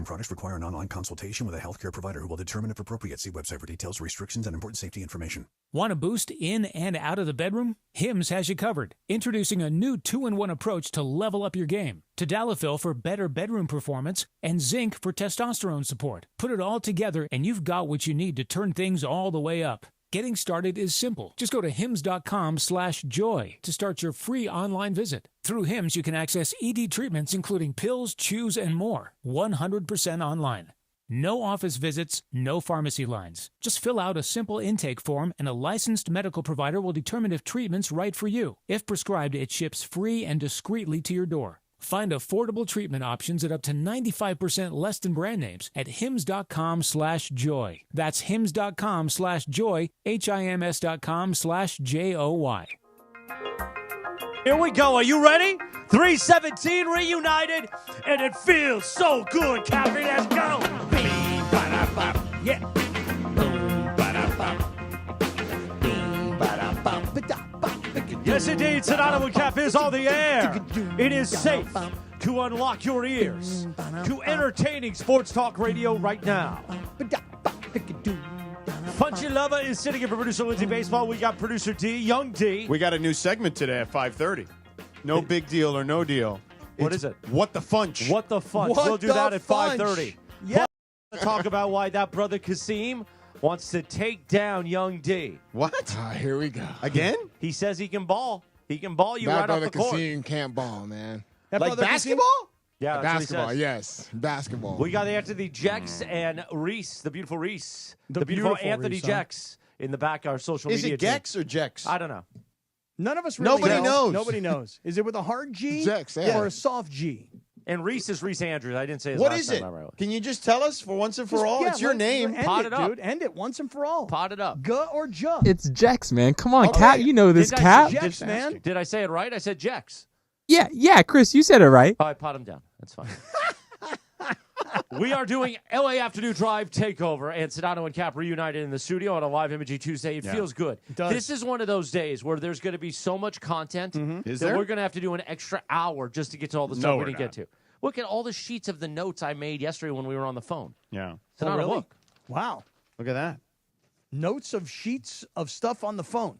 Products require an online consultation with a healthcare provider who will determine if appropriate. See website for details, restrictions, and important safety information. Want a boost in and out of the bedroom? Hims has you covered. Introducing a new 2-in-1 approach to level up your game. Tadalafil for better bedroom performance and zinc for testosterone support. Put it all together and you've got what you need to turn things all the way up. Getting started is simple. Just go to hims.com/joy to start your free online visit. Through Hims, you can access ED treatments including pills, chews, and more. 100% online. No office visits, no pharmacy lines. Just fill out a simple intake form and a licensed medical provider will determine if treatment's right for you. If prescribed, it ships free and discreetly to your door. Find affordable treatment options at up to 95% less than brand names at hims.com/joy. That's hims.com/joy, hims.com/joy. Here we go. Are you ready? 317 reunited, and it feels so good, Kyren. Let's go. Yeah. Yes, indeed. Sedano Kap is on the air. It is safe to unlock your ears to entertaining sports talk radio right now. Punchy Lover is sitting in for producer Lindsay Baseball. We got producer D, Young D. We got a new segment today at 5:30. No big deal or no deal. What is it? What the funch? What the funch? What We'll do the that at funch? 5:30. Yeah. We'll talk about why that brother Kasim wants to take down Young D. What? Here we go. Again? He says he can ball. He can ball you That right off brother the court. Kasim can't ball, man. Like basketball? Yeah, that's what he Basketball, says. yes. Basketball. We got Anthony Jex and Reese, the beautiful Reese. The beautiful Anthony Reese, Jex in the back, our social Is media it Gex or Jex? I don't know. None of us really Nobody knows. Nobody knows. Is it with a hard G Jex, yeah. or a soft G? And Reese is Reese Andrews. I didn't say his What last is name. it? Right. Can you just tell us for once and for all? Yeah, It's your name. End Pot it, it up. dude. End it once and for all. Pot it up. G or J? It's Jex, man. Come on, Okay. Cat. You know this, Did I Cat. say Jex, man. Did I say it right? I said Jex. Yeah, Chris, you said it right. All right, pot him down. That's fine. We are doing LA Afternoon Drive Takeover, and Sedano and Kap reunited in the studio on a live Imaging Tuesday. It feels good. It does. This is one of those days where there's going to be so much content Is that there? we're going to have to do an extra hour just to get to all the stuff No, we we're didn't get to. Look at all the sheets of the notes I made yesterday when we were on the phone. Yeah. Sedano, really? look. Wow. Look at that. Notes of sheets of stuff on the phone.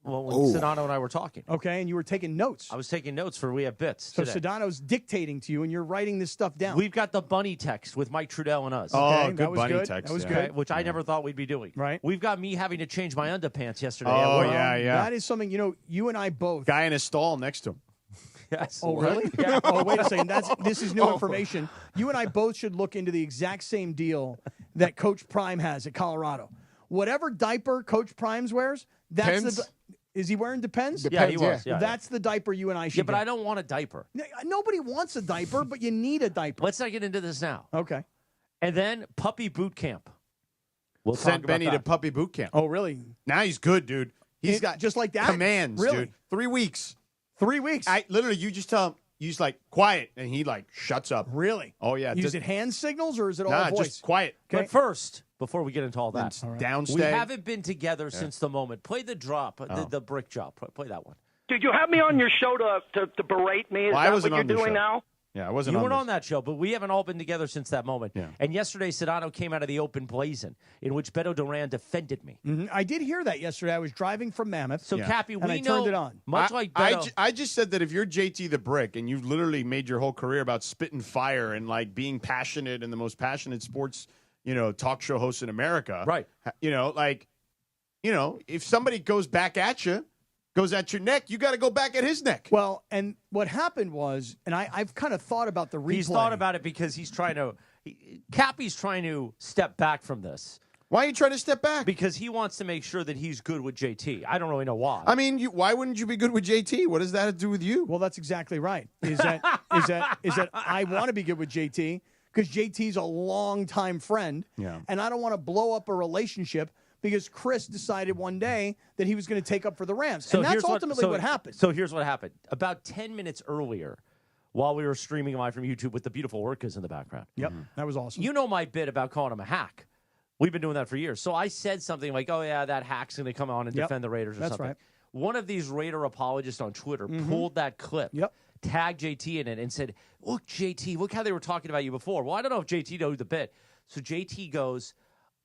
Well, when Sedano and I were talking. Okay, and you were taking notes. I was taking notes for We Have Bits So today. Sedano's dictating to you, and you're writing this stuff down. We've got the bunny text with Mike Trudell and us. Okay, good that was bunny good. text, That was yeah. good. Okay, which I never thought we'd be doing. Right. We've got me having to change my underpants yesterday. Oh, at work. yeah. That is something, you and I both. Guy in a stall next to him. Yes. Oh, really? Yeah. Oh, wait a second. This is new information. You and I both should look into the exact same deal that Coach Prime has at Colorado. Whatever diaper Coach Prime wears, that's Depends. the. Is he wearing Depends? Yeah, he Depends, was. Yeah, That's the diaper you and I should yeah, but get. I don't want a diaper. Nobody wants a diaper, but you need a diaper. Let's not get into this now. Okay. And then puppy boot camp. We'll talk Sent about Benny to that. puppy boot camp. Oh, really? Now he's good, dude. He's got just like that? commands, Really? dude. 3 weeks. 3 weeks. Literally, you just tell him, he's like, quiet, and he like shuts up. Really? Oh, yeah. Is it hand signals or is it all Nah, voice? just quiet. But first, before we get into all that, Downstay. we haven't been together since the moment. Play the drop, the brick drop. Play that one. Did you have me on your show to berate me? Is Well, I that what wasn't you're on the doing show. now? Yeah, I wasn't You on weren't this. on that show, but we haven't all been together since that moment. Yeah. And yesterday, Sedano came out of the open blazing, in which Beto Duran defended me. Mhm. I did hear that yesterday. I was driving from Mammoth. So, Yeah. Cappy, And we I know, turned it on. much like Beto. I just said that if you're JT the Brick and you've literally made your whole career about spitting fire and like being passionate and the most passionate sports, talk show host in America, Right. If somebody goes back at you, goes at your neck, you got to go back at his neck. Well, and what happened was, and I've kind of thought about the replay. He's thought about it because he's trying to Cappy's trying to step back from this Why are you trying to step back? because he wants to make sure that he's good with JT. I don't really know why. I mean, why wouldn't you be good with JT? What does that have to do with you? Well, that's exactly right. Is that I want to be good with JT because JT's a longtime friend. Yeah. And I don't want to blow up a relationship because Chris decided one day that he was going to take up for the Rams. And that's here's ultimately what happened. So here's what happened. About 10 minutes earlier, while we were streaming live from YouTube with the beautiful orcas in the background. Yep. That was awesome. You know my bit about calling him a hack. We've been doing that for years. So I said something like, oh, yeah, that hack's going to come on and Yep. defend the Raiders or That's something. right. One of these Raider apologists on Twitter pulled that clip Yep. tagged JT in it and said, look, JT, look how they were talking about you before. Well, I don't know if JT knows the bit. So JT goes,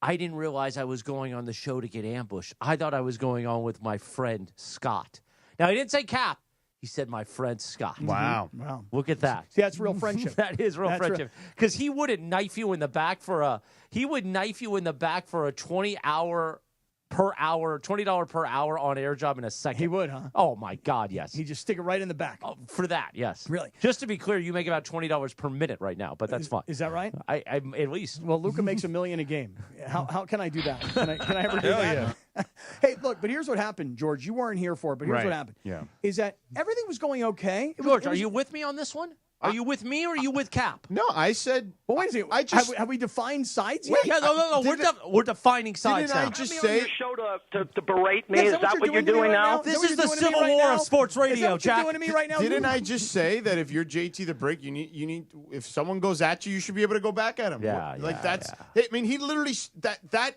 I didn't realize I was going on the show to get ambushed. I thought I was going on with my friend Scott. Now, he didn't say Cap. He said my friend Scott. Wow. Wow. Look at that. See, that's real friendship. That is real friendship. Because he wouldn't knife you in the back for a 20-hour per hour, $20 per hour on air job in a second. He would, huh? Oh my God, yes. He'd just stick it right in the back. Oh, for that, yes. Really? Just to be clear, you make about $20 per minute right now, but that's fine. Is that right? I at least. Well, Luka makes $1 million a game. How can I do that? Can I ever do that? Yeah. Hey, look, but here's what happened, George. You weren't here for it, but here's what happened. Yeah. Is that everything was going okay. George, are you with me on this one? Are you with me or are you with Cap? No, I said. Well, wait a second. Have we defined sides yet? Yeah, no. We're defining sides now. Didn't I just Have me on say? your show to berate me? Is that what you're to me doing right now? This is the Civil War of sports radio, Is that what Jack. you're doing to me right now? Didn't I just say that if you're JT the Brick, you need if someone goes at you, you should be able to go back at him. Yeah, that's. I mean, he literally that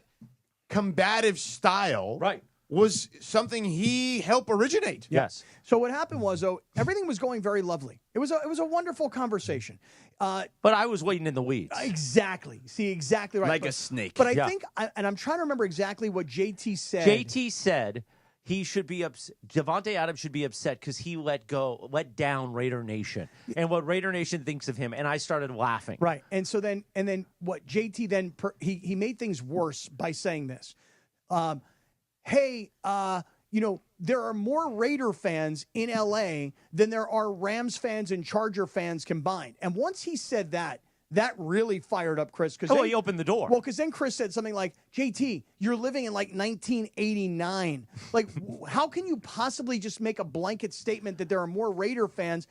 combative style, Right. was something he helped originate. Yes. So what happened was, though, everything was going very lovely. It was a wonderful conversation. But I was waiting in the weeds. Exactly. See, exactly right. Like a snake. But I Yeah. think, and I'm trying to remember exactly what JT said. JT said he should be upset. Devontae Adams should be upset because he let down Raider Nation and what Raider Nation thinks of him. And I started laughing. Right. And so then what JT then he made things worse by saying this. Hey, there are more Raider fans in L.A. than there are Rams fans and Charger fans combined. And once he said that really fired up Chris. He opened the door. Well, because then Chris said something like, JT, you're living in like 1989. Like, how can you possibly just make a blanket statement that there are more Raider fans?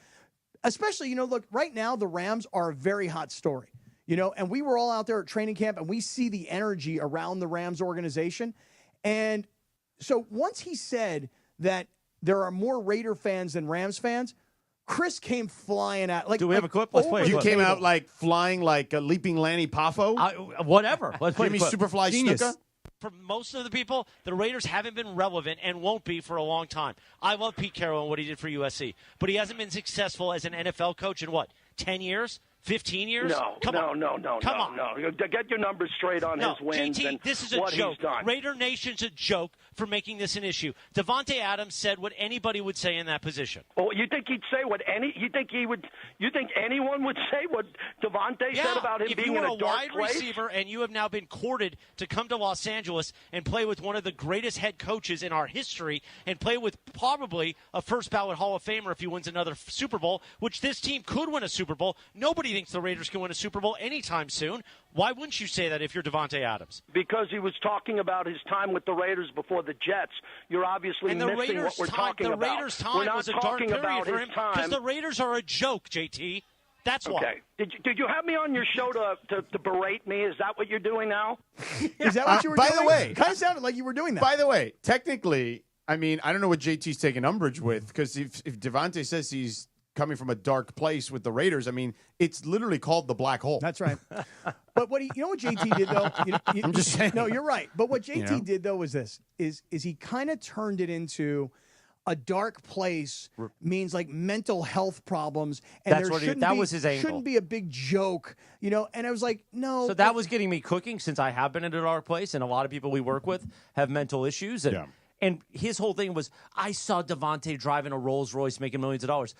Especially, look, right now the Rams are a very hot story. And we were all out there at training camp, and we see the energy around the Rams organization. And so once he said that there are more Raider fans than Rams fans, Chris came flying out. Like, do we have a clip? Let's play. You came out like flying like a leaping Lanny Poffo. Whatever. Let's play. Jimmy Superfly Snuka. For most of the people, the Raiders haven't been relevant and won't be for a long time. I love Pete Carroll and what he did for USC, but he hasn't been successful as an NFL coach in 10 years? 15 years? No. Come on. Get your numbers straight on his wins JT, and this is a what joke. he's done. Raider Nation's a joke for making this an issue. Devontae Adams said what anybody would say in that position. Oh, you think he'd say what you think anyone would say what Devontae said about him if being you in were a a dark wide place? receiver and you have now been courted to come to Los Angeles and play with one of the greatest head coaches in our history and play with probably a first ballot Hall of Famer if he wins another Super Bowl, which this team could win a Super Bowl. Nobody thinks the Raiders can win a Super Bowl anytime soon. Why wouldn't you say that if you're Devontae Adams? Because he was talking about his time with the Raiders before the Jets. You're obviously missing what we're talking about. The Raiders' time we're not was a dark talking period about for his him time. because the Raiders are a joke, JT. That's why. Okay. Did you have me on your show to berate me? Is that what you're doing now? Is that what you were by doing? the way, It kind of sounded like you were doing that. By the way, technically, I mean, I don't know what JT's taking umbrage with, because if Devontae says he's coming from a dark place with the Raiders, I mean, it's literally called the black hole. That's right. But what JT did though? I'm just saying. No, you're right. But what JT did though was this: is he kind of turned it into a dark place means like mental health problems, and That's there what shouldn't that be, was his angle. Shouldn't be a big joke, And I was like, no. So that was getting me cooking, since I have been in a dark place, and a lot of people we work with have mental issues. And his whole thing was, I saw Devontae driving a Rolls Royce making millions of dollars.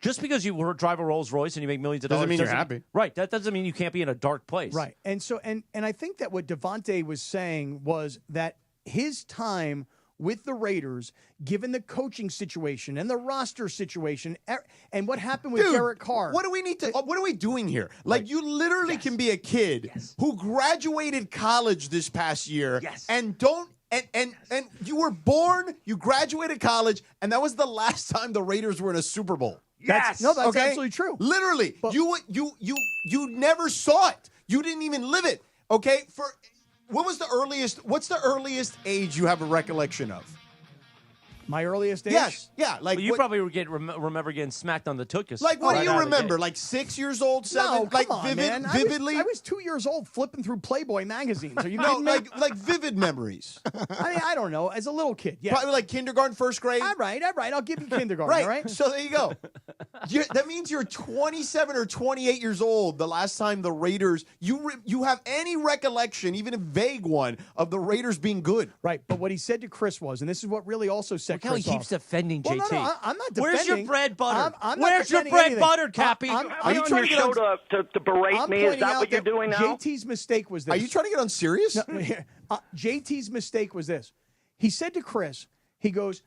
Just because you drive a Rolls Royce and you make millions of dollars doesn't mean you're happy. Right. That doesn't mean you can't be in a dark place. Right. And so and I think that what Devontae was saying was that his time with the Raiders, given the coaching situation and the roster situation, and what happened with Derek Carr. What do we need to? What are we doing here? Like, you literally can be a kid who graduated college this past year and don't. And you were born, you graduated college, and that was the last time the Raiders were in a Super Bowl. That's absolutely true. Literally, but you never saw it. You didn't even live it. Okay, what's the earliest age you have a recollection of? My earliest age? Yes. Yeah. Like Well, you probably would remember getting smacked on the tuchus. Like, what do you out of the remember? gate. Like 6 years old, 7? No, like come on, man. vividly? I was 2 years old flipping through Playboy magazines. Are you No, kidding me? like vivid memories. I mean, I don't know. As a little kid, yeah. Probably like kindergarten, first grade. All right. I'll give you kindergarten, Right. all right? So there you go. That means you're 27 or 28 years old the last time the Raiders, you have any recollection, even a vague one, of the Raiders being good. Right. But what he said to Chris was, and this is what really also set Look how he Chris keeps off. defending Well, JT. no, I'm not defending. Where's your bread buttered? I'm not Where's your defending bread anything. buttered, Cappy? Are you on your show to berate me? Is that what you're doing now? JT's mistake was this. Are you trying to get on serious? JT's mistake was this. He said to Chris, he goes,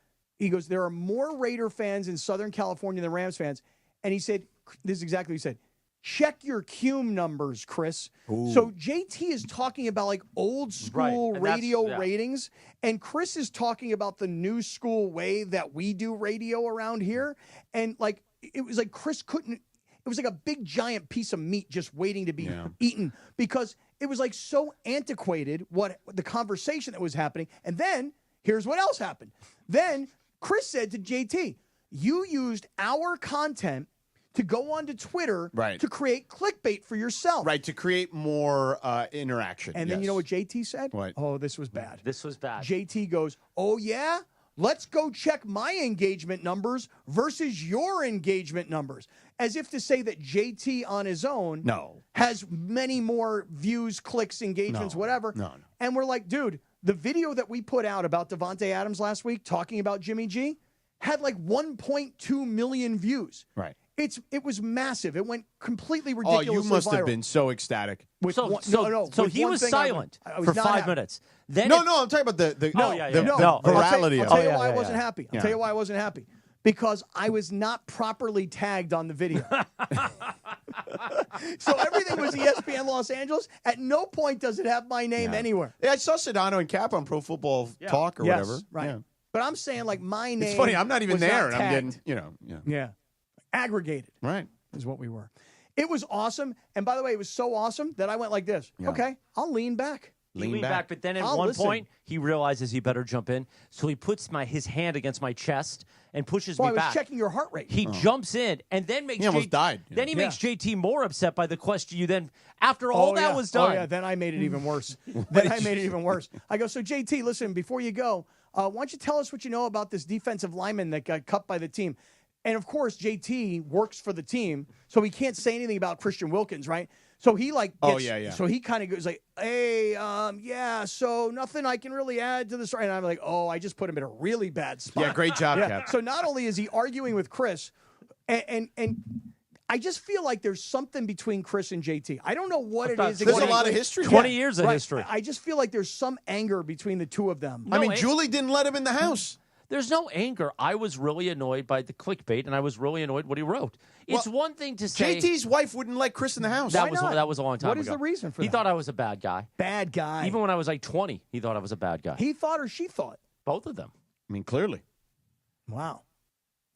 there are more Raider fans in Southern California than Rams fans. And he said, this is exactly what he said. Check your Cume numbers, Chris. So JT is talking about like old school radio ratings, and Chris is talking about the new school way that we do radio around here. And like it was like Chris couldn't. It was like a big giant piece of meat just waiting to be eaten because it was like so antiquated what the conversation that was happening. And then here's what else happened. Then Chris said to JT, "You used our content to go onto Twitter to create clickbait for yourself." Right, to create more interaction. And then you know what JT said? What? Oh, this was bad. This was bad. JT goes, "Oh, yeah? Let's go check my engagement numbers versus your engagement numbers." As if to say that JT on his own has many more views, clicks, engagements, whatever. No. And we're like, dude, the video that we put out about Devontae Adams last week talking about Jimmy G had like 1.2 million views. Right. It was massive. It went completely ridiculously viral. You must viral. have been so ecstatic. So he was silent for 5 minutes. Then I'm talking about the virality I'll of tell it. you why I wasn't happy. I'll tell you why I wasn't happy. Because I was not properly tagged on the video. So everything was ESPN Los Angeles. At no point does it have my name anywhere. Yeah, I saw Sedano and Kap on Pro Football Talk or whatever. Right. Yeah. But I'm saying like my name. It's funny. I'm not even was there, not and I'm tagged. getting, aggregated. Right. Is what we were. It was awesome. And by the way, it was so awesome that I went like this. Yeah. Okay, I'll lean back. He leaned back, but then at I'll one listen. point he realizes he better jump in, so he puts his hand against my chest and pushes Well, me I was back. checking your heart rate. He jumps in and then makes He almost died. Then he makes JT more upset by the question. You then, after all that was done, then I made it even worse. I go, so JT, listen, before you go, why don't you tell us what you know about this defensive lineman that got cut by the team? And of course, JT works for the team, so he can't say anything about Christian Wilkins, right? So he So he kind of goes like, "Hey, so nothing I can really add to this." And I'm like, "Oh, I just put him in a really bad spot." Yeah, great job, Kap. So not only is he arguing with Chris, and I just feel like there's something between Chris and JT. I don't know what it is. There's a lot of history. 20 years of history. I just feel like there's some anger between the two of them. I mean, Julie didn't let him in the house. There's no anger. I was really annoyed by the clickbait, and I was really annoyed what he wrote. It's one thing to say JT's wife wouldn't let Chris in the house. that was a long time ago. What is the reason for He that? thought I was a bad guy. Bad guy. Even when I was like 20, he thought I was a bad guy. He thought or she thought? Both of them. I mean, clearly. Wow.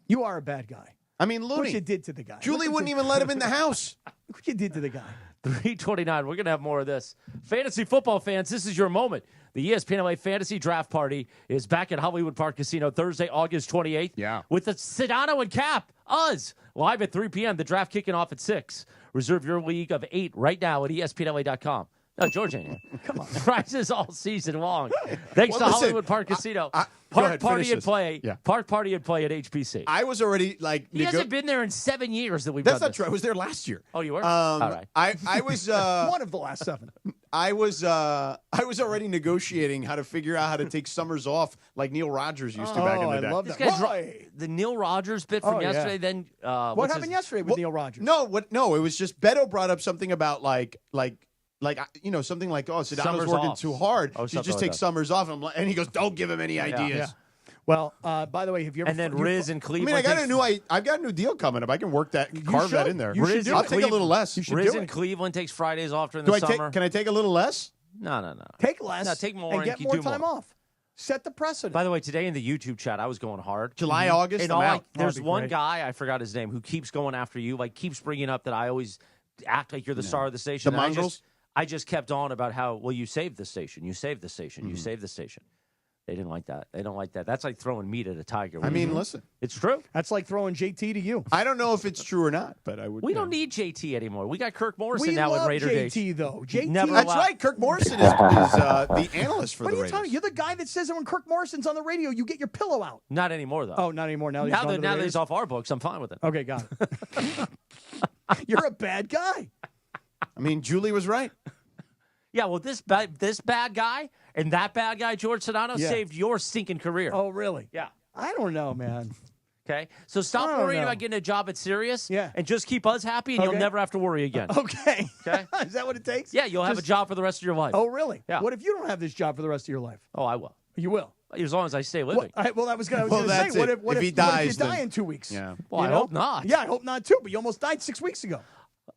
You are a bad guy. I mean, Look what Looney. you did to the guy. Julie wouldn't even let him in the house. Look what you did to the guy. 329. We're going to have more of this. Fantasy football fans, this is your moment. The ESPN LA Fantasy Draft Party is back at Hollywood Park Casino Thursday, August 28th. Yeah. With the Sedano and Kap, us, live at 3 p.m. The draft kicking off at 6. Reserve your league of 8 right now at ESPNLA.com. No, George ain't here. Come on. Prizes all season long. Thanks to Hollywood Park Casino. Park Party and Play. Yeah. Park Party and Play at HPC. I was already like. He hasn't been there in 7 years that we've That's done not true. I was there last year. Oh, you were? All right. I was One of the last 7. I was already negotiating how to figure out how to take summers off like Neil Rogers used to back in the day. I love This that. guy's the Neil Rogers bit from yesterday. Then What happened yesterday with Neil Rogers? No, it was just Beto brought up something about like something like Sedano's working too hard. Oh, so you something just like take that. summers off. And he goes, don't give him any ideas. Yeah. Well, by the way, have you ever? And then Riz and I Cleveland. mean, I've got a new deal coming up. I can work that, carve that in there. You should do I'll it. take a little less. Riz in Cleveland takes Fridays off during the summer. Can I take a little less? No. Take less. No, take more and and get you more do time more. off. Set the precedent. By the way, today in the YouTube chat, I was going hard. July, August, And I'm out. there's That'd be one great. guy, I forgot his name, who keeps going after you, like keeps bringing up that I always act like you're the star of the station. The And mongrels? I just kept on about how, well, you saved the station. You saved the station. You saved the station. They didn't like that. They don't like that. That's like throwing meat at a tiger. I mean, listen. It's true. That's like throwing JT to you. I don't know if it's true or not, but I would. We don't need JT anymore. We got Kirk Morrison We now love with Raider JT, Days. though. JT. Never That's allowed- right. Kirk Morrison is the analyst for What the are you Raiders. talking? You're the guy that says that when Kirk Morrison's on the radio, you get your pillow out. Not anymore, though. Oh, not anymore. Now, now that he's off our books, I'm fine with it. Okay, got it. You're a bad guy. I mean, Julie was right. Yeah, well, this bad guy and that bad guy, George Sedano, Yeah. saved your stinking career. Oh, really? Yeah. I don't know, man. Okay? So stop I don't worrying know. about getting a job at Sirius Yeah. and just keep us happy, and you'll Okay. never have to worry again. Okay. Okay? Is that what it takes? Yeah, you'll have a job for the rest of your life. Oh, really? Yeah. What if you don't have this job for the rest of your life? Oh, I will. You will. As long as I stay living. Well, I was going Well, to that's say, it. what If he if dies, you die then- in 2 weeks? Yeah. Well, You I know? hope not. Yeah, I hope not, too, but you almost died 6 weeks ago.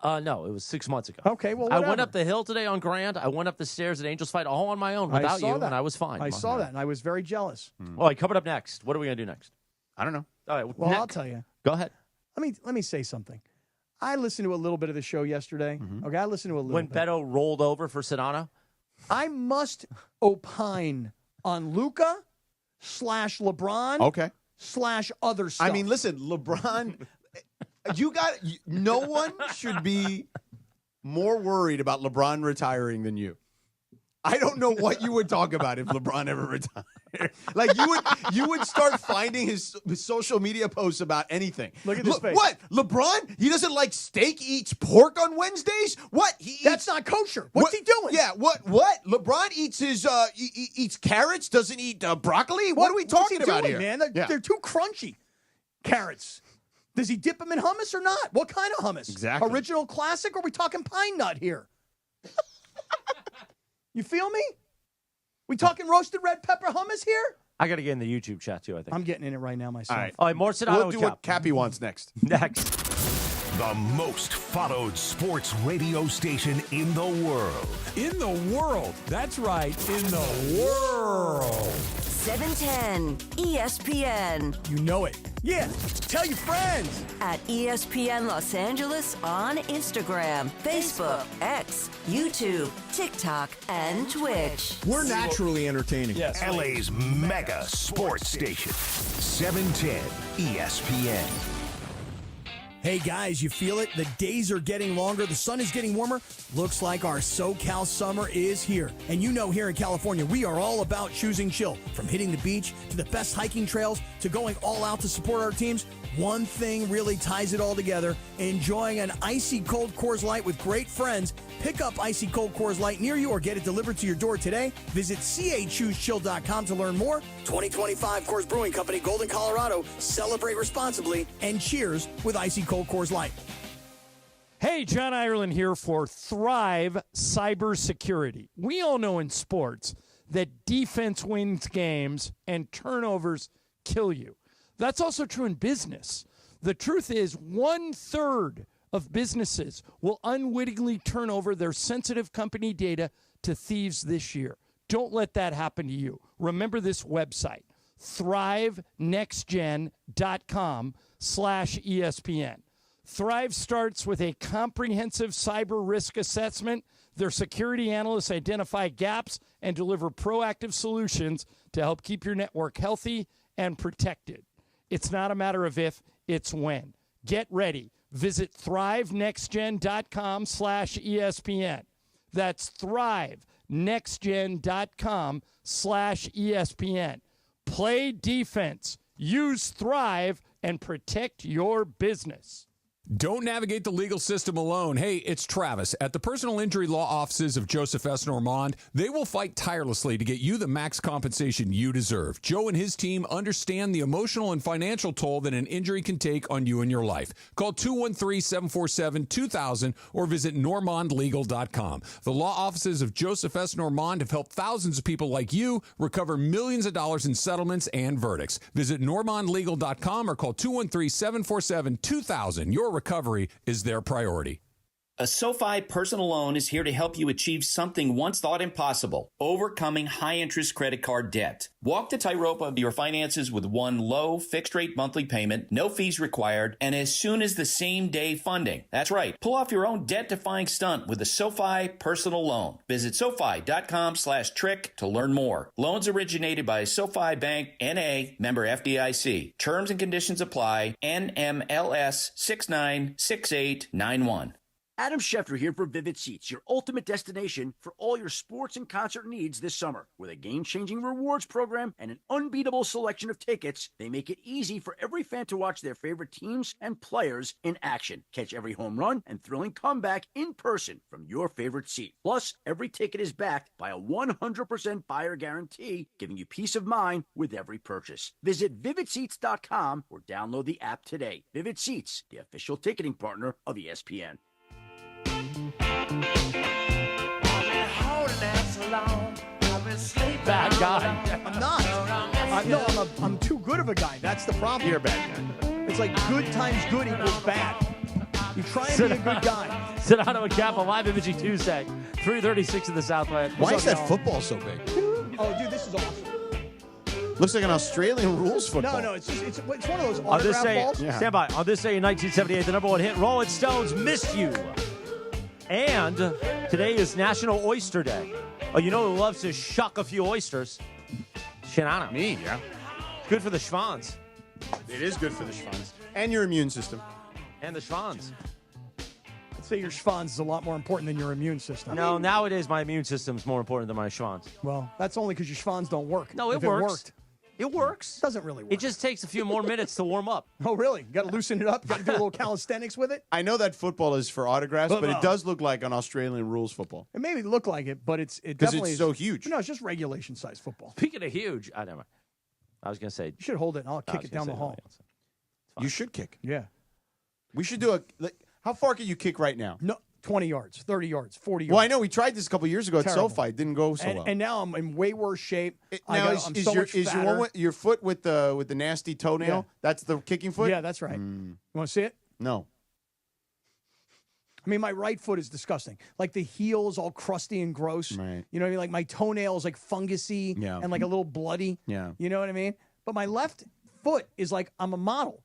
No, it was 6 months ago. Okay, well, I went whatever. up the hill today on Grand. I went up the stairs at Angels Fight all on my own without you, and I was fine. I saw that, and I was very jealous. All right, coming up next. What are we going to do next? I don't know. All right, Well, Nick, I'll tell you. Go ahead. Let me say something. I listened to a little bit of the show yesterday. Okay, I listened to a little When bit. Beto rolled over for Sedano? I must opine on Luka / LeBron Okay. / other stuff. I mean, listen, LeBron, no one should be more worried about LeBron retiring than you. I don't know what you would talk about if LeBron ever retired. Like you would start finding his social media posts about anything. Look at this face. What? LeBron? He doesn't like steak, he eats pork on Wednesdays? What? That's not kosher. What's he doing? Yeah, what? LeBron eats his eats carrots, doesn't eat broccoli? What are we talking what's he about doing, here? man? They're too crunchy. Carrots. Does he dip them in hummus or not? What kind of hummus? Exactly. Original classic, or are we talking pine nut here? You feel me? We talking roasted red pepper hummus here? I got to get in the YouTube chat, too, I think. I'm getting in it right now myself. All right. All right, more Sedano. We'll do what Cappy wants next. Next. The most followed sports radio station in the world. In the world. That's right. In the world. 710 ESPN. You know it. Yeah. Tell your friends. At ESPN Los Angeles on Instagram, Facebook, X, YouTube, TikTok, and Twitch. We're naturally entertaining. Yes. LA's mega sports station. 710 ESPN. Hey guys, you feel it? The days are getting longer, the sun is getting warmer. Looks like our SoCal summer is here. And you know, here in California, we are all about choosing chill. From hitting the beach to the best hiking trails to going all out to support our teams, one thing really ties it all together: enjoying an icy cold Coors Light with great friends. Pick up icy cold Coors Light near you or get it delivered to your door today. Visit CHooseChill.com to learn more. 2025 Coors Brewing Company, Golden, Colorado. Celebrate responsibly and cheers with icy cold Coors Light. Hey, John Ireland here for Thrive Cybersecurity. We all know in sports that defense wins games and turnovers kill you. That's also true in business. The truth is, 1/3 of businesses will unwittingly turn over their sensitive company data to thieves this year. Don't let that happen to you. Remember this website, thrivenextgen.com/ESPN. Thrive starts with a comprehensive cyber risk assessment. Their security analysts identify gaps and deliver proactive solutions to help keep your network healthy and protected. It's not a matter of if, it's when. Get ready. Visit thrivenextgen.com/ESPN. That's thrivenextgen.com/ESPN. Play defense. Use Thrive and protect your business. Don't navigate the legal system alone. Hey, it's Travis. At the personal injury law offices of Joseph S. Normand, they will fight tirelessly to get you the max compensation you deserve. Joe and his team understand the emotional and financial toll that an injury can take on you and your life. Call 213-747-2000 or visit normandlegal.com. The law offices of Joseph S. Normand have helped thousands of people like you recover millions of dollars in settlements and verdicts. Visit normandlegal.com or call 213-747-2000. Your recovery is their priority. A SoFi personal loan is here to help you achieve something once thought impossible, overcoming high-interest credit card debt. Walk the tightrope of your finances with one low, fixed-rate monthly payment, no fees required, and as soon as the same-day funding. That's right. Pull off your own debt-defying stunt with a SoFi personal loan. Visit SoFi.com/trick to learn more. Loans originated by SoFi Bank, N.A., member FDIC. Terms and conditions apply. NMLS 696891. Adam Schefter here for Vivid Seats, your ultimate destination for all your sports and concert needs this summer. With a game-changing rewards program and an unbeatable selection of tickets, they make it easy for every fan to watch their favorite teams and players in action. Catch every home run and thrilling comeback in person from your favorite seat. Plus, every ticket is backed by a 100% buyer guarantee, giving you peace of mind with every purchase. Visit VividSeats.com or download the app today. Vivid Seats, the official ticketing partner of ESPN. Bad guy. I'm not. I'm too good of a guy. That's the problem. You're a bad guy. It's like good times good equals bad. You try and be a good guy. Sedano Kap, a live imaging Tuesday, 3:36 in the Southwest. Why is that football so big? Oh, dude, this is awesome. Looks like an Australian rules football. No, it's one of those On this autograph day, balls. stand by. On this day in 1978, the number one hit, Rolling Stones, Missed You. And today is National Oyster Day. Oh, you know who loves to shuck a few oysters? Shanana. Me, yeah. Good for the schwans. It is good for the schwans. And your immune system. And the schwans. I'd say your schwanz is a lot more important than your immune system. No, nowadays my immune system's more important than my schwans. Well, that's only because your schwanz don't work. No, it If works. It worked. It works. Doesn't really work. It just takes a few more minutes to warm up. Oh, really? Got to loosen it up? Got to do a little calisthenics with it? I know that football is for autographs, but it does look like an Australian rules football. It maybe look like it, but it Because definitely it's so huge. No, it's just regulation size football. Speaking of huge, I was going to say. You should hold it and I'll kick it down the hall. You should kick. Yeah. We should do how far can you kick right now? No, 20 yards, 30 yards, 40 yards. Well, I know we tried this a couple years ago Terrible. at SoFi. It didn't go so well. And now I'm in way worse shape. Now, I'm so much fatter. your foot with the nasty toenail? Yeah. That's the kicking foot? Yeah, that's right. You want to see it? No. I mean, my right foot is disgusting. Like the heel is all crusty and gross. Right. You know what I mean? Like my toenail is like fungusy and like a little bloody. Yeah. You know what I mean? But my left foot is like I'm a model.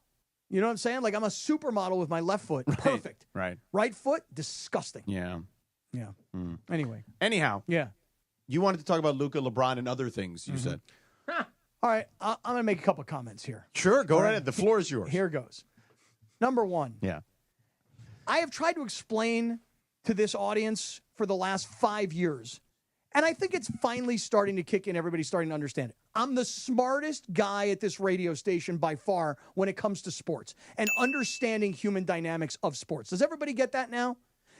You know what I'm saying? Like I'm a supermodel with my left foot. Perfect. Right. Right foot, disgusting. Yeah. Yeah. Mm. Anyway. Anyhow. Yeah. You wanted to talk about Luka, LeBron, and other things, you said. All right. I'm going to make a couple of comments here. Sure. Go All right right. ahead. The floor is yours. Here goes. Number one. Yeah. I have tried to explain to this audience for the last 5 years, and I think it's finally starting to kick in. Everybody's starting to understand it. I'm the smartest guy at this radio station by far when it comes to sports and understanding human dynamics of sports. Does everybody get that now?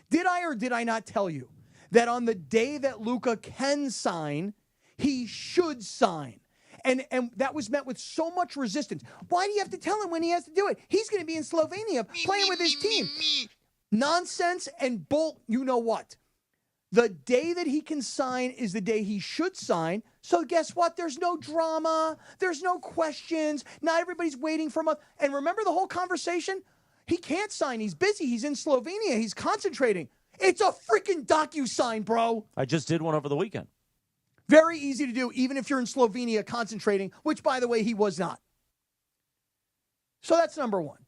Did I or did I not tell you that on the day that Luka can sign, he should sign? And that was met with so much resistance. Why do you have to tell him when he has to do it? He's going to be in Slovenia playing with his team. Nonsense and bull, you know what? The day that he can sign is the day he should sign. So guess what? There's no drama. There's no questions. Not everybody's waiting for a month. And remember the whole conversation? He can't sign. He's busy. He's in Slovenia. He's concentrating. It's a freaking docu-sign, bro. I just did one over the weekend. Very easy to do, even if you're in Slovenia concentrating, which, by the way, he was not. So that's number one.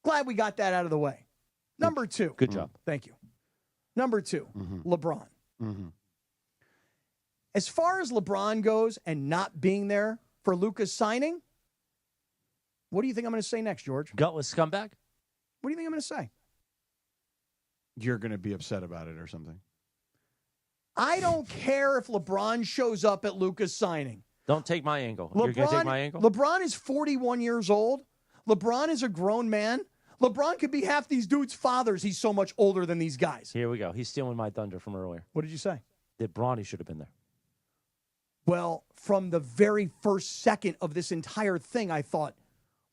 Glad we got that out of the way. Number two. Good job. Thank you. Number two, LeBron. As far as LeBron goes and not being there for Luka's signing, what do you think I'm going to say next, George? Gutless scumbag? What do you think I'm going to say? You're going to be upset about it or something. I don't care if LeBron shows up at Luka's signing. Don't take my angle. You're going to take my angle? LeBron is 41 years old. LeBron is a grown man. LeBron could be half these dudes' fathers. He's so much older than these guys. Here we go. He's stealing my thunder from earlier. What did you say? That Bronny should have been there. Well, from the very first second of this entire thing, I thought,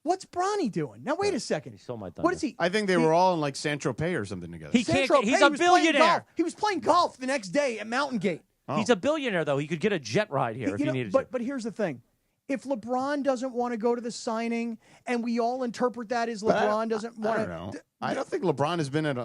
what's Bronny doing? Now, wait a second. He stole my thunder. What is he? I think they were all in like Saint-Tropez or something together. He can't. Saint-Tropez, He's he a was playing billionaire. golf. He was playing golf the next day at Mountain Gate. Oh. He's a billionaire, though. He could get a jet ride here if he needed to. But here's the thing. If LeBron doesn't want to go to the signing, and we all interpret that as LeBron doesn't want to. I don't know. I don't think LeBron has been at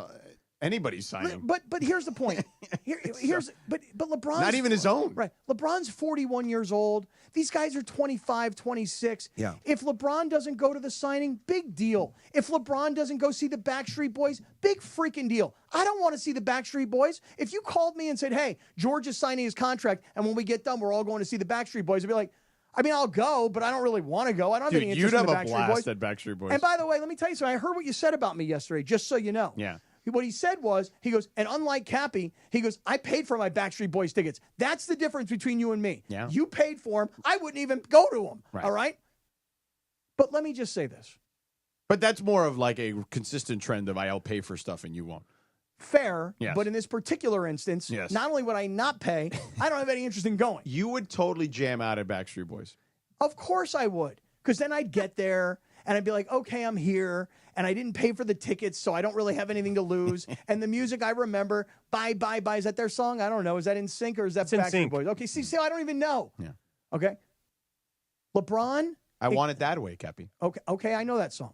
anybody's signing. But here's the point. But LeBron's not even his own. Right. LeBron's 41 years old. These guys are 25, 26. Yeah. If LeBron doesn't go to the signing, big deal. If LeBron doesn't go see the Backstreet Boys, big freaking deal. I don't want to see the Backstreet Boys. If you called me and said, hey, George is signing his contract, and when we get done, we're all going to see the Backstreet Boys, I'd be like, I mean, I'll go, but I don't really want to go. I don't have any interest in the Backstreet Boys. You'd have a blast at Backstreet Boys. And by the way, let me tell you something. I heard what you said about me yesterday, just so you know. Yeah. What he said was, he goes, and unlike Cappy, he goes, I paid for my Backstreet Boys tickets. That's the difference between you and me. Yeah. You paid for them. I wouldn't even go to them. Right. All right? But let me just say this. But that's more of like a consistent trend of I'll pay for stuff and you won't. Fair, Yes. but in this particular instance, Yes. not only would I not pay, I don't have any interest in going. You would totally jam out at Backstreet Boys. Of course I would, because then I'd get there and I'd be like, okay, I'm here, and I didn't pay for the tickets, so I don't really have anything to lose. And the music I remember, Bye, Bye, Bye, is that their song? I don't know. Is that in sync or is that Backstreet Boys? Okay, see, I don't even know. Yeah. Okay. LeBron. I want it that way, Cappy. Okay, I know that song.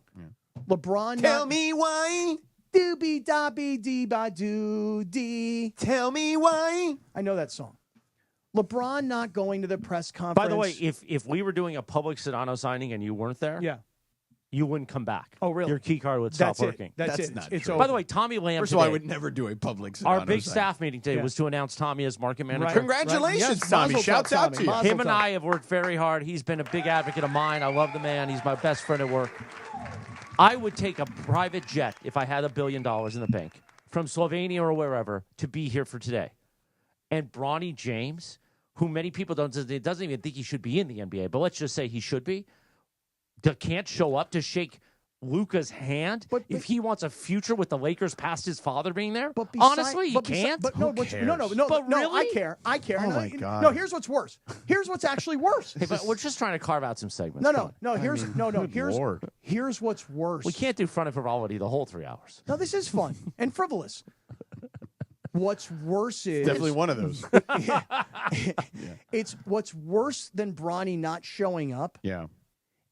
LeBron. Tell me why. Doobie dabby dee ba doo dee. Tell me why. I know that song. LeBron not going to the press conference. By the way, if we were doing a public Sedano signing and you weren't there, yeah, you wouldn't come back. Oh, really? Your key card would stop That's it. working. That's it. not It's true. over. By the way, Tommy Lamb. First of all, I today- would never do a public Sedano Our big signing. staff meeting today Yeah. was to announce Tommy as market manager. Right. Congratulations, Yes, Tommy. mazel Shouts tov, out Tommy. to you. Mazel Him and tov. I have worked very hard. He's been a big advocate of mine. I love the man. He's my best friend at work. I would take a private jet if I had $1 billion in the bank from Slovenia or wherever to be here for today. And Bronny James, who many people doesn't even think he should be in the NBA, but let's just say he should be, can't show up to shake Luka's hand if he wants a future with the Lakers past his father being there. But honestly, he but can't. But no, no. But really? I care. I care. Oh no, my God. No, here's what's worse. Here's what's actually worse. Hey, but we're just trying to carve out some segments. No. Here's what's worse. We can't do front of frivolity the whole 3 hours. No, this is fun and frivolous. What's worse is Definitely one of those. It's what's worse than Bronny not showing up. Yeah.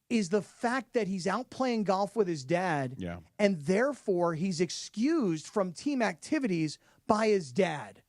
Is the fact that he's out playing golf with his dad, Yeah. and therefore he's excused from team activities by his dad.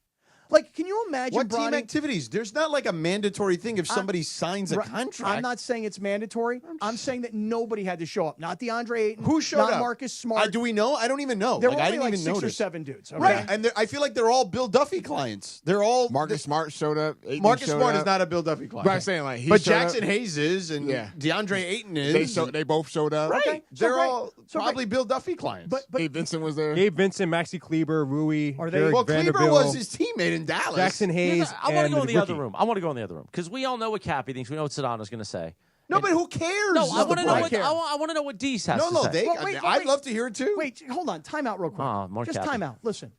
Like, can you imagine What Bronny? team activities? There's not like a mandatory thing if somebody signs a Right. contract. I'm not saying it's mandatory. I'm saying that nobody had to show up. Not DeAndre Ayton. Who showed not up? Marcus Smart. Do we know? I don't even know. There were I only didn't like even 6 or notice. 7 dudes. Okay? Right, and I feel like they're all Bill Duffy clients. They're all Marcus Smart showed up. Ayton Marcus showed Smart up. is not a Bill Duffy client. But I'm saying, like, he but showed Jackson up. Hayes is, and Yeah. DeAndre Ayton is. They both showed up. Right. Okay, so They're great. all So probably great. Bill Duffy clients. But Gabe Vincent was there. Gabe Vincent, Maxi Kleber, Rui, Are they- Derek well, Kleber Vanderbilt, was his teammate in Dallas. Jackson Hayes. I want to go in the rookie. other room. I want to go in the other room because we all know what Cappy thinks. We know what Sedano's going to say. No, but who cares? No, I want to know I what care. I want to know what Deese has to No, say. they. Well, wait, I'd wait. love to hear it too. Wait, hold on. Time out real quick. More Just Cappy. time out. Listen.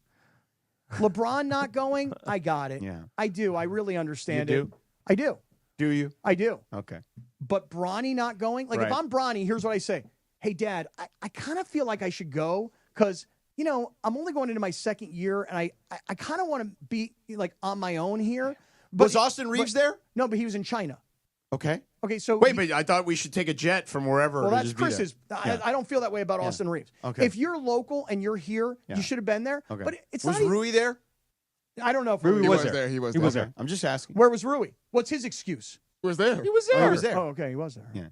LeBron not going, I got it. Yeah. I do. I really understand You it. do? I do. Do you? I do. Okay. But Bronny not going, like if Right. I'm Bronny, here's what I say. Hey, Dad, I kind of feel like I should go because, you know, I'm only going into my second year and I kind of want to be like on my own here. But, Was Austin Reeves there? No, but he was in China. Okay. Okay, so Wait, but I thought we should take a jet from wherever. well, to that's just be there. Chris's. Yeah. I don't feel that way about Austin Reeves. Okay. If you're local and you're here, Yeah. you should have been there. Okay. But it's was not even- Rui there? I don't know if Rui He was was there. He was He there. was there. I'm just asking. Where was Rui? What's his excuse? He was there. He was Oh, there. he was there. Oh, okay, he was there. Yeah.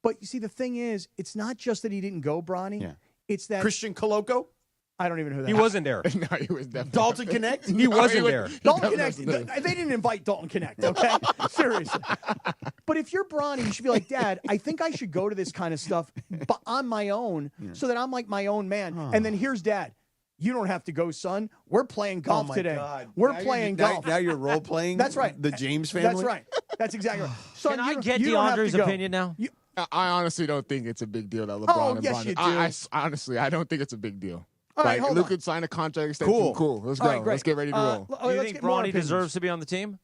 But you see, the thing is, it's not just that he didn't go, Bronny. Yeah. It's that Christian Coloco? I don't even know who that He is. wasn't there. No, he was definitely. Dalton Connect? He wasn't there. Dalton Connect. They didn't invite Dalton Connect, okay? Seriously. But if you're Bronny, you should be like, Dad, I think I should go to this kind of stuff but on my own so that I'm like my own man. And then here's Dad. You don't have to go, son. We're playing golf today. God. We're Now playing you're, golf. Now you're role playing. That's right. The James family. That's right. That's exactly right. Son, Can I you- get you don't have to DeAndre's go. opinion now? I honestly don't think it's a big deal that LeBron Oh, and yes, Bronny. you do. Honestly, I don't think it's a big deal. All right, hold Luka on. could sign a contract extension. Cool. Let's go. All right, great. Let's get ready to roll. Do you let's think get more Bronny opinions. deserves to be on the team?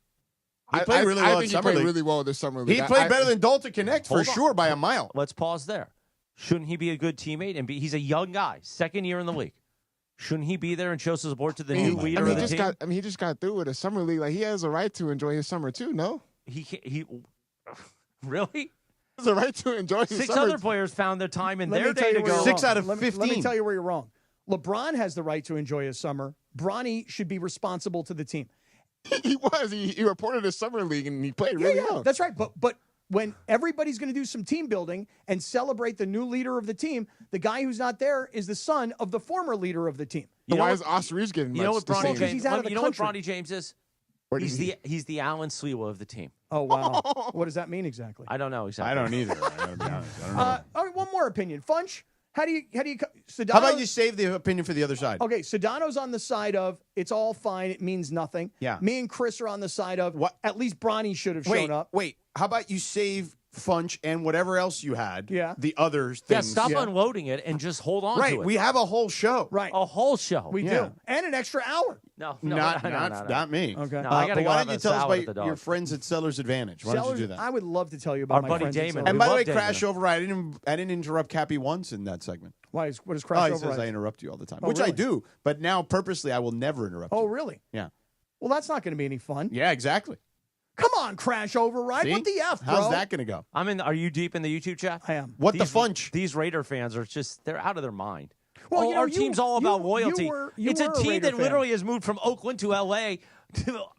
He played really well I in think he Summer played League. really well this summer league. He played better than Dalton Connect for Hold on. sure by a mile. Let's pause there. Shouldn't he be a good teammate and he's a young guy, second year in the league? Shouldn't he be there and show support to the new leader of the team? He just got through with a summer league. Like he has a right to enjoy his summer too. No, He really? he has a right to enjoy his Six summer. other players found their time in Let their me tell day you to where go. you're 6 wrong. out of Let me 15. tell you where you're wrong. LeBron has the right to enjoy his summer. Bronny should be responsible to the team. He was. He reported his summer league and he played really well. That's right. But when everybody's going to do some team building and celebrate the new leader of the team, the guy who's not there is the son of the former leader of the team. Why is Austin Reeves getting You know what Bronny James? He's out of the You know what country. Bronny James is? He's He's the Alan Sliwa of the team. Oh wow! What does that mean exactly? I don't know exactly. I don't either. I gotta be honest. I don't know. All right, one more opinion. Funch, how do you Sedano, How about you save the opinion for the other side? Okay, Sedano's on the side of it's all fine, it means nothing. Yeah. Me and Chris are on the side of what? At least Bronny should have shown up. Wait, how about you save Funch and whatever else you had? Yeah. The other things. Yeah, stop unloading it and just hold on to it. We have a whole show. Right. A whole show. We do. And an extra hour. No, Not me. Okay. No, I gotta but go why have don't you a tell us salad with the about dog. your friends at Sellers Advantage? Why don't you do that? I would love to tell you about Our my buddy friends at Damon. Sellers. And We by the love way, Damon. Crash Override, I didn't interrupt Cappy once in that segment. What does Oh, Crash he says Override? I interrupt you all the time, Oh, which I really? do. But now, purposely, I will never interrupt Oh, you. really? Yeah. Well, that's not going to be any fun. Yeah, exactly. Come on, Crash Override. See? What the F, bro? How's that going to go? Are you deep in the YouTube chat? I am. What the funch? These Raider fans are they're out of their mind. Well, you know, our team's all about loyalty. you It's a were a team Raider that fan. literally has moved from Oakland to L.A.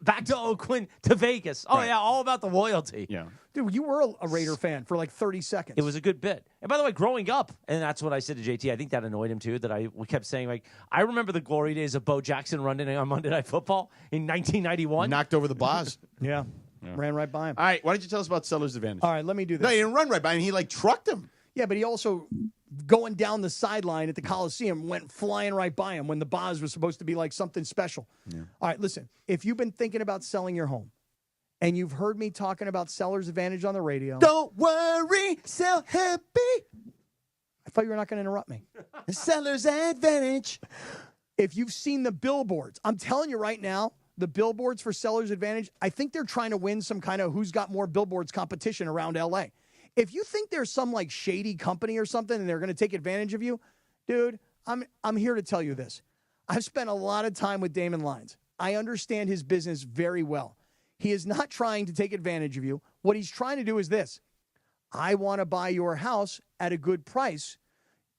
back to Oakland to Vegas. Oh, yeah, all about the loyalty. Yeah. Dude, you were a Raider fan for like 30 seconds. It was a good bit. And by the way, growing up, and that's what I said to JT, I think that annoyed him too, that we kept saying, like, I remember the glory days of Bo Jackson running on Monday Night Football in 1991. Knocked over the Boz. Yeah. Ran right by him. All right, why don't you tell us about Sellers Advantage? All right, let me do this. No, he didn't run right by him. He, trucked him. Yeah, but he also, going down the sideline at the Coliseum, went flying right by him when the Boz was supposed to be like something special. Yeah. All right, listen, if you've been thinking about selling your home and you've heard me talking about Seller's Advantage on the radio. Don't worry, sell happy. I thought you were not going to interrupt me. Seller's Advantage. If you've seen the billboards, I'm telling you right now, the billboards for Seller's Advantage, I think they're trying to win some kind of who's got more billboards competition around LA. If you think there's some like shady company or something and they're going to take advantage of you, dude, I'm here to tell you this. I've spent a lot of time with Damon Lyons. I understand his business very well. He is not trying to take advantage of you. What he's trying to do is this. I want to buy your house at a good price.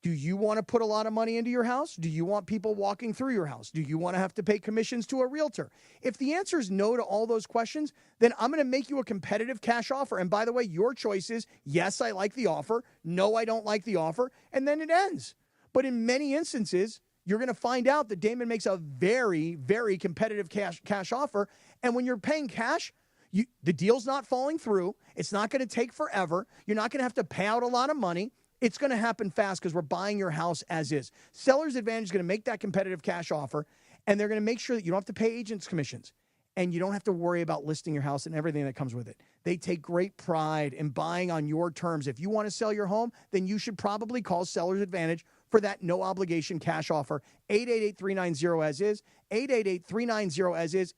Do you want to put a lot of money into your house? Do you want people walking through your house? Do you want to have to pay commissions to a realtor? If the answer is no to all those questions, then I'm going to make you a competitive cash offer. And by the way, your choice is, yes, I like the offer. No, I don't like the offer. And then it ends. But in many instances, you're going to find out that Damon makes a very, very competitive cash offer. And when you're paying cash, the deal's not falling through. It's not going to take forever. You're not going to have to pay out a lot of money. It's going to happen fast because we're buying your house as is. Seller's Advantage is going to make that competitive cash offer, and they're going to make sure that you don't have to pay agents' commissions, and you don't have to worry about listing your house and everything that comes with it. They take great pride in buying on your terms. If you want to sell your home, then you should probably call Seller's Advantage for that no-obligation cash offer. 888-390-AS-IS, 888-390-AS-IS,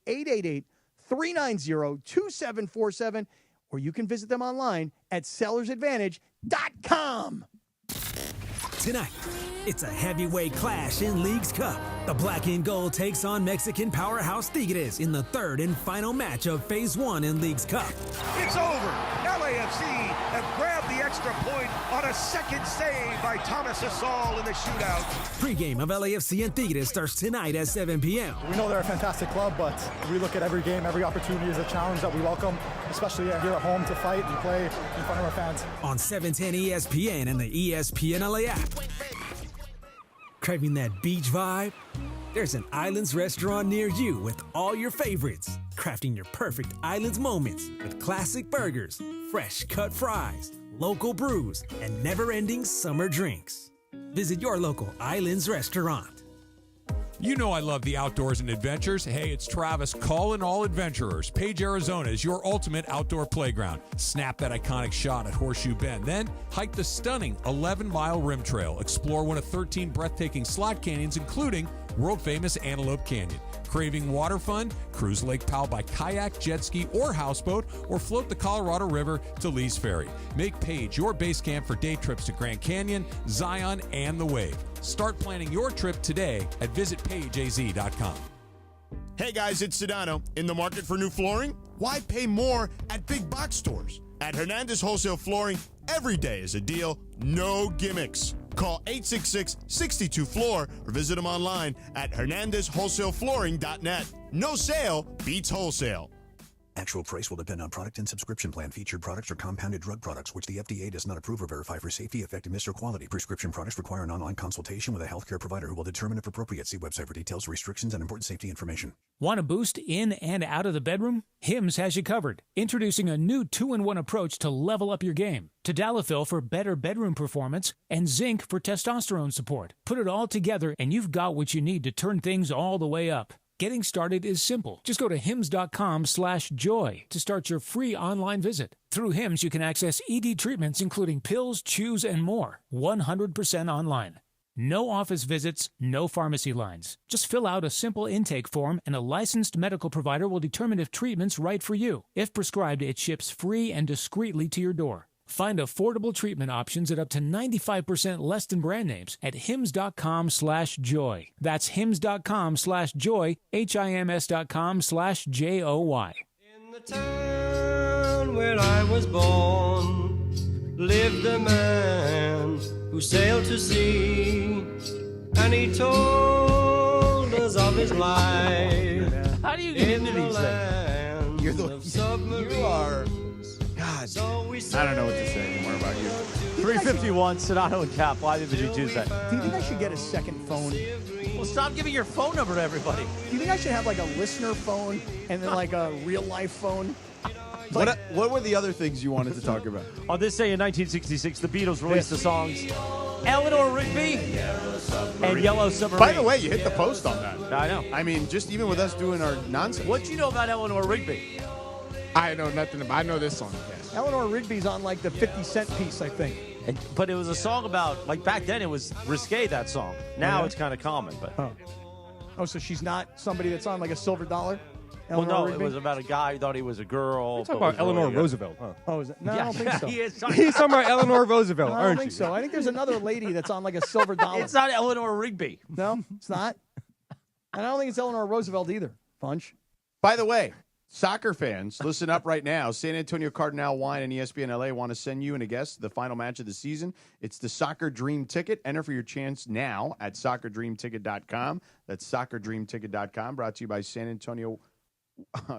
888-390-2747, or you can visit them online at sellersadvantage.com. Tonight, it's a heavyweight clash in Leagues Cup. The Black and Gold takes on Mexican powerhouse Tigres in the third and final match of Phase 1 in Leagues Cup. It's over. LAFC have grabbed the extra point on a second save by Thomas Asal in the shootout. Pre-game of LAFC and Tigres starts tonight at 7 p.m. We know they're a fantastic club, but we look at every game, every opportunity as a challenge that we welcome, especially here at home to fight and play in front of our fans. On 710 ESPN and the ESPN LA app. Craving that beach vibe? There's an Islands restaurant near you with all your favorites. Crafting your perfect Islands moments with classic burgers, fresh cut fries, local brews, and never-ending summer drinks. Visit your local Islands restaurant. You know I love the outdoors and adventures. Hey, it's Travis calling all adventurers. Page, Arizona is your ultimate outdoor playground. Snap that iconic shot at Horseshoe Bend. Then hike the stunning 11-mile rim trail. Explore one of 13 breathtaking slot canyons, including world-famous Antelope Canyon. Craving water fun? Cruise Lake Powell by kayak, jet ski, or houseboat, or float the Colorado River to Lee's Ferry. Make Page your base camp for day trips to Grand Canyon, Zion, and the Wave. Start planning your trip today at visitpageaz.com. Hey guys, it's Sedano. In the market for new flooring? Why pay more at big box stores? At Hernandez Wholesale Flooring, every day is a deal, no gimmicks. Call 866-62-FLOOR or visit them online at hernandezwholesaleflooring.net. No sale beats wholesale. Actual price will depend on product and subscription plan. Featured products are compounded drug products, which the FDA does not approve or verify for safety, effectiveness, or quality. Prescription products require an online consultation with a healthcare provider who will determine if appropriate. See website for details, restrictions, and important safety information. Want a boost in and out of the bedroom? Hims has you covered. Introducing a new 2-in-1 approach to level up your game. Tadalafil for better bedroom performance and zinc for testosterone support. Put it all together and you've got what you need to turn things all the way up. Getting started is simple. Just go to hims.com/joy to start your free online visit. Through Hims, you can access ED treatments including pills, chews, and more. 100% online. No office visits, no pharmacy lines. Just fill out a simple intake form and a licensed medical provider will determine if treatment's right for you. If prescribed, it ships free and discreetly to your door. Find affordable treatment options at up to 95% less than brand names at hims.com/joy. That's hims.com/joy, HIMS.com/JOY. In the town where I was born lived a man who sailed to sea, and he told us of his life. How do you get into these things? You are. God, I don't know what to say anymore about you. 351, Sedano and Kap, live in the Tuesday. Do you think I should get a second phone? Well, stop giving your phone number to everybody. Do you think I should have like a listener phone and then like a real life phone? What were the other things you wanted to talk about? On this day in 1966, the Beatles released the songs Eleanor Rigby and Yellow Submarine. By the way, you hit the post on that. I know. I mean, just even with us doing our nonsense. What do you know about Eleanor Rigby? I know nothing about. I know this song. Yes. Eleanor Rigby's on like the 50 Cent piece, I think. But it was a song about, like back then it was risque, that song. Now it's kind of common. But Oh, so she's not somebody that's on like a silver dollar? well, Eleanor no, Rigby? it was about a guy who thought he was a girl. You're talking about Eleanor Roosevelt, huh? Oh, is it? No, I Yeah, don't think so. he is. He's talking about Eleanor Roosevelt, No, I aren't don't think you? so. I think there's another lady that's on like a silver dollar. It's not Eleanor Rigby. No, it's not. And I don't think it's Eleanor Roosevelt either, Funch. By the way, soccer fans, listen up right now. San Antonio Cardinal Wine and ESPN LA want to send you and a guest to the final match of the season. It's the Soccer Dream Ticket. Enter for your chance now at soccerdreamticket.com. That's soccerdreamticket.com. Brought to you by San Antonio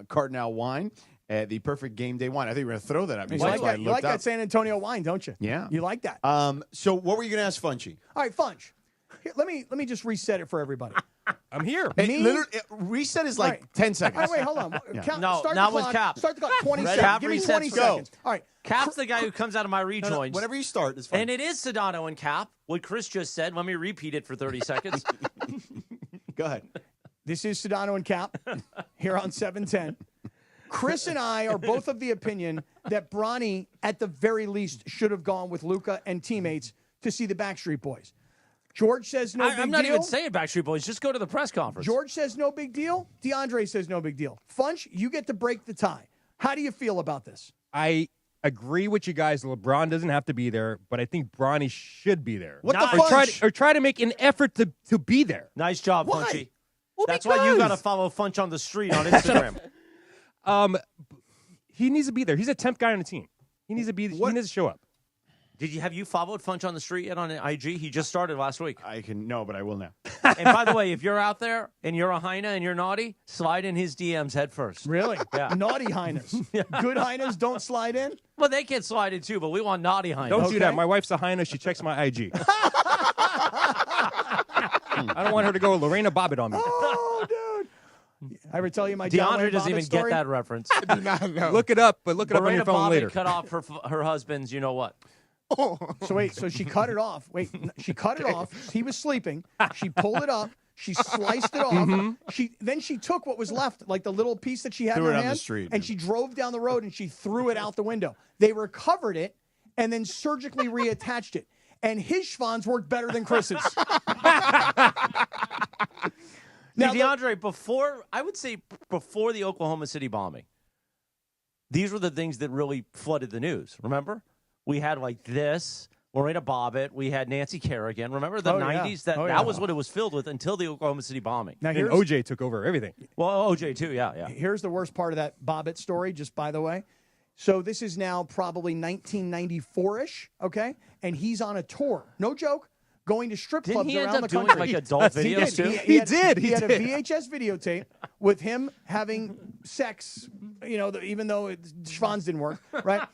Cardinal Wine. The perfect game day wine. I think we're going to throw that at me. You like that San Antonio wine, don't you? Yeah. You like that. So what were you going to ask Funchy? All right, Funch. Here, let me just reset it for everybody. I'm here. Reset is like 10 seconds. All right, wait, hold on. No, Start not the with clock. Cap. Start the clock. 20 Ready? seconds. Cap Give me resets 20 go. seconds. All right. Cap's the guy who comes out of my rejoins. Whenever you start, it's fine. And it is Sedano and Kap. What Chris just said. Let me repeat it for 30 seconds. Go ahead. This is Sedano and Kap here on 710. Chris and I are both of the opinion that Bronny, at the very least, should have gone with Luka and teammates to see the Backstreet Boys. George says no big deal. I'm not even saying Backstreet Boys. Just go to the press conference. George says no big deal. DeAndre says no big deal. Funch, you get to break the tie. How do you feel about this? I agree with you guys. LeBron doesn't have to be there, but I think Bronny should be there. What the or try to make an effort to be there. Nice job, Why? Funchy. Well, That's why you got to follow Funch on the street on Instagram. He needs to be there. He's a 10th guy on the team. He needs to be. He needs to show up. Have you followed Funch on the street yet on IG? He just started last week. No, but I will now. And by the way, if you're out there and you're a Heina and you're naughty, slide in his DMs head first. Really? Yeah. Naughty Highness. Good Highness don't slide in? Well, they can slide in too, but we want naughty Highness. Don't do that. My wife's a hyena. She checks my IG. I don't want her to go Lorena Bobbitt on me. Oh, dude. I ever tell you my John DeAndre Wayne doesn't Bobbitt even story? get that reference. I do not know. Look it up, but look it up on your Lorena phone Bobbitt later. cut off her husband's, you know what? So wait, so she cut it off. Wait, she cut it off. He was sleeping. She pulled it up. She sliced it off. Mm-hmm. She took what was left, like the little piece that she had Threw in it her on the hand, street. and she drove down the road and she threw it out the window. They recovered it and then surgically reattached it. And his schwanz worked better than Chris's. Now, DeAndre, before the Oklahoma City bombing, these were the things that really flooded the news. Remember? We had like this, Lorena Bobbitt. We had Nancy Kerrigan. Remember the 90s? That was what it was filled with until the Oklahoma City bombing. Now, And OJ took over everything. Well, OJ too, yeah. Here's the worst part of that Bobbitt story, just by the way. So this is now probably 1994-ish, okay? And he's on a tour. No joke. going to strip Didn't clubs he end around up the doing, country. like, adult videos, too? He had a VHS videotape with him having sex, even though Schwanz didn't work, right?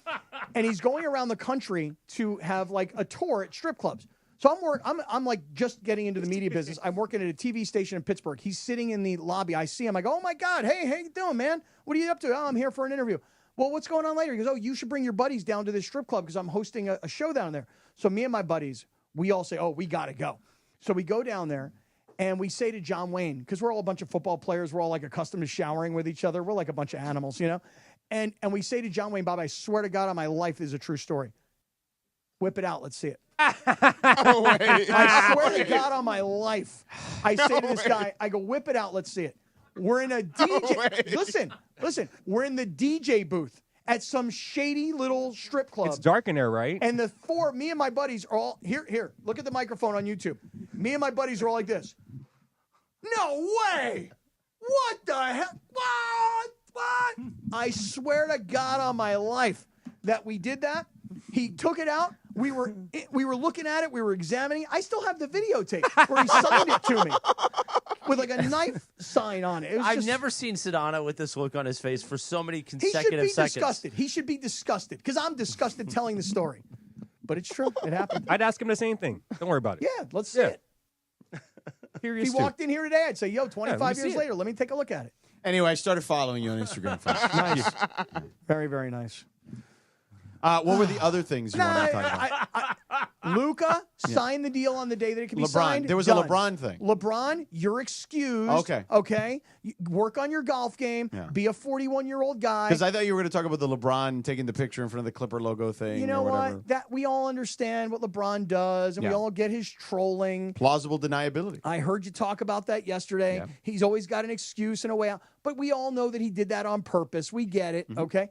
And he's going around the country to have like a tour at strip clubs. So I'm like just getting into the media business. I'm working at a TV station in Pittsburgh. He's sitting in the lobby. I see him. I go, oh my God, hey, how you doing, man? What are you up to? Oh, I'm here for an interview. Well, what's going on later? He goes, oh, you should bring your buddies down to this strip club because I'm hosting a show down there. So me and my buddies, we all say, oh, we got to go. So we go down there and we say to John Wayne, because we're all a bunch of football players, we're all like accustomed to showering with each other. We're like a bunch of animals, And we say to John Wayne, Bob, I swear to God on my life, this is a true story. Whip it out. Let's see it. I swear to God on my life. I say to this guy, I go, whip it out. Let's see it. We're in a DJ. Listen. We're in the DJ booth at some shady little strip club. It's dark in there, right? And me and my buddies are all, here, look at the microphone on YouTube. Me and my buddies are all like this. No way. What the hell? What? I swear to God on my life that we did that. He took it out. We were looking at it. We were examining. I still have the videotape where he signed it to me with like a knife sign on it. I've never seen Sedano with this look on his face for so many consecutive seconds. Disgusted. He should be disgusted because I'm disgusted telling the story. But it's true. It happened. I'd ask him the same thing. Don't worry about it. Yeah, let's see it. If he walked in here today, I'd say, yo, 25 years later, let me take a look at it. Anyway, I started following you on Instagram. Nice. Very, very nice. What were the other things you wanted to talk about? Luka signed the deal on the day that it could be signed. There was Done. a LeBron thing. LeBron, you're excused. Okay. Work on your golf game. Yeah. Be a 41-year-old guy. Because I thought you were going to talk about the LeBron taking the picture in front of the Clipper logo thing. You know or whatever. what? That we all understand what LeBron does, and we all get his trolling. Plausible deniability. I heard you talk about that yesterday. Yeah. He's always got an excuse and a way out. But we all know that he did that on purpose. We get it, okay?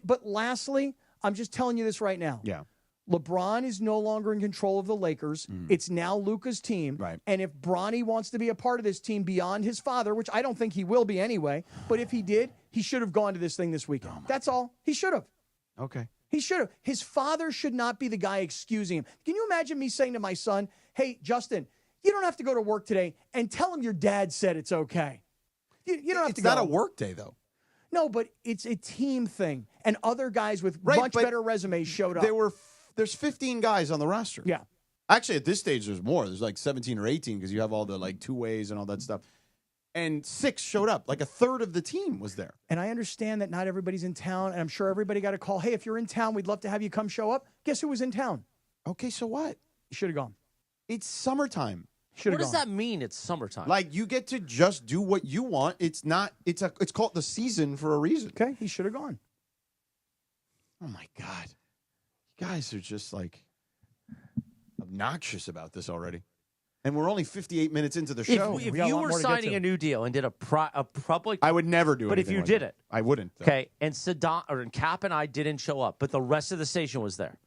But lastly, I'm just telling you this right now. Yeah. LeBron is no longer in control of the Lakers. It's now Luka's team. Right. And if Bronny wants to be a part of this team beyond his father, which I don't think he will be anyway, but if he did, he should have gone to this thing this weekend. That's all. He should have. Okay. He should have. His father should not be the guy excusing him. Can you imagine me saying to my son, hey, Justin, you don't have to go to work today, and tell him your dad said it's okay. You don't have to go. It's not a work day, though. No, but it's a team thing. And other guys with much better resumes showed up. There's 15 guys on the roster. Yeah. Actually, at this stage, there's more. There's like 17 or 18 because you have all the like two ways and all that stuff. And 6 showed up. Like a third of the team was there. And I understand that not everybody's in town, and I'm sure everybody got a call. Hey, if you're in town, we'd love to have you come show up. Guess who was in town? Okay, so what? You should have gone. It's summertime. What does that mean? It's summertime. Like you get to just do what you want. It's not. It's called the season for a reason. Okay, he should have gone. Oh my God, you guys are just like obnoxious about this already. And we're only 58 minutes into the show. If you were signing a new deal and did a public, I would never do it. But if you did it, I wouldn't. Though. Okay, and Cap and I didn't show up, but the rest of the station was there.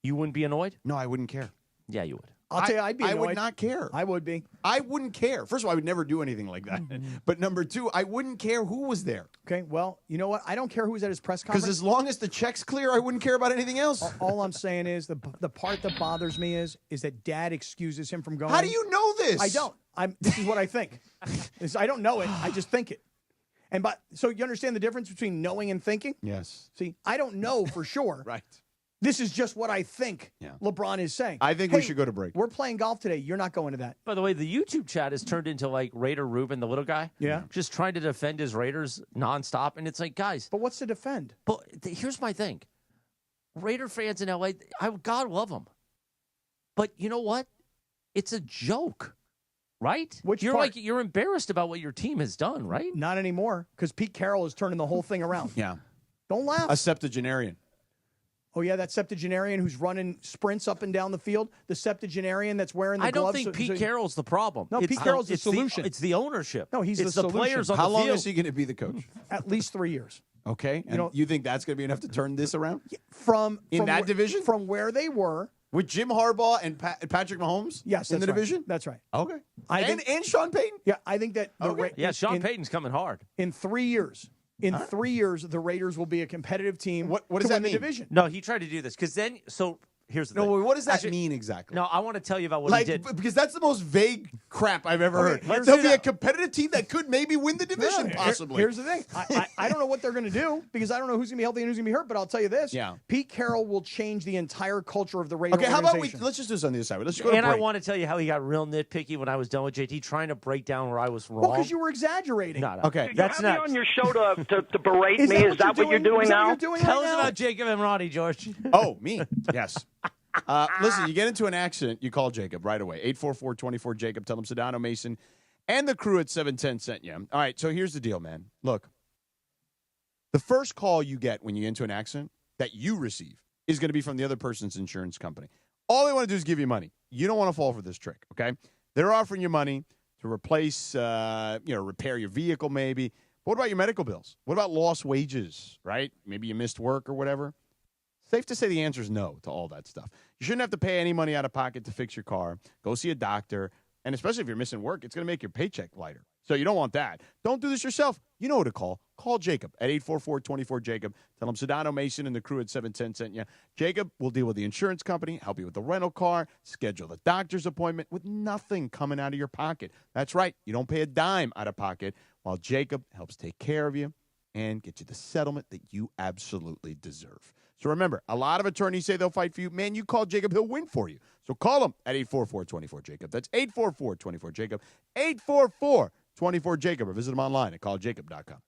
You wouldn't be annoyed? No, I wouldn't care. Yeah, you would. I'll tell you, I'd be annoyed. I would not care. I would be. I wouldn't care. First of all, I would never do anything like that. But number 2, I wouldn't care who was there. Okay, well, you know what? I don't care who was at his press conference. Because as long as the check's clear, I wouldn't care about anything else. All I'm saying is the part that bothers me is that Dad excuses him from going. How do you know this? I don't. This is what I think. I don't know it. I just think it. So you understand the difference between knowing and thinking? Yes. See, I don't know for sure. Right. This is just what I think LeBron is saying. I think we should go to break. We're playing golf today. You're not going to that. By the way, the YouTube chat has turned into like Raider Ruben, the little guy. Yeah. Just trying to defend his Raiders nonstop. And it's like, guys. But what's to defend? But here's my thing. Raider fans in L.A., God love them. But you know what? It's a joke. Right? You're embarrassed about what your team has done, right? Not anymore, because Pete Carroll is turning the whole thing around. Yeah. Don't laugh. A septuagenarian. Oh, yeah, that septuagenarian who's running sprints up and down the field. The septuagenarian that's wearing the gloves. I don't think Pete Carroll's the problem. No, Pete Carroll's the solution. It's the ownership. No, he's the solution. Players on the How long field. is he going to be the coach? At least 3 years. Okay. And you think that's going to be enough to turn this around? From that division? From where they were. With Jim Harbaugh and Patrick Mahomes? Yes, in the division? That's right. Okay. And Sean Payton? Yeah, I think that. Sean Payton's coming hard. In 3 years. In 3 years, the Raiders will be a competitive team. What does that mean? The division. No, he tried to do this because then, so Here's the No, thing. wait, what does that Actually, mean exactly? No, I want to tell you about what he did. Because that's the most vague crap I've ever heard. here's There'll the- be a competitive team that could maybe win the division, possibly. Here's the thing. I don't know what they're going to do because I don't know who's going to be healthy and who's going to be hurt, but I'll tell you this. Yeah. Pete Carroll will change the entire culture of the Raider Okay, how about organization. let's just do this on the other side. Let's go to And break. I want to tell you how he got real nitpicky when I was done with JT, trying to break down where I was wrong. Well, because you were exaggerating. No. Okay, that's you have not. me on your show to berate Is me. that Is what that you're what you're doing Is that what now? you're doing Tell right us now? about Jacob and Ronnie, George. Oh, me? Yes. Listen, you get into an accident, you call Jacob right away. 844-24-JACOB. Tell him Sedano, Mason, and the crew at 710 sent you. All right, so here's the deal, man. Look, the first call you get when you get into an accident that you receive is going to be from the other person's insurance company. All they want to do is give you money. You don't want to fall for this trick, okay? They're offering you money to replace, repair your vehicle maybe. But what about your medical bills? What about lost wages, right? Maybe you missed work or whatever. Safe to say the answer is no to all that stuff. You shouldn't have to pay any money out of pocket to fix your car. Go see a doctor. And especially if you're missing work, it's going to make your paycheck lighter. So you don't want that. Don't do this yourself. You know who to call. Call Jacob at 844-24-JACOB. Tell him Sedano, Mason, and the crew at 710 sent you. Jacob will deal with the insurance company, help you with the rental car, schedule the doctor's appointment with nothing coming out of your pocket. That's right. You don't pay a dime out of pocket while Jacob helps take care of you and get you the settlement that you absolutely deserve. So remember, a lot of attorneys say they'll fight for you. Man, you call Jacob, he'll win for you. So call him at 844-24-JACOB. That's 844-24-JACOB. 844-24-JACOB. Or visit him online at calljacob.com.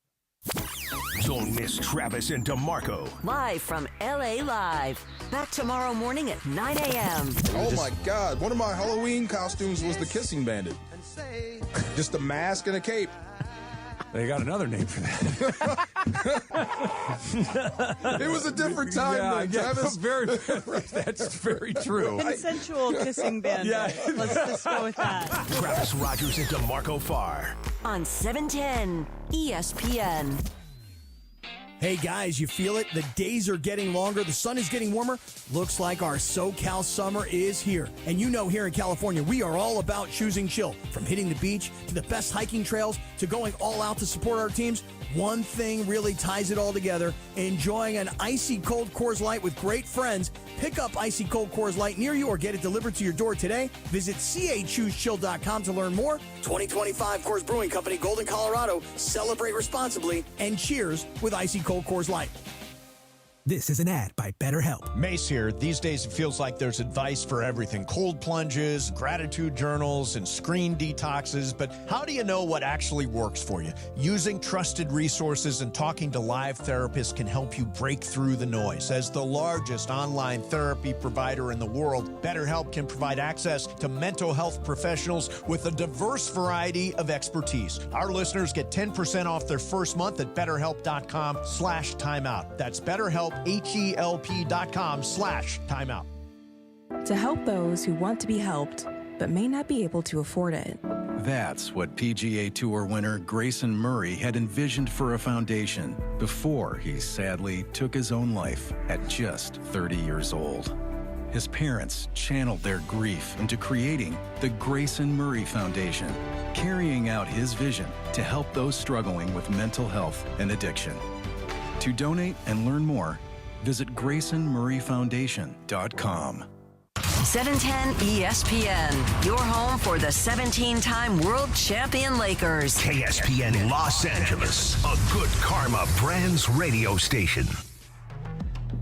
Don't miss Travis and DeMarco. Live from LA Live. Back tomorrow morning at 9 a.m. Oh my God. One of my Halloween costumes was the Kissing Bandit. Just a mask and a cape. They got another name for that. It was a different time, Travis. That's very true. Consensual kissing band. Yeah. Let's just go with that. Travis Rogers and DeMarco Farr. On 710 ESPN. Hey guys, you feel it? The days are getting longer, the sun is getting warmer. Looks like our SoCal summer is here. And you know here in California, we are all about choosing chill. From hitting the beach to the best hiking trails to going all out to support our teams, one thing really ties it all together. Enjoying an icy cold Coors Light with great friends. Pick up icy cold Coors Light near you or get it delivered to your door today. Visit CAChooseChill.com to learn more. 2025 Coors Brewing Company, Golden, Colorado. Celebrate responsibly and cheers with icy cold Coors Light. This is an ad by BetterHelp. Mace here. These days it feels like there's advice for everything. Cold plunges, gratitude journals, and screen detoxes. But how do you know what actually works for you? Using trusted resources and talking to live therapists can help you break through the noise. As the largest online therapy provider in the world, BetterHelp can provide access to mental health professionals with a diverse variety of expertise. Our listeners get 10% off their first month at BetterHelp.com/timeout. That's BetterHelp, HELP.com/timeout. To help those who want to be helped, but may not be able to afford it. That's what PGA Tour winner Grayson Murray had envisioned for a foundation before he sadly took his own life at just 30 years old. His parents channeled their grief into creating the Grayson Murray Foundation, carrying out his vision to help those struggling with mental health and addiction. To donate and learn more, visit GraysonMurrayFoundation.com. 710 ESPN, your home for the 17-time world champion Lakers. KSPN Los Angeles, a Good Karma Brands radio station.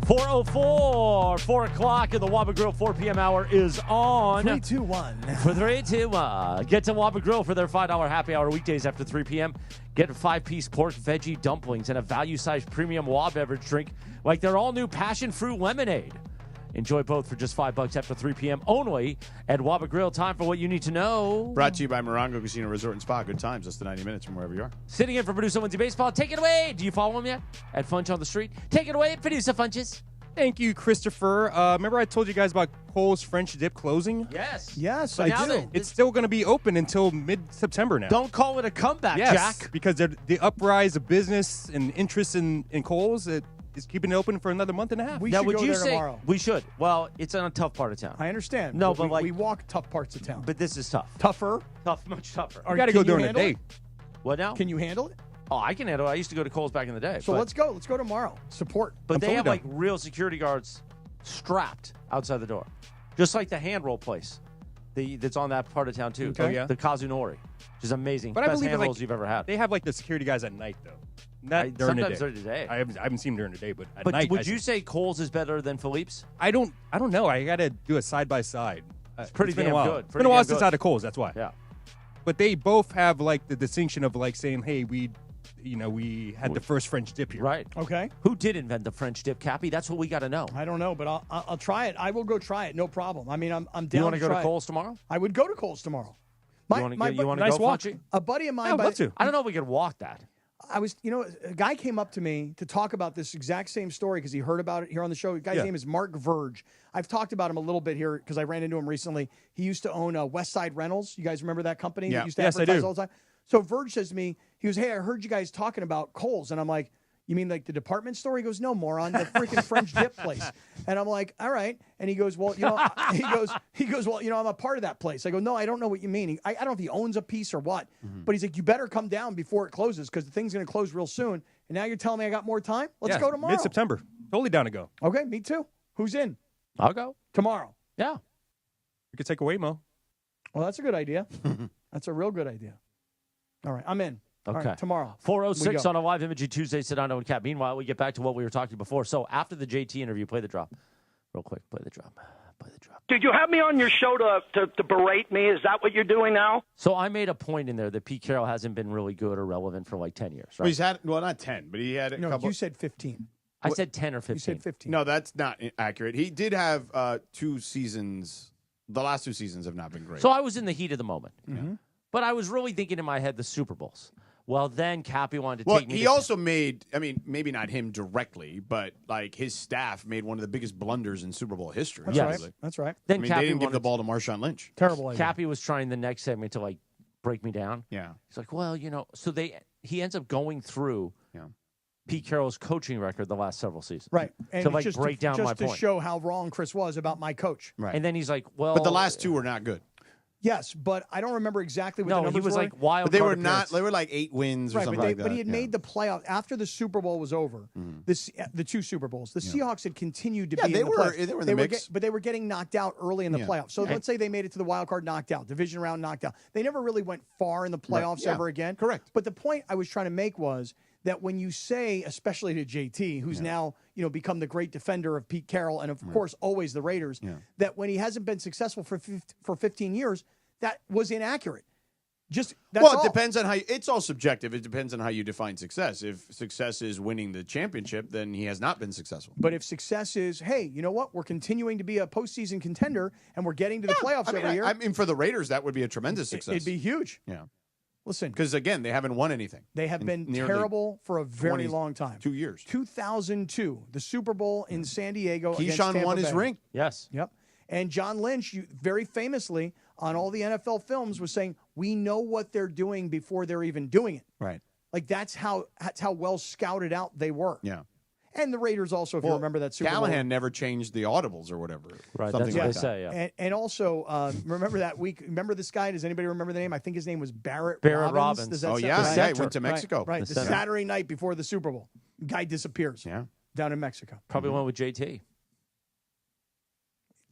4:04, 4 o'clock in the Waba Grill 4 p.m. hour is on. 3, 2, 1. For 3, 2, 1. Get to Waba Grill for their $5 happy hour weekdays after 3 p.m. Get 5-piece pork veggie dumplings and a value-sized premium Waba beverage drink like their all-new passion fruit lemonade. Enjoy both for just $5 after 3 p.m. only at Waba Grill. Time for what you need to know. Brought to you by Morongo Casino Resort and Spa. Good times, less than 90 minutes from wherever you are. Sitting in for producer Lindsay Baseball. Take it away. Do you follow him yet? At Funch on the Street. Take it away, producer Funches. Thank you, Christopher. Remember I told you guys about Cole's French Dip closing? Yes. Yes, So I now do. It's still going to be open until mid-September now. Don't call it a comeback, Yes, Jack. because the uprise of business and interest in Cole's is keeping it open for another month and a half. We Now, should would go you there say tomorrow. we should? Well, it's in a tough part of town. I understand. No, but we walk tough parts of town. But this is tough. Tougher? Tough, much tougher. You got to go during the handle day. it? What now? Can you handle it? Oh, I can handle it. I used to go to Kohl's back in the day. So but, let's go. Let's go tomorrow. Support. But I'm they fully have down. like real security guards strapped outside the door, just like the hand roll place that's on that part of town too. Okay. Oh, yeah? The Kazunori, which is amazing. But Best I believe hand that, rolls you've ever had. They have like the security guys at night though. Not during the day. Sometimes during the day. I haven't seen them during the day, but at But night. would you say Kohl's is better than Philippe's? I don't know. I got to do a side by side. It's pretty been damn a while. good. It's been a while since I had a Kohl's. That's why. Yeah. But they both have like the distinction of like saying, "Hey, we had the first French dip here." Right. Okay. Who did invent the French dip, Cappy? That's what we got to know. I don't know, but I'll try it. I will go try it. No problem. I mean, I'm down. You want to go try to it. Kohl's tomorrow? I would go to Kohl's tomorrow. You want to go, Funchy? A buddy of mine. I would love to. I don't know if we could walk that. A guy came up to me to talk about this exact same story because he heard about it here on the show. The guy's name is Mark Verge. I've talked about him a little bit here because I ran into him recently. He used to own West Side Rentals. You guys remember that company? Yeah. That used to Yes, I advertise do. all the time. So Verge says to me, he goes, "Hey, I heard you guys talking about Kohl's," and I'm like, "You mean like the department store?" He goes, "No, moron, the freaking French dip place." And I'm like, "All right." And he goes, "Well, he goes, well, I'm a part of that place." I go, "No, I don't know what you mean. I don't know if he owns a piece or what." But he's like, "You better come down before it closes because the thing's going to close real soon." And now you're telling me I got more time? Let's go tomorrow. Mid-September. Totally down to go. Okay, me too. Who's in? I'll go tomorrow. Yeah. We could take away Mo. Well, that's a good idea. That's a real good idea. All right, I'm in. All Okay. right, tomorrow. 406 on a live imaging Tuesday, Sedano and Cap. Meanwhile, we get back to what we were talking before. So after the JT interview, play the drop. Real quick, play the drop. Did you have me on your show to berate me? Is that what you're doing now? So I made a point in there that Pete Carroll hasn't been really good or relevant for like 10 years, right? Well, he's had, not 10, but he had a couple. You said 15. I said 10 or 15. You said 15. No, that's not accurate. He did have 2 seasons. The last 2 seasons have not been great. So I was in the heat of the moment. Mm-hmm. But I was really thinking in my head the Super Bowls. Well, then Cappy wanted to Well, take me he to also made, I mean, maybe not him directly, but like his staff made one of the biggest blunders in Super Bowl history. That's right. That's right. Then I mean, Cappy they didn't give wanted the ball to Marshawn Lynch. Terrible idea. Cappy was trying the next segment to like break me down. Yeah. He's like, well, so he ends up going through Pete Carroll's coaching record the last several seasons. Right. And to like just break down my to point. show how wrong Chris was about my coach. Right. And then he's like, well. But the last 2 were not good. Yes, but I don't remember exactly what the numbers he was were. like wild. But they card were not, appearance. they were like 8 wins or Right, something but, like that. but he had made the playoff after the Super Bowl was over. The 2 Super Bowls. The Seahawks had continued to be they in the were- playoffs. they were in the mix. but they were getting knocked out early in the Yeah. playoffs. So Yeah. let's say they made it to the wild card, knocked out, division round, knocked out. They never really went far in the Right. playoffs Yeah. ever again. Correct. But the point I was trying to make was that when you say, especially to JT, who's now become the great defender of Pete Carroll and of course always the Raiders, that when he hasn't been successful for 15 years, that was inaccurate. That's Well, all. it depends on how it's all subjective. It depends on how you define success. If success is winning the championship, then he has not been successful. But if success is, hey, you know what? We're continuing to be a postseason contender and we're getting to the playoffs every year. I mean, for the Raiders, that would be a tremendous success. It'd be huge. Yeah. Listen, because again, they haven't won anything. They have in been nearly terrible for a very 20 long time. 2 years. 2002, the Super Bowl in San Diego. against Keyshawn Tampa won his Bay. ring. Yes. Yep. And John Lynch, very famously on all the NFL films, was saying, "We know what they're doing before they're even doing it." Right. Like that's how well scouted out they were. Yeah. And the Raiders also, if you remember that Super Bowl. Callahan never changed the audibles or whatever. Right, Something that's what like they that. say, yeah. And also, remember that week? Remember this guy? Does anybody remember the name? I think his name was Barrett Robbins. Does that Oh, sound yeah, right? yeah, he went to Mexico. Right. The The center. Saturday night before the Super Bowl. Guy disappears. Yeah. Down in Mexico. Probably went with JT.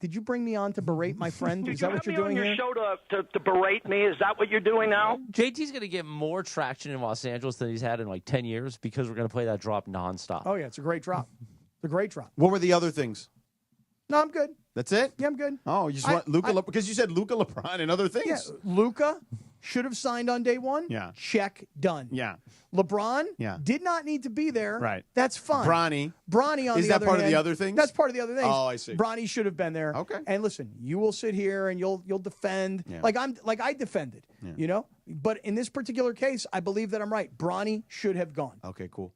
Did you bring me on to berate my friend? Did Is you that what have you're me on doing your here? show to berate me? Is that what you're doing now? JT's going to get more traction in Los Angeles than he's had in like 10 years because we're going to play that drop nonstop. Oh, yeah. It's a great drop. It's a great drop. What were the other things? No, I'm good. That's it? Yeah, I'm good. Oh, you just want Luka because you said Luka, LeBron, and other things. Yeah, Luka should have signed on day one. Yeah. Check, done. Yeah. LeBron Yeah. did not need to be there. Right. That's fine. Bronny. Bronny on Is the that other part of hand, the other things? That's part of the other things. Oh, I see. Bronny should have been there. Okay. And listen, you will sit here and you'll defend Yeah. like I defended. Yeah. You know? But in this particular case, I believe that I'm right. Bronny should have gone. Okay, cool.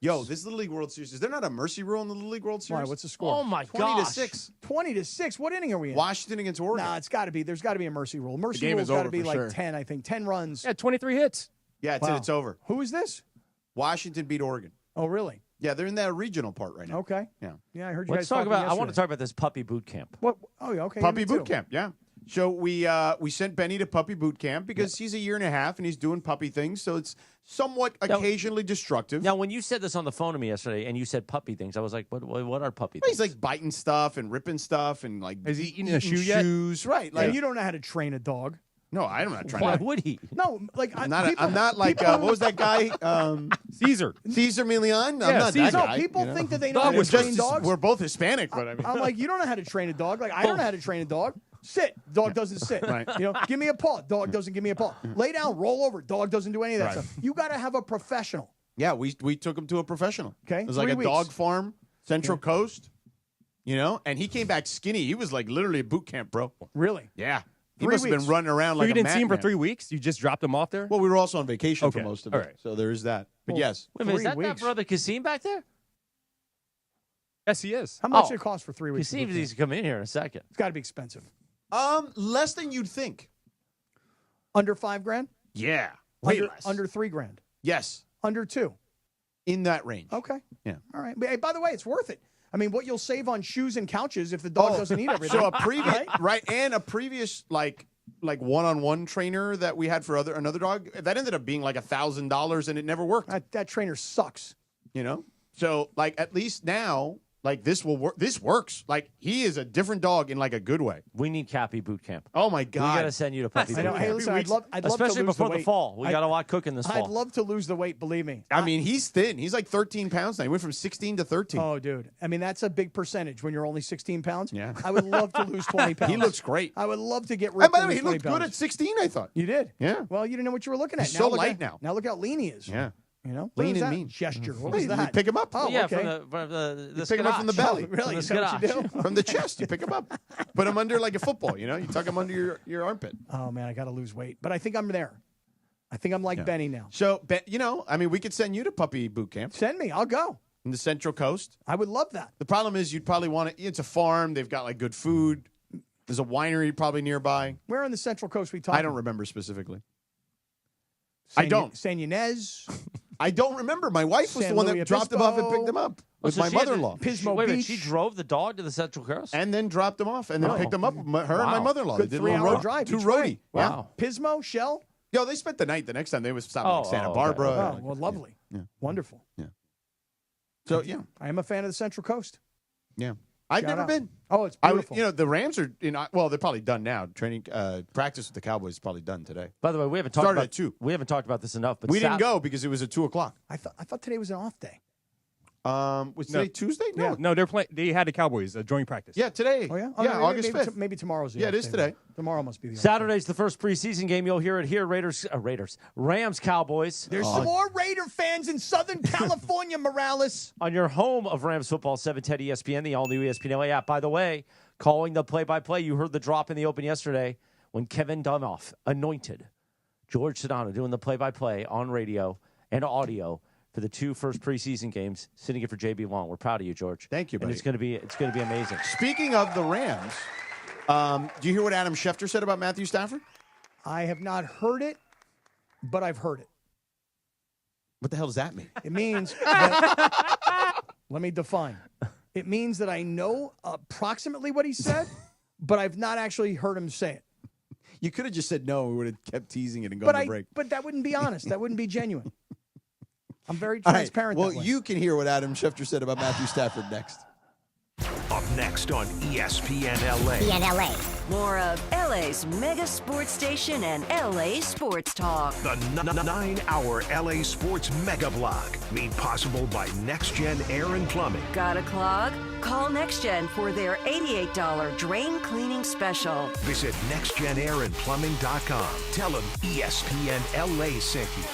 Yo, this Little League World Series, is there not a mercy rule in the Little League World Series? Why? What's the score? Oh, my 20-6. 20-6. What inning are we in? Washington against Oregon. Nah, it's got to be. There's got to be a mercy rule. Mercy game rule's is got to over be for like sure. 10, I think. 10 runs. Yeah, 23 hits. Yeah, Wow. it's over. Who is this? Washington beat Oregon. Oh, really? Yeah, they're in that regional part right now. Okay. Yeah. Yeah, I heard you Let's guys talk talking about. I want to yesterday. talk about this puppy boot camp. What? Oh, yeah, okay. Puppy me too. boot camp, yeah. So we sent Benny to puppy boot camp because he's a year and a half and he's doing puppy things. So it's somewhat occasionally destructive. Now, when you said this on the phone to me yesterday and you said puppy things, I was like, what are puppy He's things? like biting stuff and ripping stuff and like Is he eating a shoe yet? shoes. Right. Like Like you don't know how to train a dog. no, I'm not trying Why to. would he? No, like I'm not like what was that guy? Caesar. Caesar Milian? I'm Yeah, not Caesar. that No, guy. people you know? think that they know Dog how to was train Just- dogs. We're both Hispanic, but I mean, I'm like, you don't know how to train a dog. Like, I don't know how to train a dog. Sit. Dog doesn't sit. Right. You know, give me a paw. Dog doesn't give me a paw. Lay down, roll over. Dog doesn't do any of that Right. stuff. You got to have a professional. yeah, we took him to a professional. Okay, It was like 3 a weeks. dog farm, Central Coast. You know, and he came back skinny. He was like literally a boot camp, bro. Really? Yeah. He 3 must have been weeks. running around So like you a didn't see him for madman. 3 weeks? You just dropped him off there? Well, we were also on vacation for Okay. most of it. All right. So there is that. But Well, yes. Wait a minute, is 3 that weeks. brother Kasim back there? Yes, he is. How much Oh. did it cost for 3 weeks? Kasim needs to come in here in a second. It's got to be expensive. Less than you'd think. Under $5,000? Yeah. Way Under, less. under $3,000? Yes. Under 2? In that range. Okay. Yeah. All right. But, hey, by the way, it's worth it. I mean, what you'll save on shoes and couches if the dog doesn't eat everything. So a previous right? and a previous like one-on-one trainer that we had for another dog, that ended up being like $1,000 and it never worked. That trainer sucks. You know? So like at least now, like this will work. This works. Like he is a different dog in like a good way. We need Cappy boot camp. Oh my We God. got to send you to puppy I boot know. camp. Hey, listen, I'd love Especially to lose before the the weight. fall. We got a lot cooking this fall. I'd love to lose the weight, believe me. I mean, he's thin. He's like 13 pounds now. He went from 16 to 13. Oh, dude. I mean, that's a big percentage when you're only 16 pounds. Yeah. I would love to lose 20 pounds. He looks great. I would love to get rid And by the of way, he 20 looked good pounds. at 16, I thought. You did? Yeah. Well, you didn't know what you were looking at. He's now so look light at, now. Now look how lean he is. Yeah. You know? Lean What was and that mean. gesture? What Well, was you that? pick him up. Oh, yeah, okay. from the You pick him up from the belly. Really? From Is the that what you scotch. do? From the chest. You pick him up. Put him under like a football, you know? You tuck him under your armpit. Oh, man, I got to lose weight. But I think I'm there. I think I'm like Benny now. So, you know, I mean, we could send you to puppy boot camp Send me. I'll go. in the Central Coast. I would love that. The problem is you'd probably want to, it's a farm. They've got like good food. There's a winery probably nearby. Where on the Central Coast we talking? I don't remember specifically. I don't. San Ynez, I don't remember. My wife was San the one Luis that dropped him off and Obispo. picked him up Oh, with so my she had to- mother-in-law. Pismo Wait a minute, Beach. she drove the dog to the Central Coast? And then dropped him off and then Oh. picked him up. Her and my Wow. mother-in-law. Good They did a little 3-hour road drive to each roadie. way. Yeah. Wow. Pismo, Shell. Yo, they spent the night. The next time they would stop in like Santa okay. Barbara. Oh, well, lovely. Yeah. Wonderful. So, yeah. I am a fan of the Central Coast. Yeah. I've Shout never out. been. Oh, it's I would, beautiful. you know, the Rams are well, they're probably done now. Training practice with the Cowboys is probably done today. By the way, we haven't talked Started about at 2. We haven't talked about this enough, but We didn't go because it was at 2:00. I thought today was an off day. Was today Tuesday? No. Yeah. No, they're playing. They had the Cowboys joint practice. Yeah, today. Oh, yeah? Yeah, no, August maybe 5th. Maybe tomorrow's the Yeah, off it is day, today. right? Tomorrow must be the off day. Saturday's the first preseason game. You'll hear it here. Rams, Cowboys. There's some more Raider fans in Southern California, Morales. On your home of Rams football, 710 ESPN, the all-new ESPN LA app. By the way, calling the play-by-play, you heard the drop in the open yesterday when Kevin Dunoff anointed George Sedano doing the play-by-play on radio and audio for the 2 first preseason games, sitting in for JB Long. We're proud of you, George. Thank you, buddy. And it's going to be amazing. Speaking of the Rams, do you hear what Adam Schefter said about Matthew Stafford? I have not heard it, but I've heard it. What the hell does that mean? It means that, let me define. It means that I know approximately what he said, but I've not actually heard him say it. You could have just said no. We would have kept teasing it and gone to break. But that wouldn't be honest. That wouldn't be genuine. I'm very All right. transparent. Well, that way. you can hear what Adam Schefter said about Matthew Stafford next. Up next on ESPN LA. More of LA's mega sports station and LA Sports Talk. The 9-hour LA Sports Mega Block, made possible by Next Gen Air and Plumbing. Got a clog? Call NextGen for their $88 drain cleaning special. Visit nextgenairandplumbing.com. Tell them ESPN LA sent you.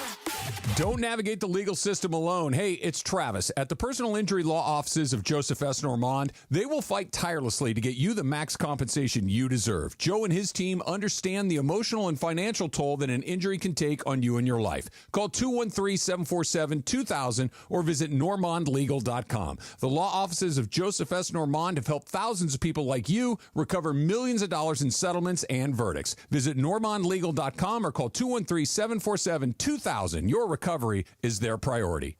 Don't navigate the legal system alone. Hey, it's Travis. At the personal injury law offices of Joseph S. Normand, they will fight tirelessly to get you the max compensation you deserve. Joe and his team understand the emotional and financial toll that an injury can take on you and your life. Call 213-747-2000 or visit normandlegal.com. The law offices of Joseph S. Normand have helped thousands of people like you recover millions of dollars in settlements and verdicts. Visit normandlegal.com or call 213-747-2000. Your recovery is their priority.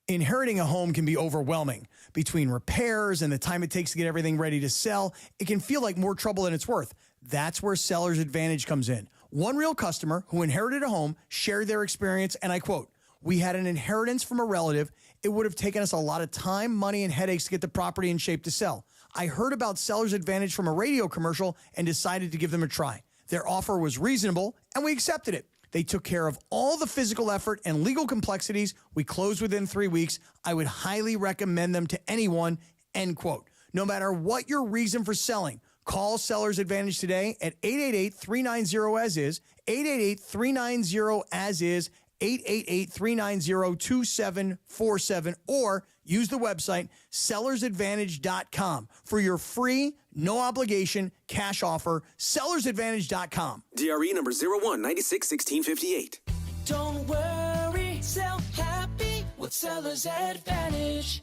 Inheriting a home can be overwhelming. Between repairs and the time it takes to get everything ready to sell, it can feel like more trouble than it's worth. That's where Seller's Advantage comes in. One real customer who inherited a home shared their experience, and I quote, "We had an inheritance from a relative. It would have taken us a lot of time, money, and headaches to get the property in shape to sell. I heard about Seller's Advantage from a radio commercial and decided to give them a try. Their offer was reasonable, and we accepted it. They took care of all the physical effort and legal complexities. We closed within 3 weeks. I would highly recommend them to anyone," end quote. No matter what your reason for selling, call Seller's Advantage today at 888-390-AS-IS, 888-390-AS-IS, 888-390-2747, or use the website sellersadvantage.com for your free, no-obligation cash offer, sellersadvantage.com. DRE number 01961658. Don't worry, sell happy with Seller's Advantage.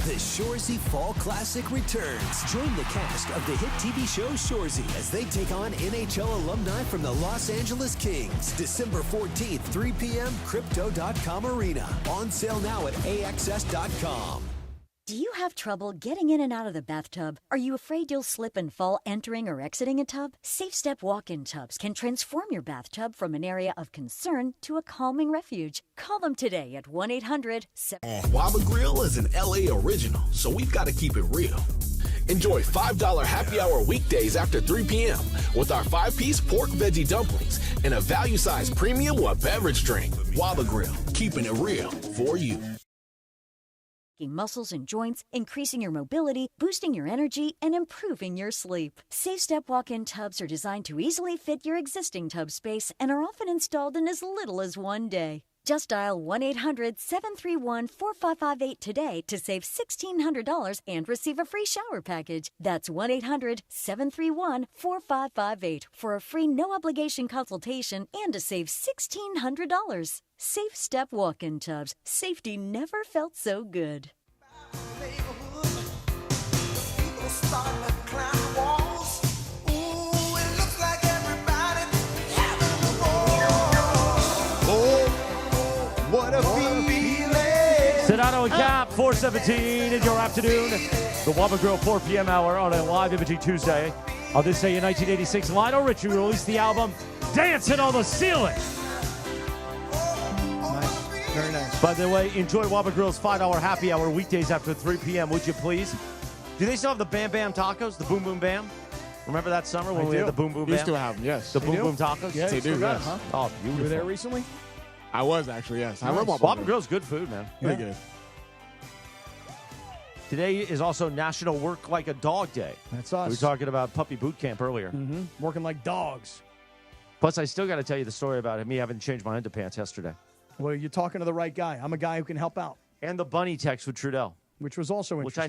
The Shoresy Fall Classic returns. Join the cast of the hit TV show Shoresy as they take on NHL alumni from the Los Angeles Kings. December 14th, 3 p.m., Crypto.com Arena. On sale now at AXS.com. Do you have trouble getting in and out of the bathtub? Are you afraid you'll slip and fall entering or exiting a tub? Safe Step walk-in tubs can transform your bathtub from an area of concern to a calming refuge. Call them today at 1-800... Waba Grill is an LA original, so we've got to keep it real. Enjoy $5 happy hour weekdays after 3 p.m. with our 5-piece pork veggie dumplings and a value-sized premium beverage drink. Waba Grill, keeping it real for you. Muscles and joints, increasing your mobility, boosting your energy, and improving your sleep. Safe Step walk-in tubs are designed to easily fit your existing tub space and are often installed in as little as 1 day. Just dial 1-800-731-4558 today to save $1,600 and receive a free shower package. That's 1-800-731-4558 for a free no-obligation consultation and to save $1,600. Safe Step walk-in tubs. Safety never felt so good. What a feeling. Sedano Kap, 417 in your afternoon. The Waba Grill 4 p.m. hour on a live imaging Tuesday. On this day in 1986, Lionel Richie released the album Dancing on the Ceiling. Nice. Very nice. By the way, enjoy Waba Grill's 5-hour happy hour weekdays after 3 p.m., would you please? Do they still have the Bam Bam tacos, the Boom Boom Bam? Remember that summer when we had the Boom Boom Bam? Used to have them, yes. The Boom Boom tacos? Yes, they do, yes. Huh? Oh, beautiful. You were there recently? I was actually, yes. Nice. I love Waba Grill's good food, man. Very good. Today is also National Work Like a Dog Day. That's us. We were talking about puppy boot camp earlier. Mm-hmm. Working like dogs. Plus, I still got to tell you the story about me having changed my underpants yesterday. Well, you're talking to the right guy. I'm a guy who can help out. And the bunny text with Trudell. Which was also interesting. Which I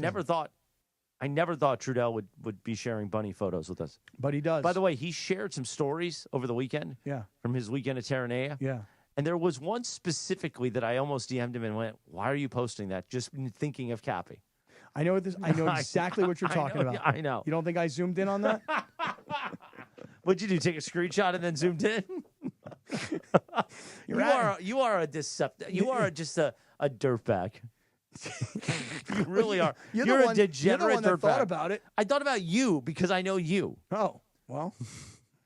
never thought Trudell would be sharing bunny photos with us. But he does. By the way, he shared some stories over the weekend. Yeah. From his weekend at Terranea. Yeah. And there was one specifically that I almost DM'd him and went, "Why are you posting that?" Just thinking of Cappy. I know exactly what you're talking about. I know. You don't think I zoomed in on that? What'd you do? Take a screenshot and then zoomed in? You are a deceptive. You are just a dirtbag. You really are. You're a degenerate you're the one that dirtbag. thought about it. I thought about you because I know you. Oh, well.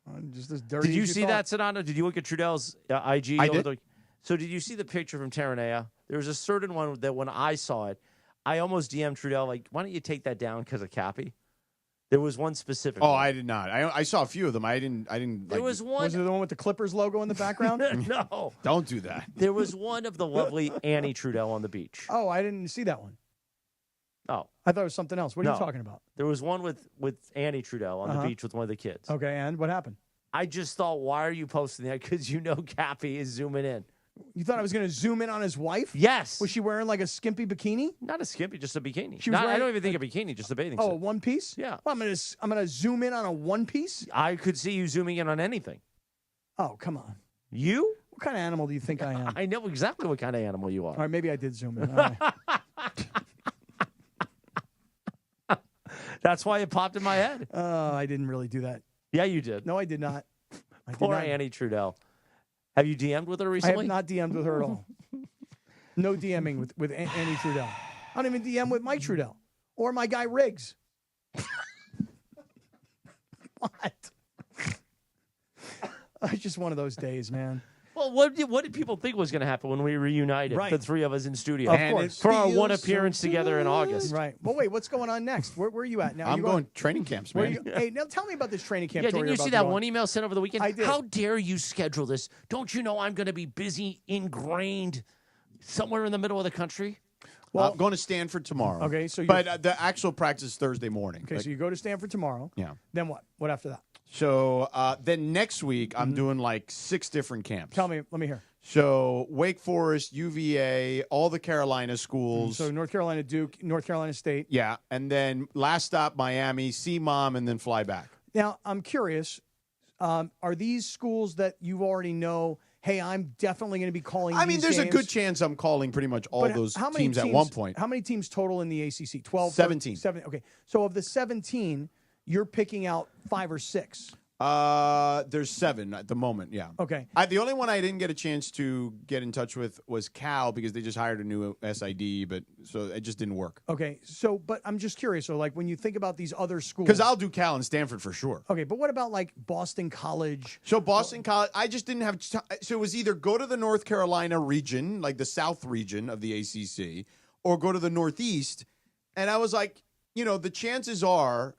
I'm just as dirty. Did you as see that, Sedano? Did you look at Trudell's IG? I did. So did you see the picture from Terranea? There was a certain one that when I saw it, I almost DM'd Trudell, like, why don't you take that down because of Cappy? There was one specific. Oh, I did not. I saw a few of them. I didn't. There was one. Was it the one with the Clippers logo in the background? No. Don't do that. There was one of the lovely Annie Trudell on the beach. Oh, I didn't see that one. Oh. I thought it was something else. What are you talking about? There was one with Annie Trudell on the beach with one of the kids. Okay, and what happened? I just thought, why are you posting that? Because you know Cappy is zooming in. You thought I was going to zoom in on his wife? Yes. Was she wearing like a skimpy bikini? Not a skimpy, just a bikini. She was I wearing don't even think a bikini, just a bathing suit. Oh, a one piece? Yeah. Well, I'm gonna zoom in on a one piece. I could see you zooming in on anything. Oh, come on. You? What kind of animal do you think I am? I know exactly what kind of animal you are. All right, maybe I did zoom in. All right. That's why it popped in my head. I didn't really do that. Yeah, you did. No, I did not. Poor Annie Trudell. Have you DM'd with her recently? I have not DM'd with her at all. No DMing with Annie Trudell. I don't even DM with Mike Trudell or my guy Riggs. What? It's just one of those days, man. Well, what did people think was going to happen when we reunited, Right. the three of us in studio? Of course. For our one appearance together in August. Right. Well, wait, what's going on next? Where are you at now? I'm You going training camps, where man. Hey, now tell me about this training camp. Yeah, tour didn't you're you about see to that go on. one email sent over the weekend? I did. How dare you schedule this? Don't you know I'm going to be busy, ingrained somewhere in the middle of the country? Well, I'm going to Stanford tomorrow. Okay, so but the actual practice is Thursday morning. Okay, so you go to Stanford tomorrow. Yeah. Then what? What after that? So then next week I'm doing like 6 different camps. Tell me. Let me hear. So Wake Forest, UVA, all the Carolina schools. So North Carolina, Duke, North Carolina State. Yeah, and then last stop Miami, see mom, and then fly back. Now I'm curious. Are these schools that you already know? Hey, I'm definitely going to be calling. I mean, these there's a games? good chance I'm calling pretty much all But those how many teams at one point. How many teams total in the ACC? 12? 17. 7. Okay. So of the 17, you're picking out 5 or 6. There's 7 at the moment. Yeah. Okay. The only one I didn't get a chance to get in touch with was Cal because they just hired a new SID, but so it just didn't work. Okay. So, but I'm just curious. So, like, when you think about these other schools, Because I'll do Cal and Stanford for sure. Okay, but what about like Boston College? So Boston College, I just didn't have. So it was either go to the North Carolina region, like the South region of the ACC, or go to the Northeast. And I was like, the chances are,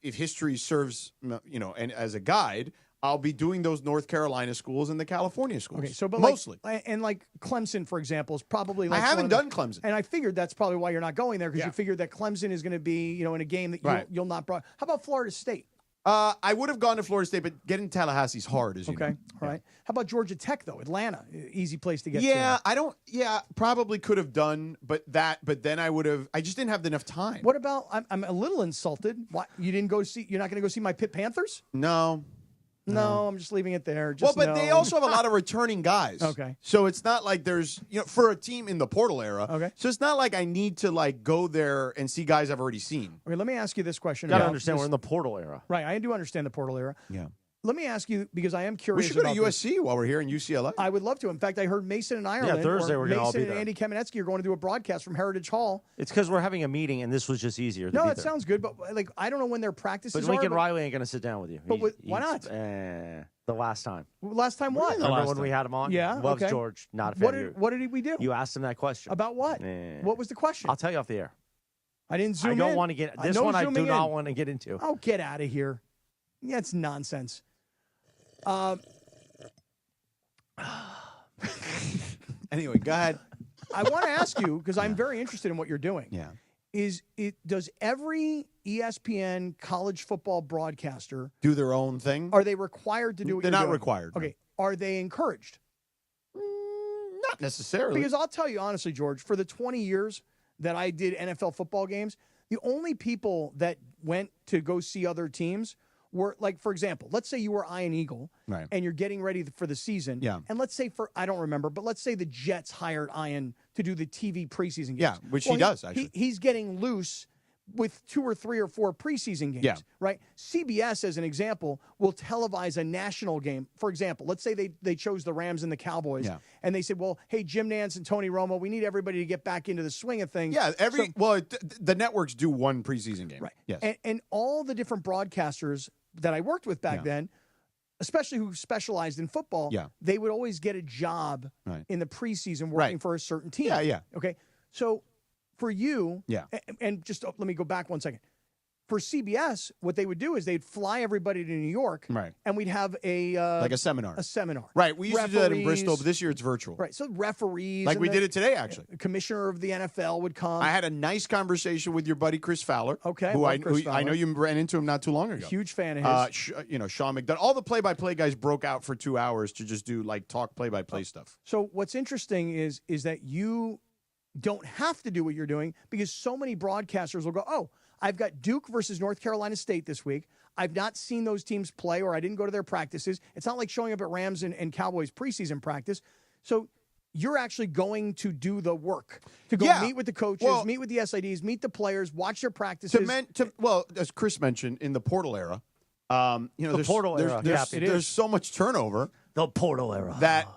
if history serves, and as a guide, I'll be doing those North Carolina schools and the California schools. Okay, so but mostly. And like Clemson, for example, is probably like I haven't done Clemson. And I figured that's probably why you're not going there because you figured that Clemson is going to be, in a game that you'll not. How about Florida State? I would have gone to Florida State, but getting to Tallahassee is hard, as you know. Okay, all right. How about Georgia Tech though? Atlanta, easy place to get. Yeah, to. I don't. Yeah, probably could have done, but then I would have. I just didn't have enough time. What about? I'm a little insulted. Why you didn't go see? You're not going to go see my Pitt Panthers? No. No, I'm just leaving it there. They also have a lot of returning guys. Okay. So it's not like there's, for a team in the portal era. Okay. So it's not like I need to like go there and see guys I've already seen. Okay, let me ask you this question. You got to understand we're in the portal era. Right, I do understand the portal era. Yeah. Let me ask you, because I am curious. We should go to about USC while we're here in UCLA. I would love to. In fact, I heard Mason and Ireland. Thursday we're gonna all Mason be and there. Andy Kamenetsky are going to do a broadcast from Heritage Hall. It's because we're having a meeting, and this was just easier. No, to be it there. sounds good, but like I don't know when their practices But are. Lincoln Riley ain't going to sit down with you. But why not? The last time. Last time what? Remember when we had him on? Yeah. Loves okay. George. Not a fan of you. What did we do? You asked him that question. About what? What was the question? I'll tell you off the air. I didn't zoom in. I don't want to get this one. I do not want to get into. Oh, get out of here! Yeah, it's nonsense. Anyway, go ahead. I want to ask you because I'm very interested in what you're doing. Yeah. Does every ESPN college football broadcaster do their own thing? Are they required to do what They're you're not doing? required. Okay. Are they encouraged? Not necessarily. Because I'll tell you honestly, George, for the 20 years that I did NFL football games, the only people that went to go see other teams were, like, for example, let's say you were Iron Eagle right. and you're getting ready for the season. Yeah. And let's say I don't remember, but let's say the Jets hired Ian to do the TV preseason games. Yeah, which he does, actually. He's getting loose with 2 or 3 or 4 preseason games, yeah. right? CBS, as an example, will televise a national game. For example, let's say they chose the Rams and the Cowboys, and they said, well, hey, Jim Nantz and Tony Romo, we need everybody to get back into the swing of things. Yeah, the networks do one preseason game. Right. Yes. And all the different broadcasters that I worked with back then, especially who specialized in football, they would always get a job in the preseason working for a certain team. Yeah, yeah. Okay, so for you, yeah, and just let me go back one second. For CBS, what they would do is they'd fly everybody to New York, right, and we'd have like a seminar. A seminar, right? We used to do that in Bristol, but this year it's virtual. Right, so referees, like we did it today, actually. Commissioner of the NFL would come. I had a nice conversation with your buddy Chris Fowler. Okay, who I know you ran into him not too long ago. Huge fan of his. Sean McDonough. All the play-by-play guys broke out for 2 hours to just do talk play-by-play stuff. So what's interesting is that you don't have to do what you're doing because so many broadcasters will go, oh, I've got Duke versus North Carolina State this week. I've not seen those teams play, or I didn't go to their practices. It's not like showing up at Rams and Cowboys preseason practice. So you're actually going to do the work, to go meet with the coaches, meet with the SIDs, meet the players, watch their practices. Well, as Chris mentioned, in the portal era, there's so much turnover. The portal era. That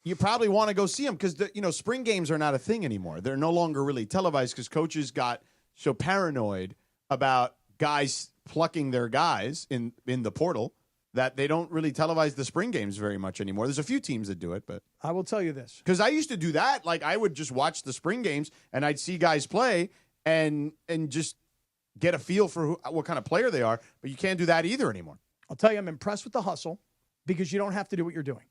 you probably want to go see them because spring games are not a thing anymore. They're no longer really televised because coaches got so paranoid about guys plucking their guys in the portal that they don't really televise the spring games very much anymore. There's a few teams that do it, but I will tell you this. Because I used to do that. Like, I would just watch the spring games, and I'd see guys play and just get a feel for what kind of player they are, but you can't do that either anymore. I'll tell you, I'm impressed with the hustle because you don't have to do what you're doing.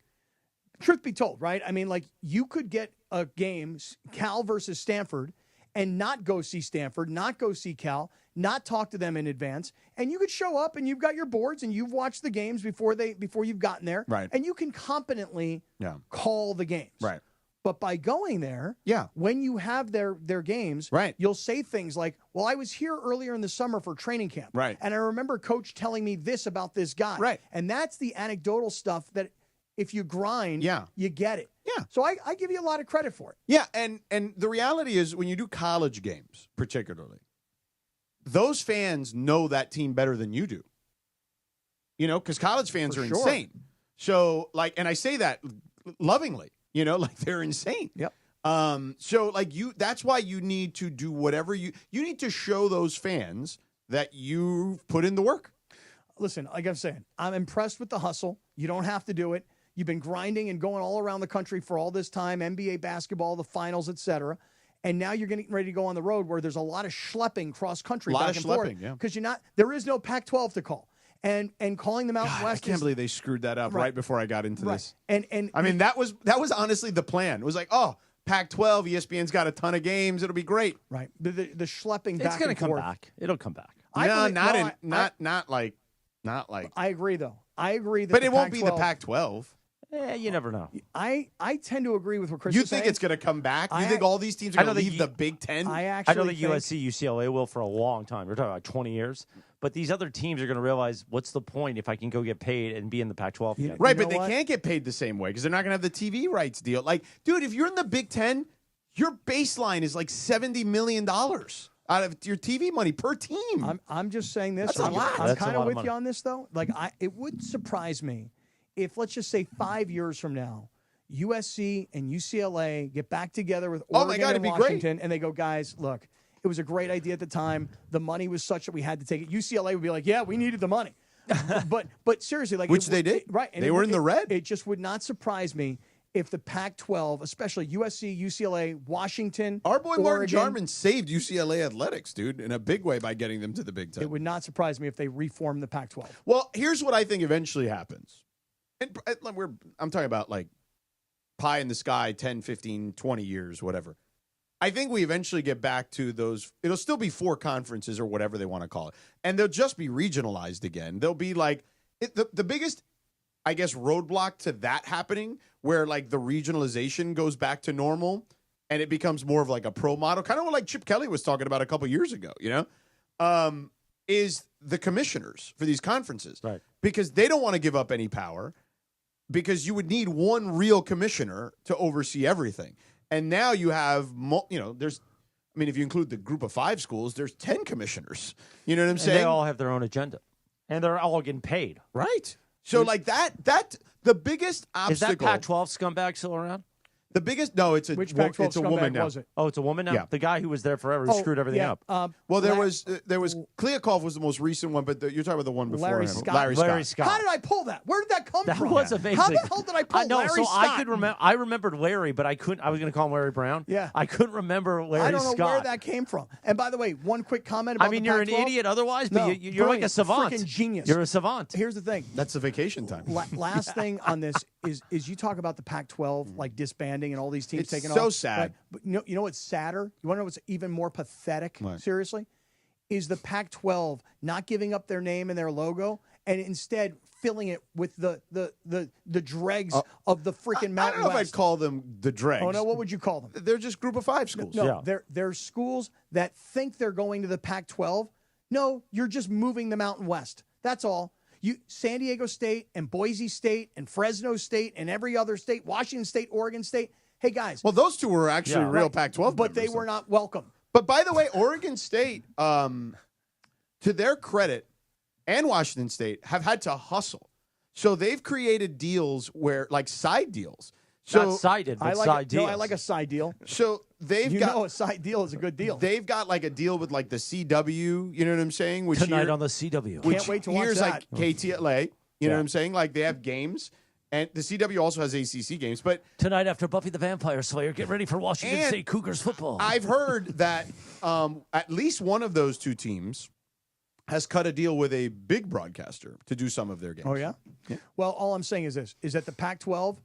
Truth be told, right? I mean, like, you could get a game, Cal versus Stanford, and not go see Stanford, not go see Cal, not talk to them in advance, and you could show up and you've got your boards and you've watched the games before you've gotten there, right? And you can competently call the games, right? But by going there, when you have their games, right, you'll say things like, "Well, I was here earlier in the summer for training camp, right, and I remember Coach telling me this about this guy, right," and that's the anecdotal stuff that if you grind, you get it. Yeah. So I give you a lot of credit for it. Yeah, and the reality is when you do college games, particularly, those fans know that team better than you do. You know, because college fans are insane. So, like, and I say that lovingly, you know, like they're insane. Yep. So, like, that's why you need to do whatever you need to show those fans that you've put in the work. Listen, like I'm saying, I'm impressed with the hustle. You don't have to do it. You've been grinding and going all around the country for all this time, NBA basketball, the finals, et cetera. And now you're getting ready to go on the road where there's a lot of schlepping cross country. A lot back of and schlepping, forth, because there is no Pac-12 to call. And calling them out West. I can't believe they screwed that up right before I got into this. And I mean, that was honestly the plan. It was like, oh, Pac-12, ESPN's got a ton of games. It'll be great. Right. The schlepping back and forth. It's going to come back. It'll come back. Not like. I agree, though. I agree that but it won't be the Pac-12. You never know. I tend to agree with what Chris You is think saying. it's going to come back? You think all these teams are going to leave the Big Ten? I know that USC, UCLA will for a long time. We're talking about 20 years. But these other teams are going to realize, what's the point if I can go get paid and be in the Pac-12 again? Right, but they can't get paid the same way because they're not going to have the TV rights deal. Like, dude, if you're in the Big Ten, your baseline is like $70 million out of your TV money per team. I'm just saying this. That's a lot. I'm kind of with you on this, though. Like, it would surprise me if, let's just say 5 years from now, USC and UCLA get back together with Oregon and Washington, and they go, guys, look, it was a great idea at the time. The money was such that we had to take it. UCLA would be like, yeah, we needed the money. but seriously, like, which they did. Right. And they were in the red. It just would not surprise me if the Pac-12, especially USC, UCLA, Washington, our boy Martin Oregon, Jarman saved UCLA athletics, dude, in a big way by getting them to the Big Ten. It would not surprise me if they reform the Pac-12. Well, here's what I think eventually happens. And I'm talking about like pie in the sky, 10, 15, 20 years, whatever. I think we eventually get back to those. It'll still be 4 conferences or whatever they want to call it. And they'll just be regionalized again. They'll be like the biggest, I guess, roadblock to that happening where like the regionalization goes back to normal and it becomes more of like a pro model, kind of what like Chip Kelly was talking about a couple years ago, you know, is the commissioners for these conferences. Right. Because they don't want to give up any power because you would need one real commissioner to oversee everything. And now you have, if you include the group of 5 schools, there's 10 commissioners. You know what I'm saying? They all have their own agenda. And they're all getting paid. Right. So, like, the biggest obstacle. Is that Pac-12 scumbag still around? The biggest, no, it's a woman now. Was it? Oh, it's a woman now? Yeah. The guy who was there forever who screwed everything up. Well, there was Kliakov was the most recent one, but you're talking about the one before Larry him. Scott. Larry Scott. How did I pull that? Where did that come from? That was amazing. How the hell did I pull Larry Scott? I could remember. I remembered Larry, but I couldn't. I was going to call him Larry Brown. Yeah. I couldn't remember Larry Scott. I don't know where that came from. And by the way, one quick comment about the you're an Pac-12. idiot otherwise, but No, you're like a savant. Freaking genius. You're a savant. Here's the thing. That's the vacation time. Last thing on this is you talk about the Pac-12 like disbanding and all these teams taking so off. sad. Right? But you know what's sadder? You want to know what's even more pathetic? What? Seriously, is the Pac-12 not giving up their name and their logo and instead filling it with the dregs of the freaking Mountain I don't know West. if I'd call them the dregs. Oh no, what would you call them? They're just group of 5 schools. No, they're schools that think they're going to the Pac-12. No, you're just moving the Mountain West. That's all. San Diego State and Boise State and Fresno State and every other state, Washington State, Oregon State. Hey, guys. Well, those 2 were actually real Pac-12 but they members, were not welcome. But by the way, Oregon State, to their credit, and Washington State have had to hustle. So they've created deals where, like, side deals. So not sided, but side deals. No, I like a side deal. So they've got a side deal is a good deal. They've got like a deal with like the CW. You know what I'm saying? Which Tonight on the CW. Can't wait to watch here's that. like KTLA, You know what I'm saying? Like, they have games. And the CW also has ACC games. But tonight after Buffy the Vampire Slayer, get ready for Washington State Cougars football. I've heard that at least one of those two teams has cut a deal with a big broadcaster to do some of their games. Oh, yeah? Well, all I'm saying is this, is that the Pac-12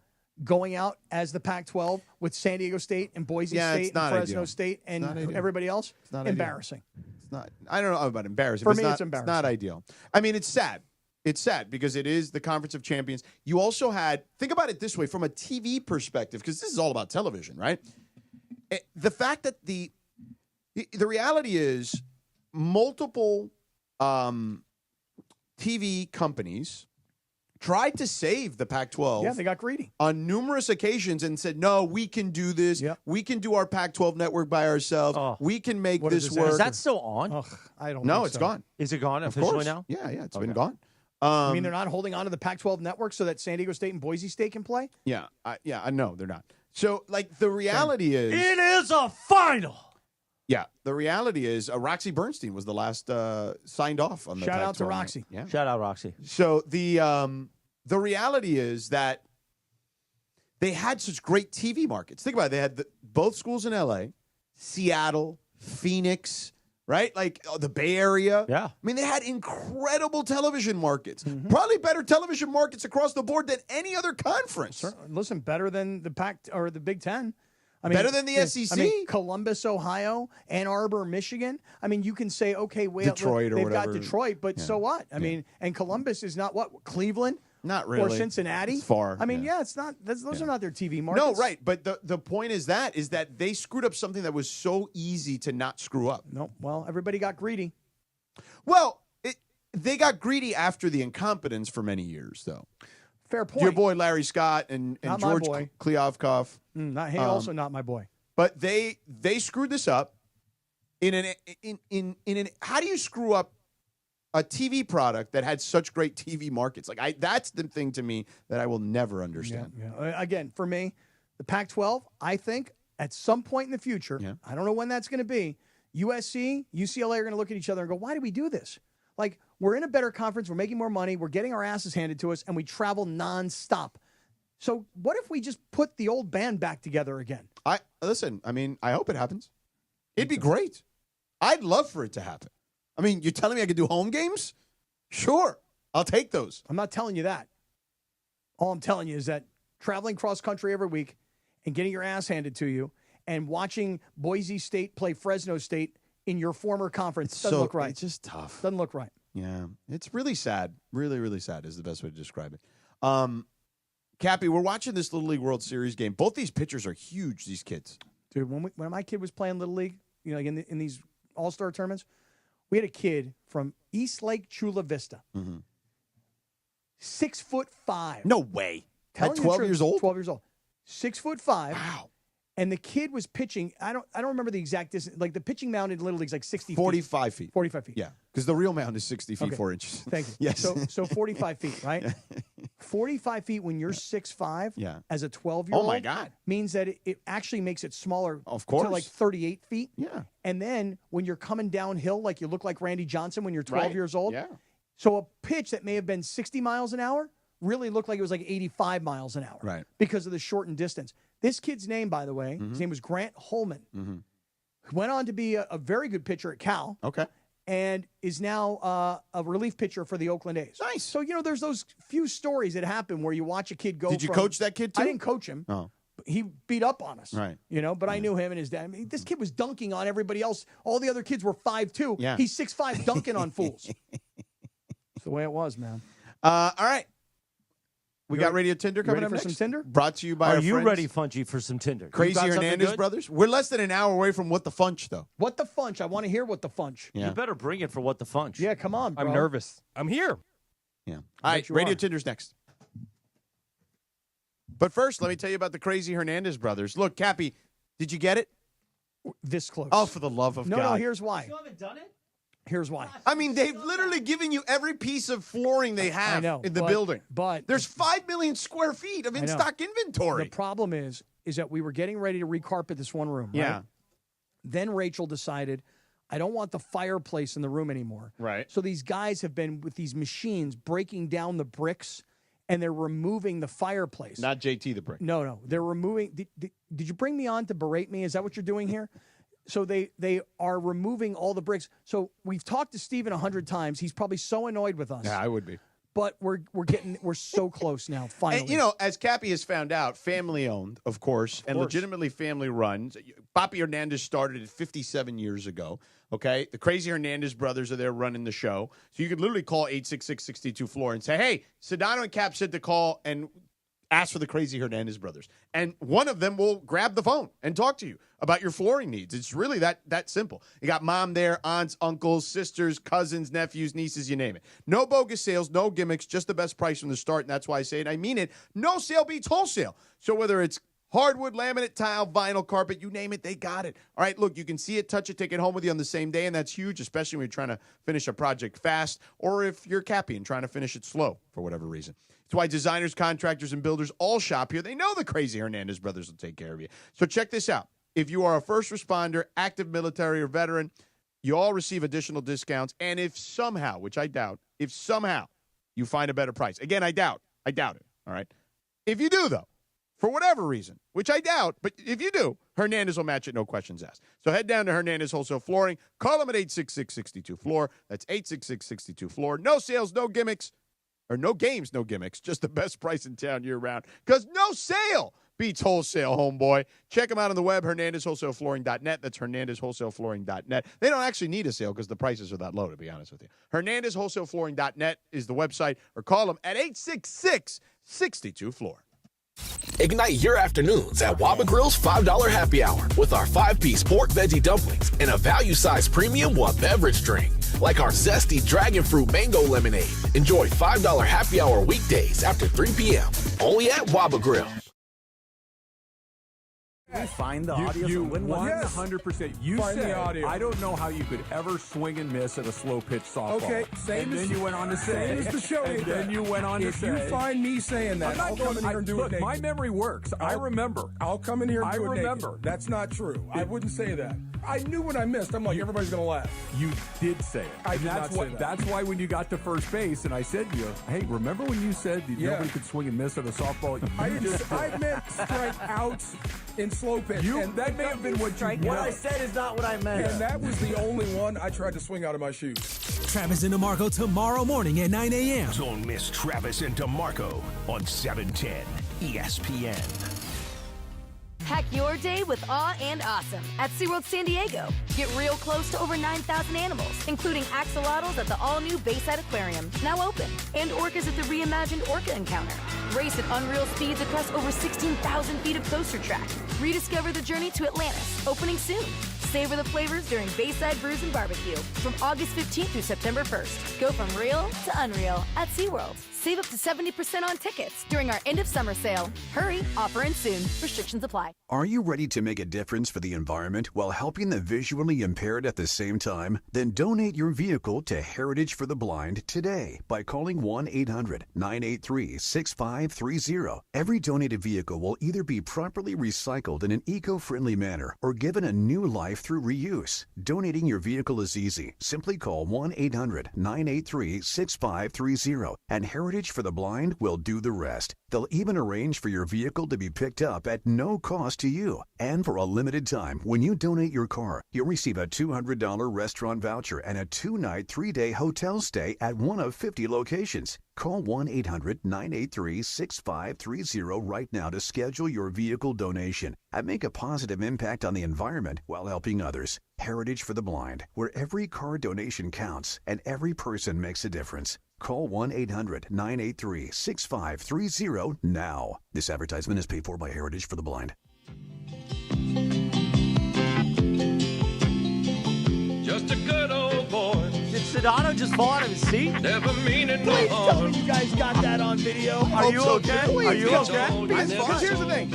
going out as the Pac-12 with San Diego State and Boise State and Fresno State and everybody else, it's not embarrassing. It's not. I don't know about embarrassing. For me, it's embarrassing. It's not ideal. I mean, it's sad. It's sad because it is the Conference of Champions. You also had, think about it this way, from a TV perspective, because this is all about television, right? The fact that the reality is multiple TV companies tried to save the Pac-12. Yeah, they got greedy. On numerous occasions and said, no, we can do this. Yep. We can do our Pac-12 network by ourselves. We can make this work. Is that still on? I don't know. think it's so. gone. Is it gone Of officially course. now? Yeah, it's been gone. I mean, they're not holding on to the Pac-12 network so that San Diego State and Boise State can play? Yeah, I know they're not. So, like, the reality is... It is a final! Yeah, the reality is Roxy Bernstein was the last signed off on the Shout out to Pac-12. Roxy. Yeah. Shout out, Roxy. So, the reality is that they had such great TV markets. Think about it. They had both schools in L.A., Seattle, Phoenix... Right? Like the Bay Area. Yeah. I mean, they had incredible television markets. Probably better television markets across the board than any other conference. Listen, better than the Pac or the Big Ten. I mean, Better than the SEC? I mean, Columbus, Ohio, Ann Arbor, Michigan. I mean, you can say, okay, Detroit or they've whatever. got Detroit, but so what? I mean, and Columbus is not what? Cleveland? Not really. Or Cincinnati? It's far. I mean, it's not. Those are not their TV markets. No, right. But the point is that they screwed up something that was so easy to not screw up. No. Well, everybody got greedy. Well, they got greedy after the incompetence for many years, though. Fair point. Your boy Larry Scott and Not my George boy. Kliavkoff. Not he. Also, not my boy. But they screwed this up in an. How do you screw up a TV product that had such great TV markets? Like that's the thing to me that I will never understand. Yeah. Again, for me, the Pac-12, I think at some point in the future, I don't know when that's going to be, USC, UCLA are going to look at each other and go, why do we do this? Like, we're in a better conference, we're making more money, we're getting our asses handed to us, and we travel nonstop. So what if we just put the old band back together again? Listen, I mean, I hope it happens. It'd be great. I'd love for it to happen. I mean, you're telling me I could do home games? Sure. I'll take those. I'm not telling you that. All I'm telling you is that traveling cross country every week and getting your ass handed to you and watching Boise State play Fresno State in your former conference doesn't look right. It's just tough. Doesn't look right. Yeah. It's really sad. Really, really sad is the best way to describe it. Cappy, we're watching this Little League World Series game. Both these pitchers are huge, these kids. Dude, when my kid was playing Little League, you know, like in these all-star tournaments, we had a kid from East Lake Chula Vista. 6'5". No way. Telling At you the 12 truth, years old? 12 years old. 6'5". Wow. And the kid was pitching. I don't remember the exact distance. Like the pitching mound in Little League is like 60 45 feet. 45 feet. Yeah, because the real mound is 60 feet, Okay. 4 inches. Thank you. Yes. So 45 feet, right? 45 feet when you're 6'5", Yeah. as a 12-year-old. Oh, my God. Means that it actually makes it smaller. Of course. To like 38 feet. Yeah. And then when you're coming downhill, like you look like Randy Johnson when you're 12 Right. years old. Yeah. So a pitch that may have been 60 miles an hour really looked like it was like 85 miles an hour. Right. Because of the shortened distance. This kid's name, by the way, his name was Grant Holman. Went on to be a very good pitcher at Cal. Okay. And is now a relief pitcher for the Oakland A's. Nice. So, you know, there's those few stories that happen where you watch a kid go. Did you coach that kid, too? I didn't coach him. Oh. He beat up on us. Right. You know, but I knew him and his dad. I mean, this kid was dunking on everybody else. All the other kids were 5'2". Yeah. He's 6'5", dunking on fools. It's the way it was, man. All right. We got Radio Tinder coming ready up for next. some Tinder? Brought to you by Are our you friends, ready, Funchy, for some Tinder? You Crazy got something Hernandez good? brothers. We're less than an hour away from What the Funch, though. What the Funch? I want to hear What the Funch. Yeah. You better bring it for What the Funch. Yeah, come on, bro. I'm nervous. I'm here. Yeah. All right, you Radio are. Tinder's next. But first, let me tell you about the Crazy Hernandez brothers. Look, Cappy, did you get it? This close. Oh, for the love of God. No, here's why. You haven't done it? Here's why. I mean, they've literally given you every piece of flooring they have I know, in the but- building. But There's 5 million square feet of I know. in-stock inventory. The problem is that we were getting ready to recarpet this one room. Right? Yeah. Then Rachel decided, I don't want the fireplace in the room anymore. Right. So these guys have been with these machines breaking down the bricks, and they're removing the fireplace. Not JT the brick. No. They're removing. Did you bring me on to berate me? Is that what you're doing here? So they are removing all the bricks. So we've talked to Steven 100 times. He's probably so annoyed with us. Yeah, I would be. But we're so close now, finally. And, as Cappy has found out, family-owned, of course, and legitimately family-run. Papi Hernandez started it 57 years ago, okay? The crazy Hernandez brothers are there running the show. So you could literally call 866-62-FLOOR and say, hey, Sedano and Cap said to call and ask for the crazy Hernandez brothers. And one of them will grab the phone and talk to you about your flooring needs. It's really that simple. You got mom there, aunts, uncles, sisters, cousins, nephews, nieces, you name it. No bogus sales, no gimmicks, just the best price from the start. And that's why I say it. I mean it. No sale beats wholesale. So whether it's hardwood, laminate, tile, vinyl, carpet, you name it, they got it. All right, look, you can see it, touch it, take it home with you on the same day, and that's huge, especially when you're trying to finish a project fast or if you're Cappy and trying to finish it slow for whatever reason. It's why designers, contractors, and builders all shop here. They know the crazy Hernandez brothers will take care of you. So check this out. If you are a first responder, active military, or veteran, you all receive additional discounts. And if somehow, which I doubt, if somehow you find a better price, again, I doubt it, all right? If you do, though, for whatever reason, which I doubt, but if you do, Hernandez will match it, no questions asked. So head down to Hernandez Wholesale Flooring. Call them at 866-62-FLOOR. That's 866-62-FLOOR. No sales, no gimmicks. Or no games, no gimmicks, just the best price in town year-round. Because no sale beats wholesale, homeboy. Check them out on the web, HernandezWholesaleFlooring.net. That's HernandezWholesaleFlooring.net. They don't actually need a sale because the prices are that low, to be honest with you. HernandezWholesaleFlooring.net is the website, or call them at 866-62-FLOOR. Ignite your afternoons at Waba Grill's $5 happy hour with our 5-piece pork veggie dumplings and a value-sized premium one beverage drink, like our zesty dragon fruit mango lemonade. Enjoy $5 happy hour weekdays after 3 p.m. only at Waba Grill. We find the audio. You 100%. You Find said, the audio. I don't know how you could ever swing and miss at a slow pitch softball. Okay, same and as then you went on to say, same as the show. and then you went on to say, if you find me saying that, I'll come in here and do look, it naked. my memory works. I remember. I'll come in here and do it remember. naked. That's not true. I wouldn't say that. I knew when I missed. I'm like, everybody's going to laugh. You did say it. I and did that's not say that. That's why when you got to first base and I said to you, hey, remember when you said that nobody could swing and miss at a softball? I meant strike out in slow pitch. That may have been what you What I said is not what I meant. And that was the only one I tried to swing out of my shoes. Travis and DeMarco tomorrow morning at 9 a.m. Don't miss Travis and DeMarco on 710 ESPN. Pack your day with awe and awesome at SeaWorld San Diego. Get real close to over 9,000 animals, including axolotls at the all-new Bayside Aquarium, now open, and orcas at the reimagined Orca Encounter. Race at unreal speeds across over 16,000 feet of coaster track. Rediscover the journey to Atlantis, opening soon. Savor the flavors during Bayside Brews and Barbecue from August 15th through September 1st. Go from real to unreal at SeaWorld. Save up to 70% on tickets during our end of summer sale. Hurry, offer ends soon. Restrictions apply. Are you ready to make a difference for the environment while helping the visually impaired at the same time? Then donate your vehicle to Heritage for the Blind today by calling 1-800-983-6530. Every donated vehicle will either be properly recycled in an eco-friendly manner or given a new life through reuse. Donating your vehicle is easy. Simply call 1-800-983-6530 and Heritage for the Blind will do the rest. They'll even arrange for your vehicle to be picked up at no cost to you. And for a limited time, when you donate your car, you'll receive a $200 restaurant voucher and a 2-night, 3-day hotel stay at one of 50 locations. Call 1-800-983-6530 right now to schedule your vehicle donation and make a positive impact on the environment while helping others. Heritage for the Blind, where every car donation counts and every person makes a difference. Call 1-800-983-6530 now. This advertisement is paid for by Heritage for the Blind. Just a good old boy. Did Sedano just fall out of his seat? Never meaning no Please tell harm. me you guys got that on video. Are you okay? Please, Are you okay? Because here's the thing.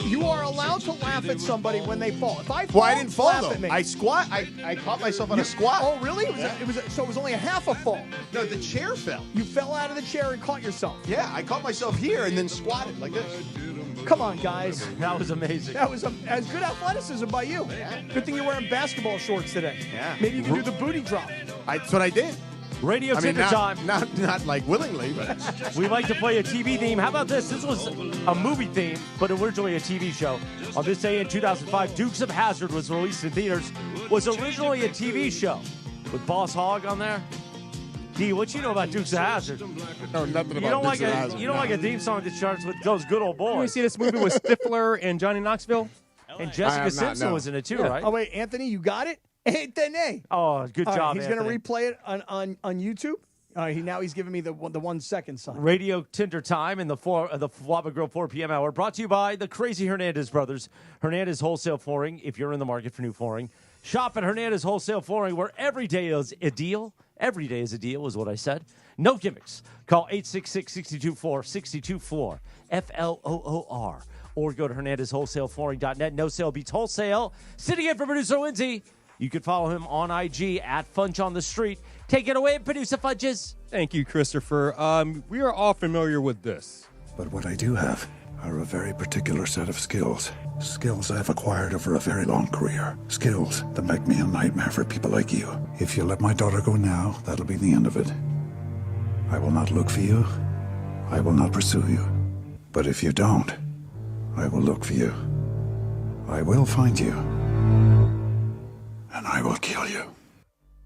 You are allowed to laugh at somebody when they fall. If I fall, Well, I didn't fall, laugh though. at me. I squat. I caught myself on a squat. Oh, really? So it was only a half a fall. No, the chair fell. You fell out of the chair and caught yourself. Yeah, I caught myself here and then squatted like this. Come on, guys. That was amazing. That was as good athleticism by you. Yeah. Good thing you're wearing basketball shorts today. Yeah. Maybe you can do the booty drop. That's what I did. Radio Tinder time. Not like willingly, but we like to play a TV theme. How about this? This was a movie theme, but originally a TV show. On this day in 2005, Dukes of Hazzard was released in theaters. Was originally a TV show with Boss Hogg on there. D, what you know about Dukes of Hazzard? No, nothing about Dukes of Hazzard. You don't like a theme song that starts with those good old boys. You see this movie with Stifler and Johnny Knoxville? And Jessica Simpson was in it too, right? Oh, wait, Anthony, you got it? Anthony. Oh, good job, He's going to Anthony. replay it on YouTube. Now he's giving me the 1 second sign. Radio Tinder time in the Flopper Grill 4 p.m. hour. Brought to you by the Crazy Hernandez brothers. Hernandez Wholesale Flooring. If you're in the market for new flooring, shop at Hernandez Wholesale Flooring, where every day is a deal. Every day is a deal, is what I said. No gimmicks. Call 866-624-624, FLOOR. Or go to HernandezWholesaleFlooring.net. No sale beats wholesale. Sitting in for producer Lindsay. You can follow him on IG at Funch on the Street. Take it away, producer Funches. Thank you, Christopher. We are all familiar with this. But what I do have are a very particular set of skills. Skills I've acquired over a very long career. Skills that make me a nightmare for people like you. If you let my daughter go now, that'll be the end of it. I will not look for you. I will not pursue you. But if you don't, I will look for you. I will find you. And I will kill you.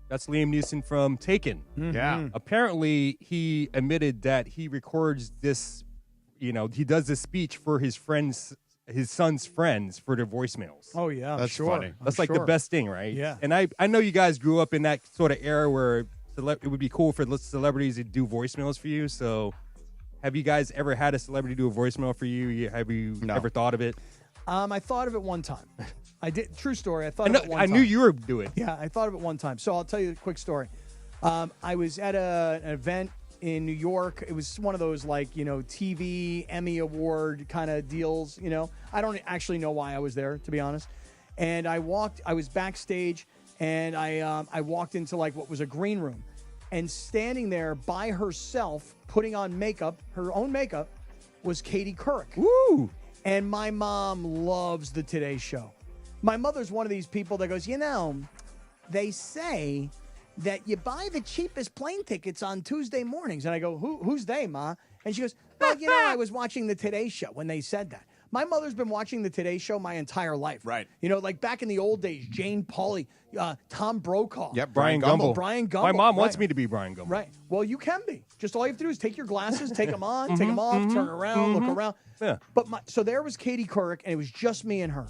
That's Liam Neeson from Taken. Mm-hmm. Yeah. Apparently, he admitted that he records this, he does this speech for his son's friends for their voicemails. Oh, yeah. That's sure. funny. That's like the best thing, right? Yeah. And I know you guys grew up in that sort of era where it would be cool for celebrities to do voicemails for you. So have you guys ever had a celebrity do a voicemail for you? Have you ever thought of it? I thought of it one time. I did. True story. I thought of it one time. I knew you were doing it. Yeah, I thought of it one time. So I'll tell you a quick story. I was at an event in New York. It was one of those TV Emmy Award kind of deals. I don't actually know why I was there, to be honest. And I was backstage, and I walked into what was a green room, and standing there by herself, putting on makeup, her own makeup, was Katie Couric. Woo! And my mom loves the Today Show. My mother's one of these people that goes, they say that you buy the cheapest plane tickets on Tuesday mornings. And I go, who's they, Ma? And she goes, well, I was watching the Today Show when they said that. My mother's been watching the Today Show my entire life. Right. Back in the old days, Jane Pauley, Tom Brokaw. Yep, Brian Gumble. Brian Gumble. My mom wants me to be Brian Gumble. Right. Well, you can be. Just all you have to do is take your glasses, take them on, take them off, turn around, look around. Yeah. But so there was Katie Couric, and it was just me and her.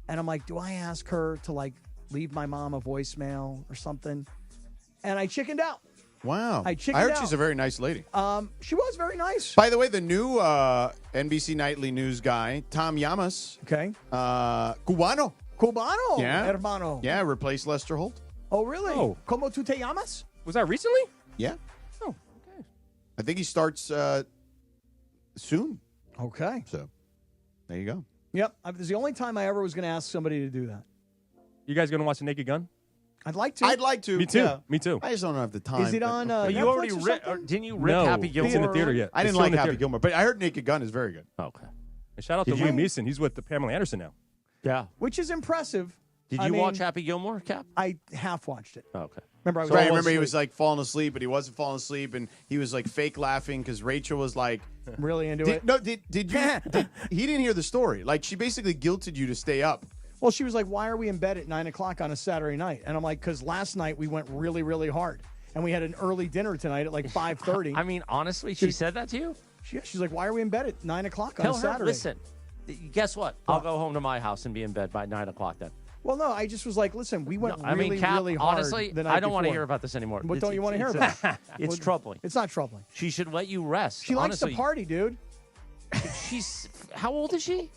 And I'm like, do I ask her to leave my mom a voicemail or something? And I chickened out. Wow. I heard she's a very nice lady. She was very nice. By the way, the new NBC Nightly News guy, Tom Llamas. Okay. Cubano. Yeah. Hermano. Yeah, replaced Lester Holt. Oh, really? Oh. Como tú te llamas? Was that recently? Yeah. Oh, okay. I think he starts soon. Okay. So, there you go. Yep. This is the only time I ever was going to ask somebody to do that. You guys going to watch The Naked Gun? I'd like to. I'd like to. Me too. Yeah. Me too. I just don't have the time. Is it on But you Netflix already or something? didn't you rip Happy Gilmore? It's in the theater yet. I didn't It's like still in the Happy theater. Gilmore, but I heard Naked Gun is very good. Okay. And shout out to Liam Neeson. He's with Pamela Anderson now. Yeah. Which is impressive. Did you watch Happy Gilmore, Cap? I half watched it. Oh, okay. Remember, I was Right, remember he was falling asleep, but he wasn't falling asleep, and he was fake laughing because Rachel was really into it. No, did you? He didn't hear the story. She basically guilted you to stay up. Well, she was like, why are we in bed at 9 o'clock on a Saturday night? And I'm like, because last night we went really, really hard. And we had an early dinner tonight at 5:30. I mean, honestly, she said that to you? She's like, why are we in bed at 9 o'clock on Tell a her, Saturday? listen, guess what? I'll go home to my house and be in bed by 9 o'clock then. Well, no, I just was like, listen, we went really, Cap, really hard. honestly, the night I don't want to before. hear about this anymore. What don't you want to hear about? It's troubling. It's not troubling. She should let you rest. She likes honestly. to party, dude. She's how old is she?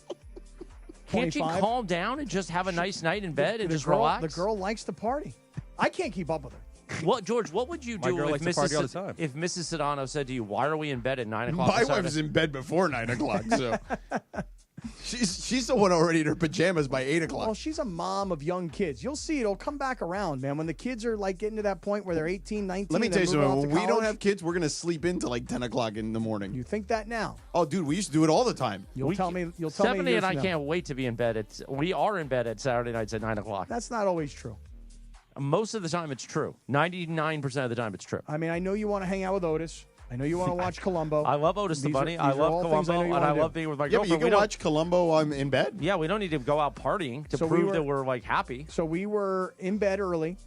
Can't 25? you calm down and just have a nice night in bed and The just girl, relax? The girl likes to party. I can't keep up with her. What, George? What would you My do girl if likes to party all the time. If Mrs. Sedano said to you, "Why are we in bed at 9 o'clock?" My wife is in bed before 9 o'clock. So She's the one already in her pajamas by 8 o'clock. Well, she's a mom of young kids. You'll see it'll come back around, man. When the kids are like getting to that point where they're 18, 19. Let me tell you something. When we don't college, have kids, we're going to sleep into like 10 o'clock in the morning. You think that now? Oh, dude, we used to do it all the time. You'll tell me. Stephanie years and I from now. can't wait to be in bed. We are in bed at Saturday nights at 9 o'clock. That's not always true. Most of the time, it's true. 99% of the time, it's true. I mean, I know you want to hang out with Otis. I know you want to watch Columbo. I love Otis the Bunny. I love Columbo, and I love being with my girlfriend. Yeah, but you can watch Columbo in bed. Yeah, we don't need to go out partying to prove that we're like happy. So we were in bed early.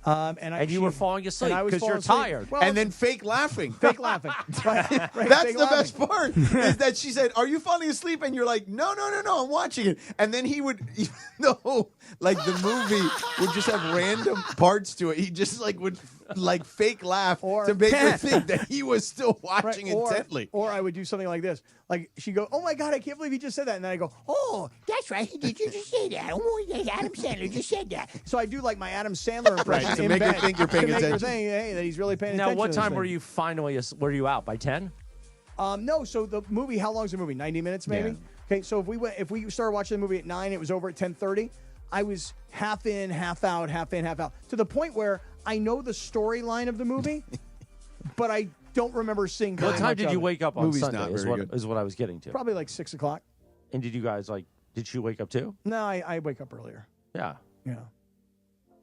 And you were falling asleep because you're tired. Well, and then fake laughing. Fake laughing. Right, That's fake the laughing. best part. Is that she said, "Are you falling asleep?" And you're like, "No, I'm watching it." And then he would, even though like the movie would just have random parts to it, he just like would like fake laugh to make her think that he was still watching intently. Or I would do something like this. Like she'd go, "Oh my God, I can't believe he just said that." And then I go, "Oh, that's right. He did just say that. Oh, yes, Adam Sandler just said that." So I do like my Adam Sandler impression Right, to in make her bed, think you're paying to make her attention. think, hey, that he's really paying Now, attention. what to this time thing. were you finally? Were you out by 10? No, so the movie. How long is the movie? 90 minutes, maybe. Yeah. Okay, so if we started watching the movie at 9, it was over at 10:30. I was half in, half out, half in, half out, to the point where I know the storyline of the movie, but I don't remember seeing. What time did you wake up on Movie's Sunday? not Is very what, good. is what I was getting to. Probably like 6 o'clock. And did you guys Did she wake up too? No, I wake up earlier. Yeah. Yeah.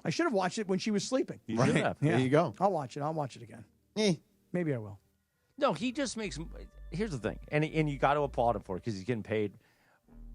I should have watched it when she was sleeping. You should have. Yeah. There you go. I'll watch it. I'll watch it again. Maybe I will. No, he just makes. Here's the thing, and you got to applaud him for it because he's getting paid.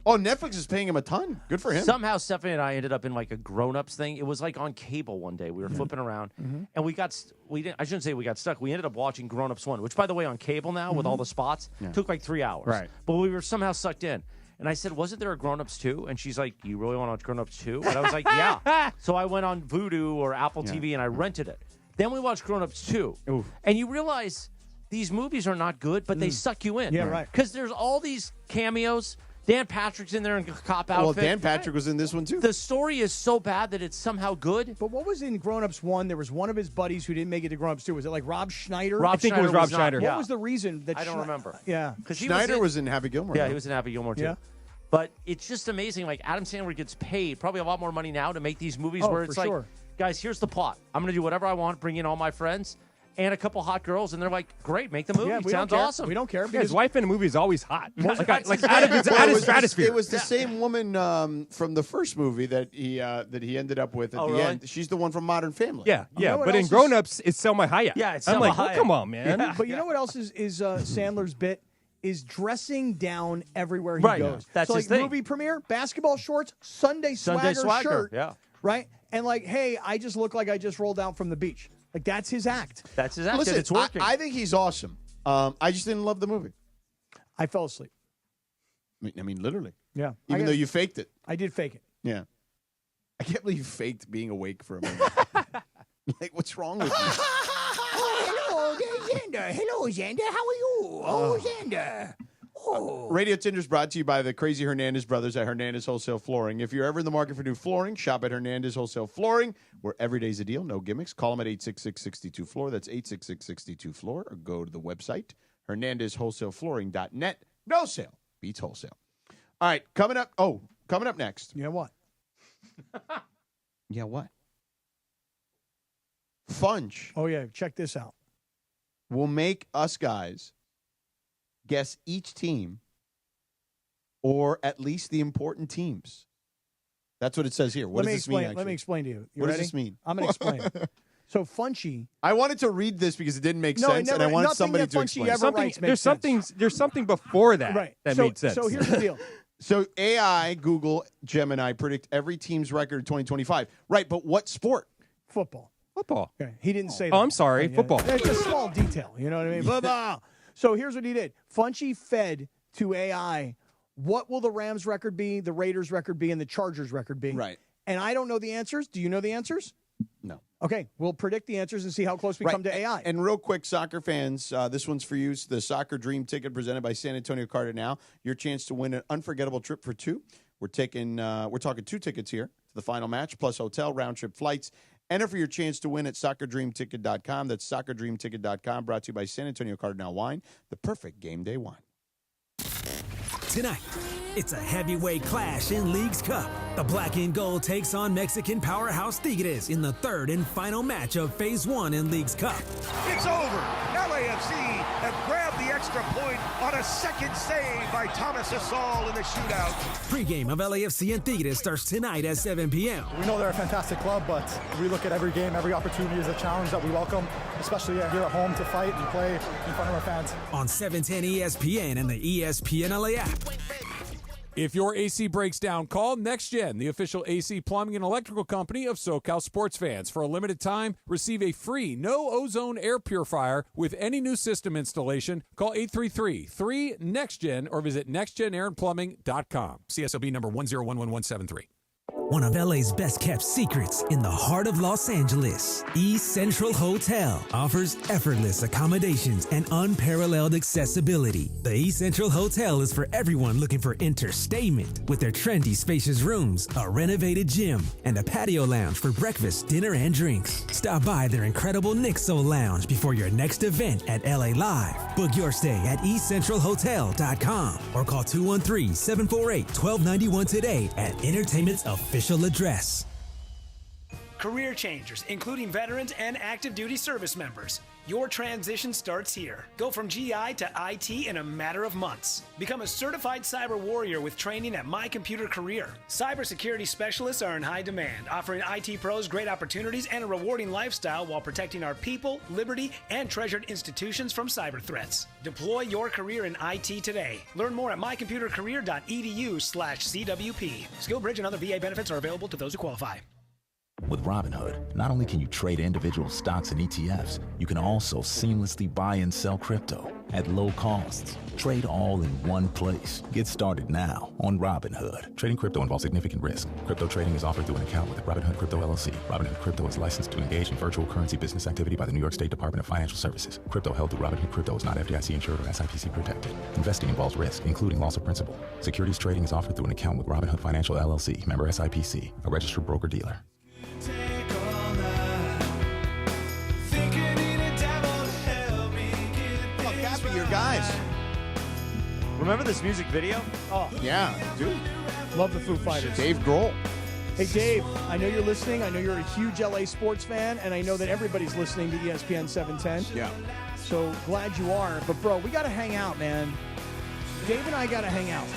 Oh, Netflix is paying him a ton. Good for him. Somehow, Stephanie and I ended up in like a grown-ups thing. It was like on cable one day. We were flipping around, and we didn't. I shouldn't say we got stuck. We ended up watching Grown Ups 1, which, by the way, on cable now with all the spots took like 3 hours. Right. But we were somehow sucked in. And I said, "Wasn't there a Grown Ups 2?" And she's like, "You really want to watch Grown Ups 2?" And I was like, "Yeah." So I went on Vudu or Apple TV and I rented it. Then we watched Grown Ups 2, and you realize these movies are not good, but they suck you in. Yeah, right. Because there's all these cameos. Dan Patrick's in there in a cop outfit. Well, Dan Patrick was in this one too. The story is so bad that it's somehow good. But what was in Grown Ups 1? There was one of his buddies who didn't make it to Grown Ups 2. Was it like Rob Schneider? I think it was Rob Schneider. What was the reason that I don't remember. Yeah. Because Schneider was in Happy Gilmore. Yeah, though. he was in Happy Gilmore too. Yeah. But it's just amazing. Like Adam Sandler gets paid probably a lot more money now to make these movies where it's for like, sure. guys, here's the plot. I'm going to do whatever I want, bring in all my friends and a couple hot girls, and they're like, great, make the movie. Yeah, we Sounds don't care. awesome. We don't care. Yeah, Because his wife in the movie is always hot. like out of his Well, stratosphere. It was the same woman from the first movie that he ended up with at the really? end. She's the one from Modern Family. Yeah. know what But in else Grown Ups, it's Selma Hayek. Yeah, it's I'm Selma like, Hayek. oh, come on, man. But you know what else is Sandler's bit? Is dressing down everywhere he Right. goes. That's so his like thing. movie premiere, basketball shorts, Sunday swagger shirt. Yeah. Right? And like, hey, I just look like I just rolled out from the beach. Like that's his act. That's his act. Listen, It's working. I think he's awesome. I just didn't love the movie. I fell asleep. I mean, literally. Yeah. Even though you faked it. I did fake it. Yeah. I can't believe you faked being awake for a minute. Like, what's wrong with you? Oh, hello, Xander. Hello, Xander. How are you? Oh, Xander. Oh. Radio Tinder's brought to you by the Crazy Hernandez brothers at Hernandez Wholesale Flooring. If you're ever in the market for new flooring, shop at Hernandez Wholesale Flooring, where every day's a deal, no gimmicks. Call them at 866-62-FLOOR. That's 866-62-FLOOR. Or go to the website, hernandezwholesaleflooring.net. No sale beats wholesale. All right, coming up next. Yeah, what? Yeah, what? Funch Oh, yeah. Check this out. will make us guys guess each team or at least the important teams. That's what it says here. What does this mean, actually? Let me explain to you. You What ready? does this mean? I'm going to explain. So Funchy. I wanted to read this because it didn't make No, sense, it and I never- wanted nothing somebody that to Funchy explain. ever writes makes sense. There's something before that Right. that so, made sense. So here's the deal. So AI, Google, Gemini predict every team's record in 2025. Right, but what sport? Football. Football. Okay. He didn't say that. Oh, I'm sorry. Yeah. Football. It's a small detail. You know what I mean? Blah, blah. So here's what he did. Funchy fed to AI, what will the Rams record be, the Raiders record be, and the Chargers record be? Right. And I don't know the answers. Do you know the answers? No. Okay. We'll predict the answers and see how close we come to AI. And real quick, soccer fans, this one's for you. The Soccer Dream Ticket presented by San Antonio Cardinal. Your chance to win an unforgettable trip for two. We're talking 2 tickets here to the final match, plus hotel, round-trip flights. Enter for your chance to win at soccerdreamticket.com. That's soccerdreamticket.com, brought to you by San Antonio Cardinal Wine, the perfect game day wine. Tonight It's a heavyweight clash in League's Cup. The Black and Gold takes on Mexican powerhouse Tigres in the third and final match of Phase 1 in League's Cup. It's over. LAFC have grabbed the extra point on a second save by Thomas Asal in the shootout. Pre-game of LAFC and Tigres starts tonight at 7 p.m. We know they're a fantastic club, but we look at every game, every opportunity as a challenge that we welcome, especially here at home to fight and play in front of our fans. On 710 ESPN and the ESPN LA app. If your AC breaks down, call NextGen, the official AC plumbing and electrical company of SoCal sports fans. For a limited time, receive a free no-ozone air purifier with any new system installation. Call 833-3NEXTGEN or visit nextgenairandplumbing.com. CSLB number 1011173. One of LA's best kept secrets in the heart of Los Angeles, East Central Hotel offers effortless accommodations and unparalleled accessibility. The East Central Hotel is for everyone looking for entertainment with their trendy, spacious rooms, a renovated gym, and a patio lounge for breakfast, dinner, and drinks. Stop by their incredible Nixo Lounge before your next event at LA Live. Book your stay at eastcentralhotel.com or call 213-748-1291 today at Entertainment's official address. Career changers, including veterans and active duty service members. Your transition starts here. Go from GI to IT in a matter of months. Become a certified cyber warrior with training at My Computer Career. Cybersecurity specialists are in high demand, offering IT pros great opportunities and a rewarding lifestyle while protecting our people, liberty, and treasured institutions from cyber threats. Deploy your career in IT today. Learn more at mycomputercareer.edu/CWP. SkillBridge and other VA benefits are available to those who qualify. With Robinhood, not only can you trade individual stocks and ETFs, you can also seamlessly buy and sell crypto at low costs. Trade all in one place. Get started now on Robinhood. Trading crypto involves significant risk. Crypto trading is offered through an account with Robinhood Crypto LLC. Robinhood Crypto is licensed to engage in virtual currency business activity by the New York State Department of Financial Services. Crypto held through Robinhood Crypto is not FDIC insured or SIPC protected. Investing involves risk, including loss of principal. Securities trading is offered through an account with Robinhood Financial LLC, member SIPC, a registered broker-dealer. Your guys. Remember this music video? Oh. Yeah, dude. Love the Foo Fighters. Dave Grohl. Hey, Dave, I know you're listening. I know you're a huge LA sports fan, and I know that everybody's listening to ESPN 710. Yeah. So glad you are. But, bro, we got to hang out, man. Dave and I got to hang out.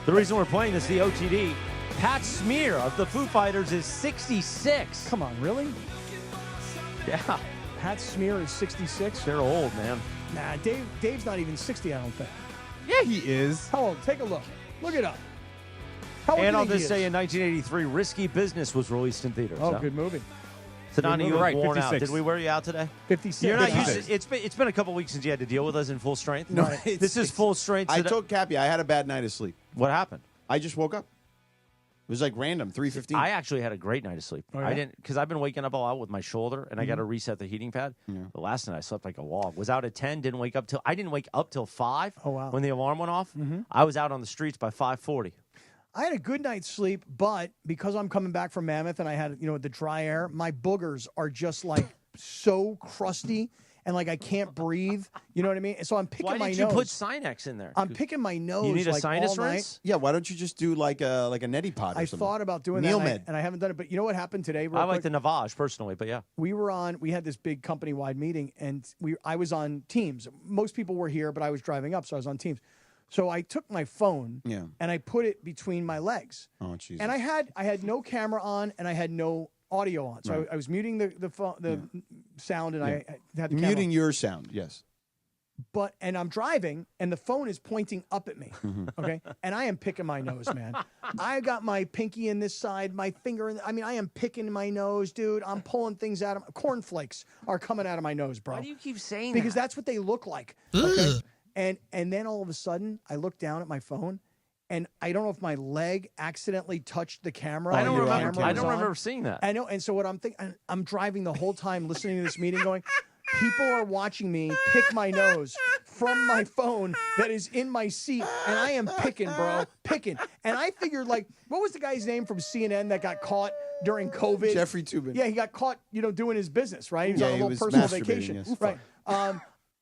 The reason we're playing this, the OTD, Pat Smear of the Foo Fighters is 66. Come on, really? Yeah. Pat Smear is 66? They're old, man. Nah, Dave's not even 60, I don't think. Yeah, he is. How old? Take a look. Look it up. How old And do you I'll think he just say is? in 1983, Risky Business was released in theaters. Oh, good movie. Sedano, you look Right, worn out. 56. Did we wear you out today? 56. You're not 56. used to, it's been a couple weeks since you had to deal with us in full strength. No, This is full strength. I told Cappy I had a bad night of sleep. What happened? I just woke up. It was like random, 3:15. I actually had a great night of sleep. Oh, yeah? I didn't, because I've been waking up a lot with my shoulder, and I got to reset the heating pad. The last night I slept like a log. Was out at 10, didn't wake up till, I didn't wake up till 5. Oh, wow. When the alarm went off. I was out on the streets by 5:40. I had a good night's sleep, but because I'm coming back from Mammoth and I had, the dry air, my boogers are just like so crusty and like I can't breathe. You know what I mean? So I'm picking Why my did nose. you put Sinex in there? I'm picking my nose. You need a like sinus all night. rinse? Yeah, why don't you just do like a neti pot or I something? thought about doing Neil that, Med. and I haven't done it. But you know what happened today? Real I like quick? the Navage personally, but yeah. We had this big company-wide meeting, and I was on Teams. Most people were here, but I was driving up, so I was on Teams. So I took my phone and I put it between my legs. Oh, Jesus. And I had no camera on and I had no audio on. So Right. I was muting the sound and I had the camera Muting on. your sound, yes. And I'm driving and the phone is pointing up at me. Okay. And I am picking my nose, man. I got my pinky in this side, my finger I am picking my nose, dude. I'm pulling things out of cornflakes are coming out of my nose, bro. Why do you keep saying Because that? that's what they look like. Okay? And then all of a sudden, I look down at my phone, and I don't know if my leg accidentally touched the camera. I don't and the remember. camera I was don't on. remember seeing that. I know. And so what I'm thinking, I'm driving the whole time listening to this meeting going, people are watching me pick my nose from my phone that is in my seat, and I am picking, bro, picking. And I figured, like, what was the guy's name from CNN that got caught during COVID? Jeffrey Toobin. Yeah, he got caught, doing his business, right? He was Yeah, on a he little was personal masturbating, vacation. yes. Right.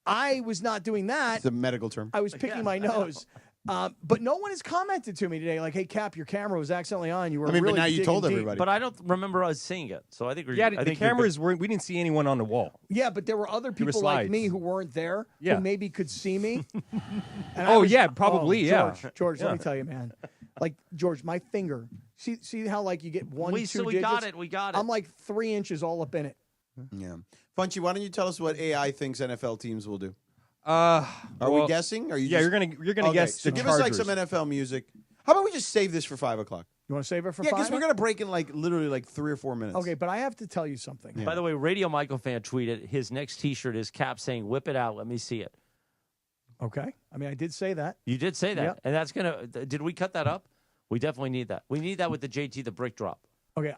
I was not doing that. It's a medical term. I was picking my nose. But no one has commented to me today, like, "Hey, Cap, your camera was accidentally on. You were." I mean, but really now you digging told deep." everybody. But I don't remember us seeing it, so I think we're. Yeah, I the think you're cameras were. We didn't see anyone on the wall. Yeah, but there were other There were people like slides. me who weren't there, Yeah. who maybe could see me. And Oh, yeah, probably, yeah. George, Yeah. let me tell you, man. Like, George, my finger. See how like you get one, two we digits? got it. We got it. I'm like 3 inches all up in it. Yeah. Funchy, why don't you tell us what AI thinks NFL teams will do? Are we guessing? Are you? Yeah, just... you're gonna Okay, guess. So the give us like Chargers. some NFL music. How about we just save this for 5 o'clock? You want to save it for Yeah, 5? because we're gonna break in like literally like 3 or 4 minutes. Okay, but I have to tell you something. By the way, Radio Michael fan tweeted his next T-shirt is Cap saying, "Whip it out, let me see it." Okay, I mean, I did say that. You did say that, Yep. and that's gonna. Did we cut that up? We definitely need that. We need that with the JT the brick drop. Okay,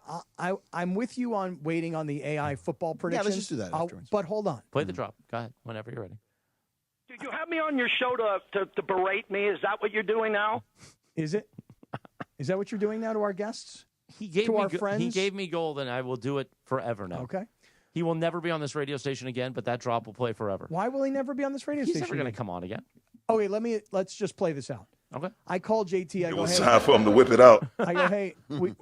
I'm with you on waiting on the AI football predictions. let's just do that afterwards. But hold on. Play the drop. Go ahead, whenever you're ready. Did you have me on your show to berate me? Is that what you're doing now? Is it? Is that what you're doing now to our guests? He gave to me our friends? He gave me gold, and I will do it forever now. Okay. He will never be on this radio station again, but that drop will play forever. Why will he never be on this radio He's station? never going to come on again. Okay, let's just play this out. Okay. I call JT. I go, was hey, time for him to whip it out. I go, hey,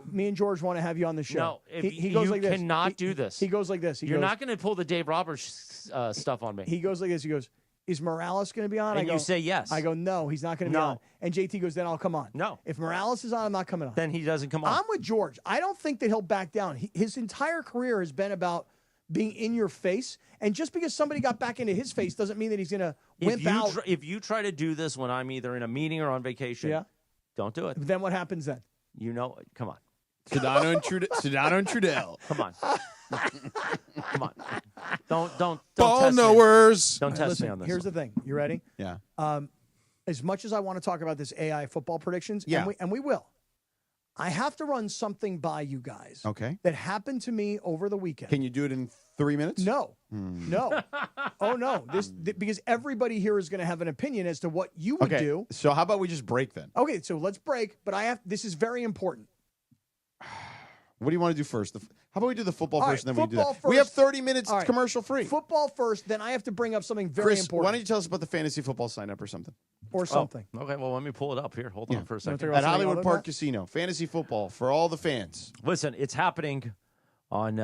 me and George want to have you on the show. No, if he goes you like this. cannot do this. He goes like this. You're not going to pull the Dave Roberts stuff on me. He goes like this. He goes, is Morales going to be on? And I go, you say yes. I go, no, he's not going to be No. on. And JT goes, then I'll come on. No. If Morales is on, I'm not coming on. Then he doesn't come on. I'm with George. I don't think that he'll back down. His entire career has been about being in your face. And just because somebody got back into his face doesn't mean that he's going to wimp out. If you try to do this when I'm either in a meeting or on vacation, don't do it. Then what happens then? You know, come on. Sedano and Trudell. Come on. Come on. Don't Ball test knowers. Me. Don't test Listen, me on this. here's the thing. You ready? Yeah. As much as I want to talk about this AI football predictions, Yeah. and we will, I have to run something by you guys. Okay. That happened to me over the weekend. Can you do it in 3 minutes? No. No. Oh, no. Because everybody here is going to have an opinion as to what you would Okay. do. So how about we just break then? Okay, so let's break, but this is very important. What do you want to do first? How about we do the football All first, right, and then we do football that? We have first. 30 minutes All right. commercial free. Football first, then I have to bring up something very Chris, important. why don't you tell us about the fantasy football sign up or something? Or something. Oh, okay, well, let me pull it up here. Hold on for a second. At Hollywood Park Casino, fantasy football for all the fans. Listen, it's happening on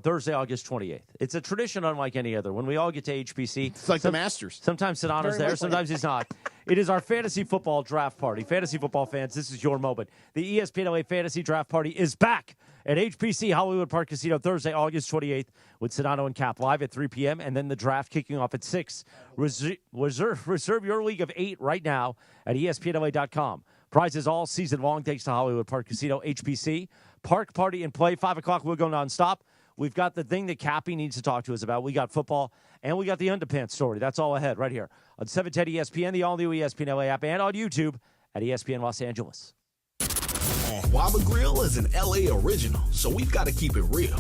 Thursday, August 28th. It's a tradition unlike any other. When we all get to HPC. It's like the Masters. Sometimes Sedano's there, sometimes he's not. It is our fantasy football draft party. Fantasy football fans, this is your moment. The ESPN LA Fantasy Draft Party is back at HPC Hollywood Park Casino Thursday, August 28th with Sedano and Cap live at 3 p.m. and then the draft kicking off at 6. Reserve your league of 8 right now at ESPNLA.com. Prizes all season long thanks to Hollywood Park Casino, HPC. Park Party and Play, 5 o'clock, we'll go nonstop. We've got the thing that Cappy needs to talk to us about. We got football, and we got the underpants story. That's all ahead right here on 710 ESPN, the all-new ESPN LA app, and on YouTube at ESPN Los Angeles. Waba Grill is an LA original, so we've got to keep it real.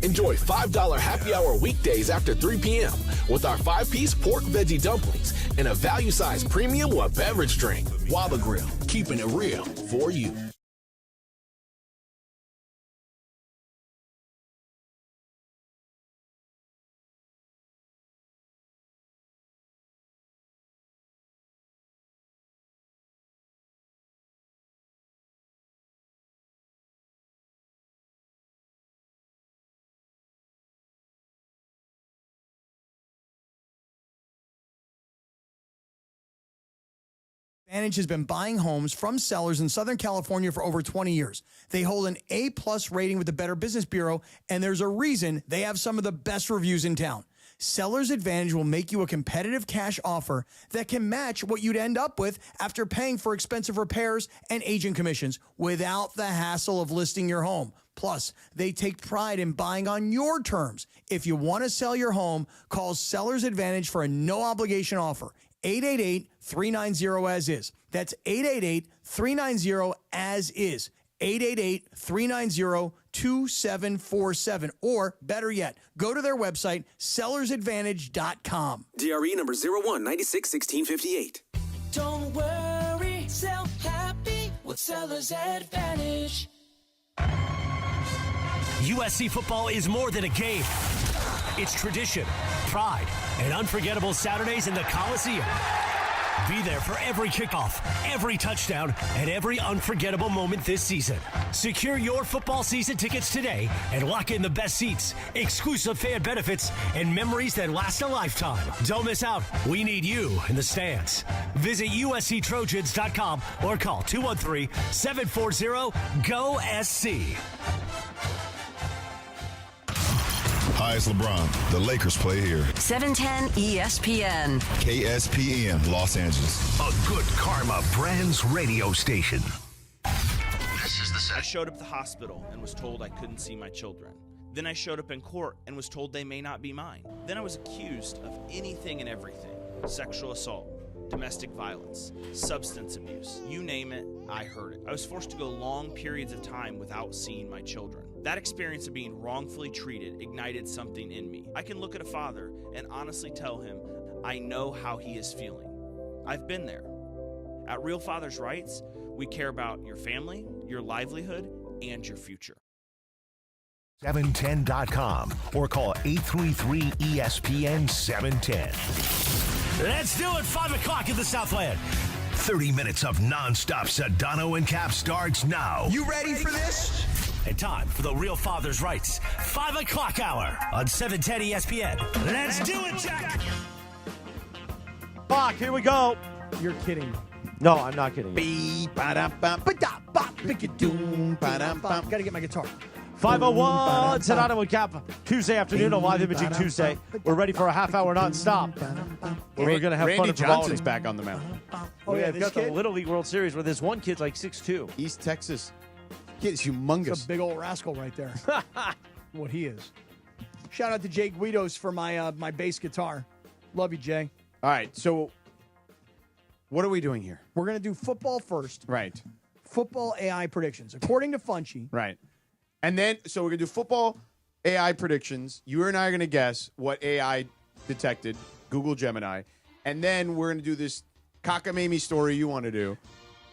Enjoy $5 happy hour weekdays after 3 p.m. with our 5-piece pork veggie dumplings and a value-sized premium wet beverage drink. Waba Grill, keeping it real for you. Advantage has been buying homes from sellers in Southern California for over 20 years. They hold an A+ rating with the Better Business Bureau, and there's a reason they have some of the best reviews in town. Seller's Advantage will make you a competitive cash offer that can match what you'd end up with after paying for expensive repairs and agent commissions without the hassle of listing your home. Plus, they take pride in buying on your terms. If you want to sell your home, call Seller's Advantage for a no-obligation offer. 888-390-AS-IS. That's 888-390-AS-IS. 888-390-2747. Or, better yet, go to their website, sellersadvantage.com. DRE number 01961658. Don't worry, sell happy with Seller's Advantage. USC football is more than a game. It's tradition, pride, and unforgettable Saturdays in the Coliseum. Be there for every kickoff, every touchdown, and every unforgettable moment this season. Secure your football season tickets today and lock in the best seats, exclusive fan benefits, and memories that last a lifetime. Don't miss out. We need you in the stands. Visit USCTrojans.com or call 213-740-GO-SC. Hi, it's LeBron. The Lakers play here. 710 ESPN. KSPN, Los Angeles. A good karma brands radio station. This is the set. I showed up at the hospital and was told I couldn't see my children. Then I showed up in court and was told they may not be mine. Then I was accused of anything and everything. Sexual assault, domestic violence, substance abuse. You name it, I heard it. I was forced to go long periods of time without seeing my children. That experience of being wrongfully treated ignited something in me. I can look at a father and honestly tell him, I know how he is feeling. I've been there. At Real Fathers' Rights, we care about your family, your livelihood, and your future. 710.com or call 833-ESPN-710. Let's do it. 5 o'clock in the Southland. 30 minutes of nonstop Sedano and Kap starts now. You ready for this? And time for the Real Father's Rights 5 o'clock hour on 710 ESPN. Let's do it, Jack. Fuck, here we go. You're kidding. No, I'm not kidding. Gotta get my guitar. 501 Sedano and Kap, Tuesday afternoon on Live Imaging Tuesday. We're ready for a half hour nonstop. We're going to have fun. Randy Johnson's back on the mound. Oh, yeah, we've got the Little League World Series where this one kid's like 6'2". East Texas. Kid's humongous. It's a big old rascal right there. What he is. Shout out to Jay Guidos for my my bass guitar. Love you, Jay. All right, so what are we doing here? We're going to do football first. Right. Football AI predictions. According to Funchy. Right. And then, so we're going to do football AI predictions. You and I are going to guess what AI detected, Google Gemini. And then we're going to do this cockamamie story you want to do.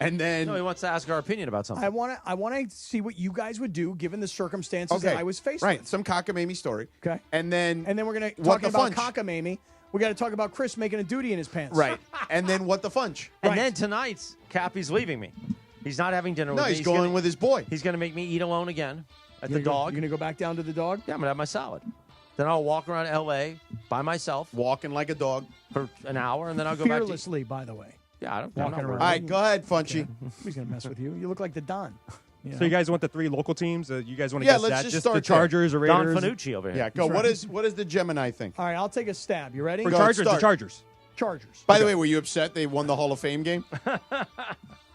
And then... No, he wants to ask our opinion about something. I want to see what you guys would do given the circumstances that I was faced with. Right, some cockamamie story. Okay. And then we're going to talk about cockamamie. We got to talk about Chris making a duty in his pants. Right. And then what the funch. And then tonight's Cappy's leaving me. He's not having dinner with me. No, he's going with his boy. He's going to make me eat alone again at the dog. You're going to go back down to the dog? Yeah, I'm going to have my salad. Then I'll walk around L.A. by myself. Walking like a dog. For an hour, and then I'll go back to... Fearlessly, by the way. Yeah, I don't Walking know. around. All right, go ahead, Funchy. He's going to mess with you. You look like the Don. So you guys want the 3 local teams? You guys want to Yeah, guess let's that? just the start Chargers or Raiders? Don Fanucci over here. Yeah, go. What is the Gemini thing? All right, I'll take a stab. You ready? For Chargers, the Chargers. Chargers. By the way, were you upset they won the Hall of Fame game?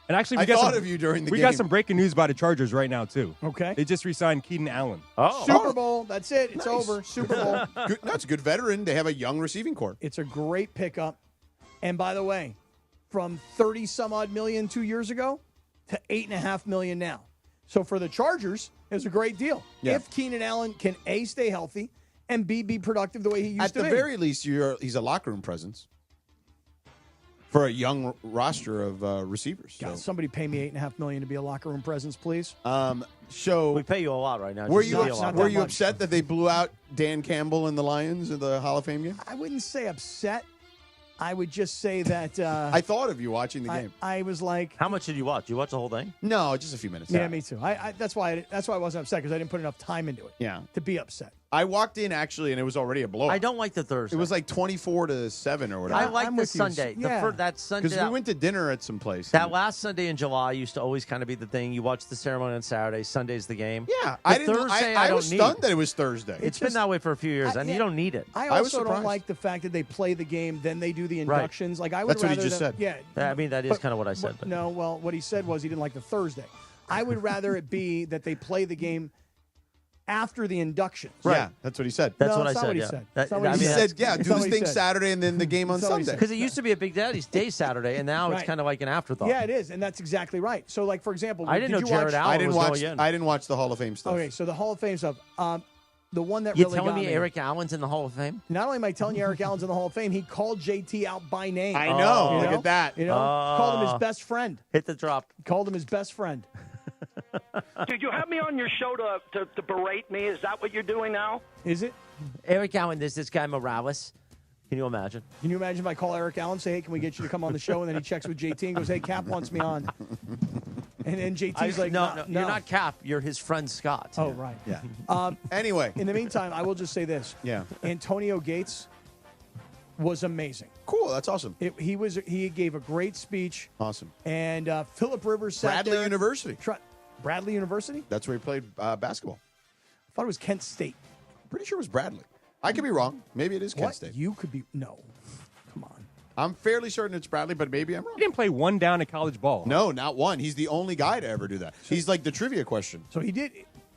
And actually, I thought of you during the we game. got some breaking news about the Chargers right now, too. Okay. They just re-signed Keaton Allen. Oh. Super Bowl. That's it. It's over. Super Bowl. Good, that's a good veteran. They have a young receiving corps. It's a great pickup. And by the way, from 30-some-odd million 2 years ago to $8.5 million now. So for the Chargers, it's a great deal. Yeah. If Keenan Allen can, A, stay healthy, and B, be productive the way he used to be. At the very least, he's a locker room presence for a young roster of receivers. God, So. somebody pay me $8.5 million to be a locker room presence, please. So we pay you a lot right now. Were you Not were that you much. upset that they blew out Dan Campbell and the Lions in the Hall of Fame game? I wouldn't say upset. I would just say that I thought of you watching the game. I was like, how much did you watch? You watch the whole thing? No, just a few minutes. Yeah, me too. That's why I wasn't upset because I didn't put enough time into it. Yeah, to be upset. I walked in actually, and it was already a blowout. I don't like the Thursday. It was like 24-7 or whatever. I like I'm the with you. Sunday. Yeah. That Sunday. Because we went to dinner at some place. That last Sunday in July used to always kind of be the thing. You watch the ceremony on Saturday. Sunday's the game. Yeah, Thursday, I don't was need. stunned that it was Thursday. It's been that way for a few years, and you don't need it. I was also don't surprised. like the fact that they play the game, then they do the Right. inductions. Like I would That's what he rather just them- said. Yeah, I mean, that is kind of what I said. But. No, well, what he said was he didn't like the Thursday. I would rather it be that they play the game after the inductions. Yeah, that's what he said. That's No, what I that's not said. what he Yeah. said. That- That's not what I he He mean, said, that's- "Yeah, That's do not this what he thing said. Saturday and then the game on That's not what he Sunday." said. Because it used to be a big daddy's day Saturday, and now it's Right. kind of like an afterthought. Yeah, it is, and that's exactly right. So, like for example, I didn't know did you Jared watch, Allen I didn't was watch. going in. I didn't watch the Hall of Fame stuff. Okay, so the Hall of Fame stuff. The one that You're really telling got me Eric Allen's in the Hall of Fame? Not only am I telling you Eric Allen's in the Hall of Fame, he called JT out by name. I know. You Look know? at that. You know, called him his best friend. Hit the drop. Called him his best friend. Did you have me on your show to berate me? Is that what you're doing now? Is it? Eric Allen, there's this guy Morales. Can you imagine? Can you imagine if I call Eric Allen, say, hey, can we get you to come on the show? And then he checks with JT and goes, hey, Cap wants me on. And then JT's like, no, you're not Cap. You're his friend Scott. Oh, right. Yeah. Anyway. In the meantime, I will just say this. Yeah. Antonio Gates was amazing. Cool. That's awesome. He gave a great speech. Awesome. And Philip Rivers sat Bradley there. University. Bradley University? That's where he played basketball. I thought it was Kent State. Pretty sure it was Bradley. I could be wrong. Maybe it is Kent State. You could be. No. Come on. I'm fairly certain it's Bradley, but maybe I'm wrong. He didn't play one down at college ball. No, not one. He's the only guy to ever do that. He's like the trivia question. So he did.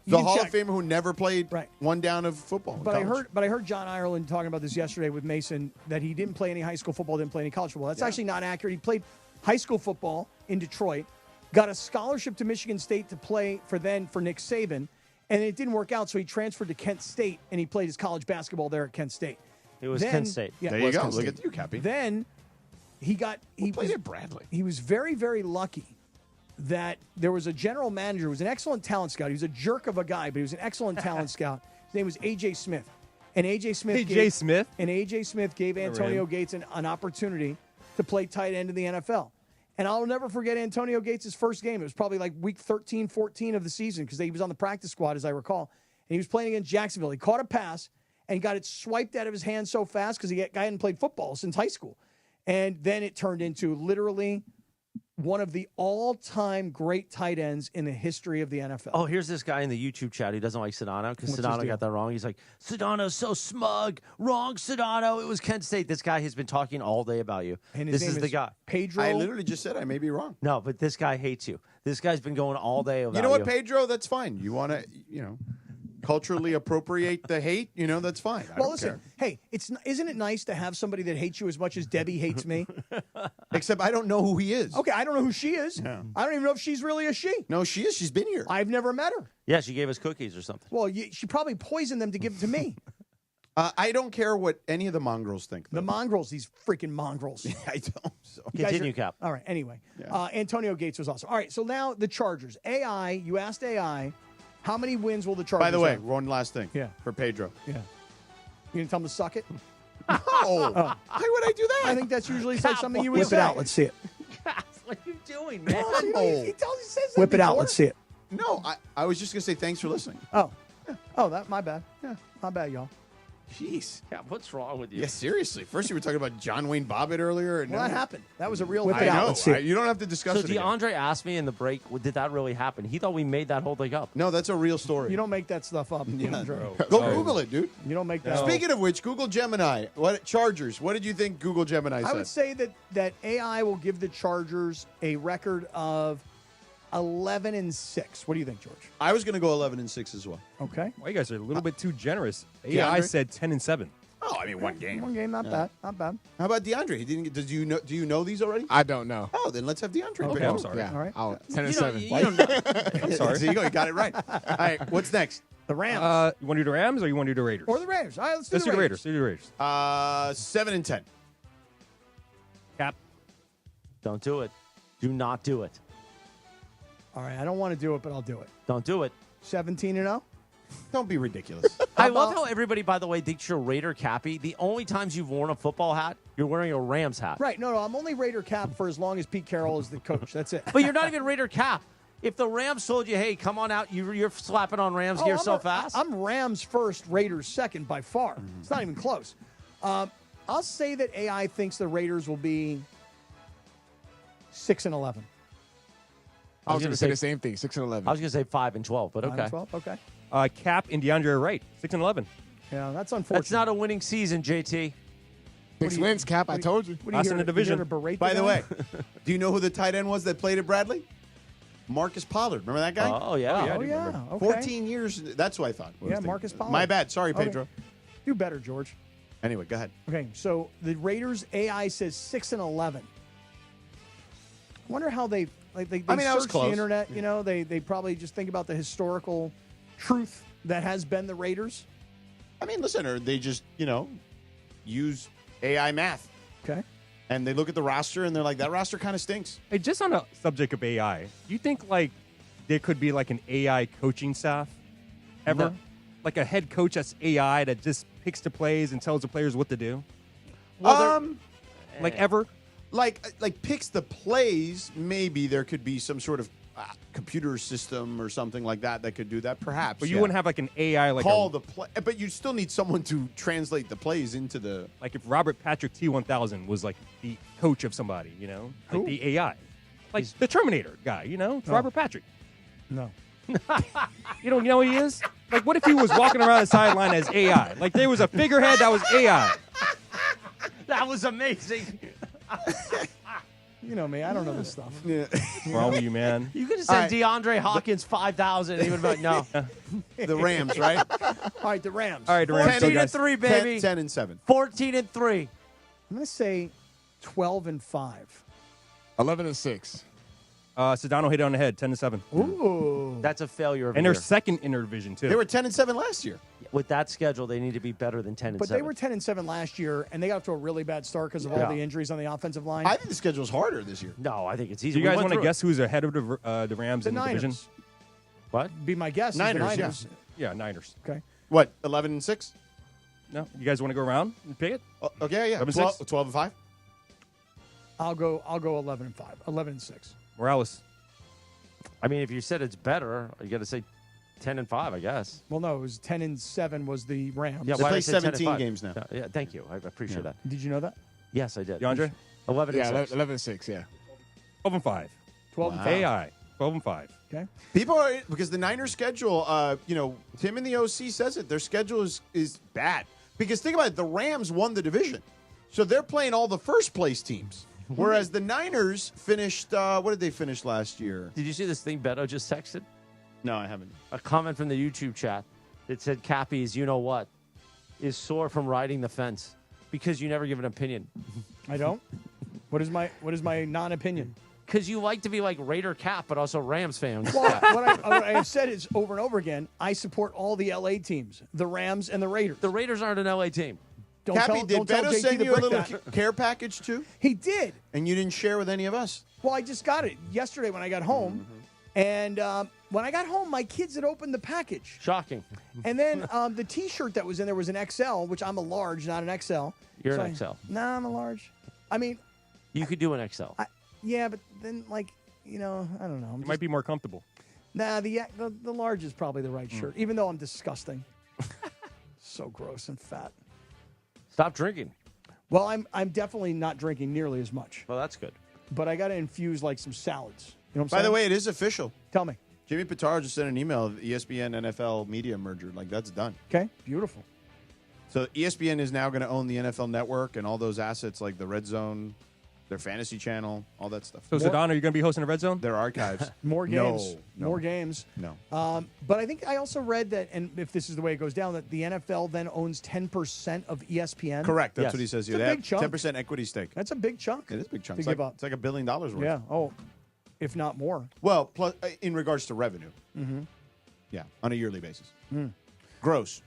The Hall of Famer who never played one down of football. But I heard John Ireland talking about this yesterday with Mason, that he didn't play any high school football, didn't play any college football. That's actually not accurate. He played high school football in Detroit, got a scholarship to Michigan State to play for Nick Saban, and it didn't work out, so he transferred to Kent State, and he played his college basketball there at Kent State. It was Kent State. Yeah, there you go. Look at you, Cappy. Then he played at Bradley. He was very, very lucky that there was a general manager who was an excellent talent scout. He was a jerk of a guy, but he was an excellent talent scout. His name was A.J. Smith. And A.J. Smith gave Antonio Gates an opportunity to play tight end in the NFL. And I'll never forget Antonio Gates' first game. It was probably like week 13, 14 of the season because he was on the practice squad, as I recall. And he was playing against Jacksonville. He caught a pass and got it swiped out of his hand so fast because guy hadn't played football since high school. And then it turned into literally one of the all-time great tight ends in the history of the NFL. Oh, here's this guy in the YouTube chat who doesn't like Sedano because Sedano got that wrong. He's like, Sedano's so smug. Wrong, Sedano. It was Kent State. This guy has been talking all day about you. And this is the guy. Pedro. I literally just said I may be wrong. No, but this guy hates you. This guy's been going all day about you. You know what, Pedro? That's fine. You want to, culturally appropriate the hate, that's fine. Well, listen, hey, isn't it nice to have somebody that hates you as much as Debbie hates me? Except I don't know who he is. Okay, I don't know who she is. Yeah. I don't even know if she's really a she. No, she is. She's been here. I've never met her. Yeah, she gave us cookies or something. Well, she probably poisoned them to give to me. I don't care what any of the mongrels think. The mongrels, these freaking mongrels. Yeah, I don't. So. Continue, Cap. All right, anyway. Antonio Gates was awesome. All right, so now the Chargers. AI, you asked AI, how many wins will the Chargers By the way, have? one last thing. Yeah. For Pedro. Yeah. You going to tell him to suck it? No. Why would I do that? I think that's usually something you would whip say. it out. Let's see it. What are you doing, man? He says that Whip it out. before. Let's see it. No, I was just going to say thanks for listening. Oh. That my bad. Yeah, my bad, y'all. Jeez. Cap, what's wrong with you? Yeah, seriously. First you were talking about John Wayne Bobbitt earlier. And Well, that happened. That was a real I thing. know. You don't have to discuss So it again. DeAndre asked me in the break, did that really happen? He thought we made that whole thing up. No, that's a real story. You don't make that stuff up. Yeah. Andrew. Go Google it, dude. You don't make that. Speaking of which, Google Gemini. Chargers. What did you think Google Gemini said? I would say that AI will give the Chargers a record of 11-6. What do you think, George? I was going to go 11-6 as well. Okay. Well, you guys are a little bit too generous. DeAndre? AI said 10-7. Oh, I mean, one game. One game, not bad. Not bad. How about DeAndre? He didn't. Do you know these already? I don't know. Oh, then let's have DeAndre. Okay, pick I'm one. sorry. Yeah. All right. I'll 10-7. You don't know. I'm sorry. There you go. You got it right. All right. What's next? The Rams. You want to do the Rams or you want to do the Raiders? Or the Raiders. All right, let's do Let's the do the Raiders. Raiders. 7-10. Cap. Don't do it. Do not do it. All right, I don't want to do it, but I'll do it. Don't do it. 17-0. Don't be ridiculous. I love how everybody, by the way, thinks you're Raider Cappy. The only times you've worn a football hat, you're wearing a Rams hat. Right. No, I'm only Raider Cap for as long as Pete Carroll is the coach. That's it. But you're not even Raider Cap. If the Rams told you, hey, come on out, you're slapping on Rams gear so fast. I'm Rams first, Raiders second by far. It's not even close. I'll say that AI thinks the Raiders will be 6-11. I was going to say the same thing, 6-11. I was going to say 5-12, but okay. 5-12, okay. Cap and DeAndre are right. 6-11. Yeah, that's unfortunate. That's not a winning season, JT. 6 wins, Cap. I told you. Us in the division. By the way, do you know who the tight end was that played at Bradley? Marcus Pollard. Remember that guy? Oh, yeah. Oh, yeah. Okay. 14 years. That's what I thought. Yeah, Marcus Pollard. My bad. Sorry, Okay. Pedro. Do better, George. Anyway, go ahead. Okay, so the Raiders AI says 6-11. I wonder how they they I mean, that was search the close. internet. You know, they probably just think about the historical truth that has been the Raiders. I mean, listen, or they just, use AI math. Okay. And they look at the roster and they're like, that roster kind of stinks. Hey, just on the subject of AI, do you think there could be an AI coaching staff ever? No. Like a head coach that's AI that just picks the plays and tells the players what to do? Like ever? Like picks the plays, maybe there could be some sort of computer system or something like that could do that, perhaps. But you wouldn't have like an AI like call the play, but you still need someone to translate the plays into the. Like if Robert Patrick T1000 was like the coach of somebody, you know, like the AI, like the Terminator guy, you know, it's Robert Patrick. No. You don't know who he is? Like, what if he was walking around the sideline as AI? Like, there was a figurehead that was AI. That was amazing. You know me, I don't know this stuff. Yeah. What's wrong with you, man? You could have said DeAndre Hawkins 5,000 and he would have been like, no. The Rams, right? All right, the Rams. All right, the Rams. 14-3, baby. 10-7. 14-3. I'm going to say 12-5. 11-6. Sedano hit it on the head, 10-7. Ooh. That's a failure of And a they're year. second in their division, too. They were 10-7 last year. With that schedule, they need to be better than 10-7. But they were 10-7 last year, and they got off to a really bad start because of all the injuries on the offensive line. I think the schedule's harder this year. No, I think it's Do easy. you guys want to guess who's ahead of the Rams The in the division? Niners. What? Be my guess. Niners, is the Niners. Yeah, Niners. Okay. What, 11-6? No? You guys want to go around and pick it? Okay, yeah. 11-6? 12-5? I'll go 11-5. 11-6. Morales. I mean, if you said it's better, you got to say 10-5, I guess. Well, no, it was 10-7 was the Rams. Yeah, They why play did I say 17 10-5? games now. Yeah, thank you. I appreciate that. Did you know that? Yes, I did. DeAndre? 11-6. Yeah, 11-6, yeah. 12-5. 12-5. AI. 12-5. Okay. People are, because the Niners schedule, Tim in the OC says it, their schedule is bad. Because think about it, the Rams won the division. So they're playing all the first place teams. Whereas the Niners finished, what did they finish last year? Did you see this thing Beto just texted? No, I haven't. A comment from the YouTube chat that said, Cappy's, you know what, is sore from riding the fence because you never give an opinion. I don't? What is my non-opinion? Because you like to be like Raider Cap, but also Rams fans. Well, what I have said is over and over again, I support all the L.A. teams, the Rams and the Raiders. The Raiders aren't an L.A. team. Cappy, did Beto send you a little care package too? He did. And you didn't share with any of us? Well, I just got it yesterday when I got home. And when I got home, my kids had opened the package. Shocking. And then the T-shirt that was in there was an XL, which I'm a large, not an XL. You're So an XL. Nah, I'm a large. I mean, You could do an XL. yeah, but then, like, you know, I don't know. It might be more comfortable. Nah, the large is probably the right shirt, even though I'm disgusting. So gross and fat. Stop drinking. Well, I'm definitely not drinking nearly as much. Well, that's good. But I got to infuse like some salads. You know what I'm By saying? the way, it is official. Tell me. Jimmy Pitaro just sent an email of ESPN NFL media merger. Like, that's done. Okay, beautiful. So ESPN is now going to own the NFL Network and all those assets like the Red Zone, their fantasy channel, all that stuff. So, Sedano, are you going to be hosting the Red Zone? Their archives. More games. No. More games. No. But I think I also read that, and if this is the way it goes down, that the NFL then owns 10% of ESPN. Correct. That's what he says here. It's a big chunk. 10% equity stake. That's a big chunk. It is a big chunk. To It's like, give up. it's like $1 billion worth. Yeah. Oh, if not more. Well, plus in regards to revenue. Mm-hmm. Yeah, on a yearly basis. Gross.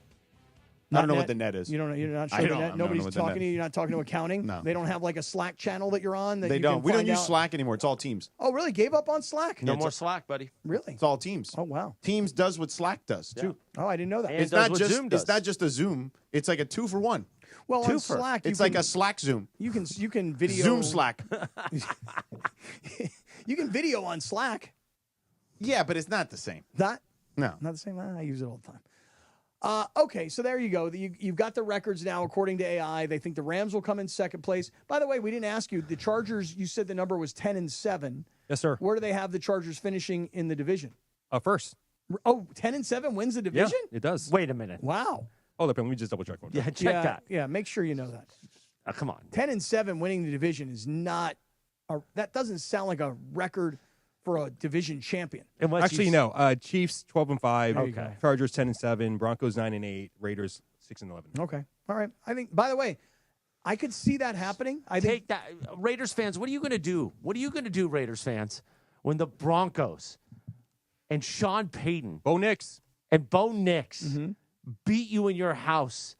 I don't know what the net is. You're not I sure the don't. net. I don't Nobody's know what the talking net- to you. You're not talking to accounting. No. They don't have like a Slack channel that you're on. That They you don't. Can We don't find use out? Slack anymore. It's all Teams. Oh, really? Gave up on Slack? No more Slack, buddy. Really? It's all Teams. Oh, wow. Teams does what Slack does too. Oh, I didn't know that. And It's does not what just Zoom does. it's not just a Zoom. It's like a 2-for-1. Well, on Twofer. Slack, It's like a Slack Zoom. You can video Zoom Slack. You can video on Slack. Yeah, but it's not the same. Not No. the same. I use it all the time. Okay, so there you go. You've got the records now, according to AI. They think the Rams will come in second place. By the way, we didn't ask you. The Chargers, you said the number was 10-7. Yes, sir. Where do they have the Chargers finishing in the division? First. Oh, 10-7 wins the division? Yeah, it does. Wait a minute. Wow. Hold up, let me just double check. Yeah, check that. Yeah, make sure you know that. Come on. 10-7 winning the division is not that doesn't sound like a record for a division champion. Actually, no. Chiefs 12-5. Okay. Chargers 10-7. Broncos 9-8. Raiders 6-11. Okay. All right. I think. By the way, I could see that happening. I think Take that, Raiders fans. What are you going to do? What are you going to do, Raiders fans, when the Broncos and Sean Payton, Bo Nix, beat you in your house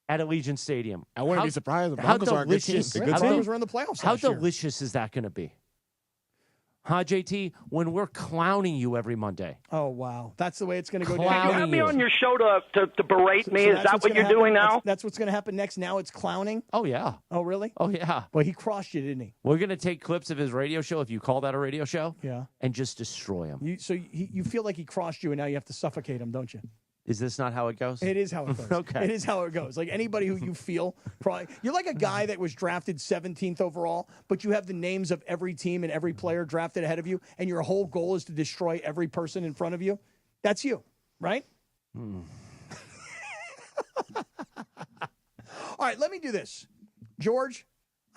at Allegiant Stadium? I wouldn't be surprised. The how Broncos are a good team. delicious- They're a good the team. Broncos were in the playoffs How last year. delicious is that going to be? Huh, JT? When we're clowning you every Monday. Oh, wow. That's the way it's going to go Clowning down. You have me on your show to berate me. So Is that's that what's what you're gonna doing happen? now? That's what's going to happen next. Now it's clowning? Oh, yeah. Oh, really? Oh, yeah. Well, he crossed you, didn't he? We're going to take clips of his radio show, if you call that a radio show, Yeah. and just destroy him. You feel like he crossed you, and now you have to suffocate him, don't you? Is this not how it goes? It is how it goes. Okay. It is how it goes. Like anybody who you feel probably you're like a guy that was drafted 17th overall, but you have the names of every team and every player drafted ahead of you, and your whole goal is to destroy every person in front of you. That's you, right? All right, let me do this. George,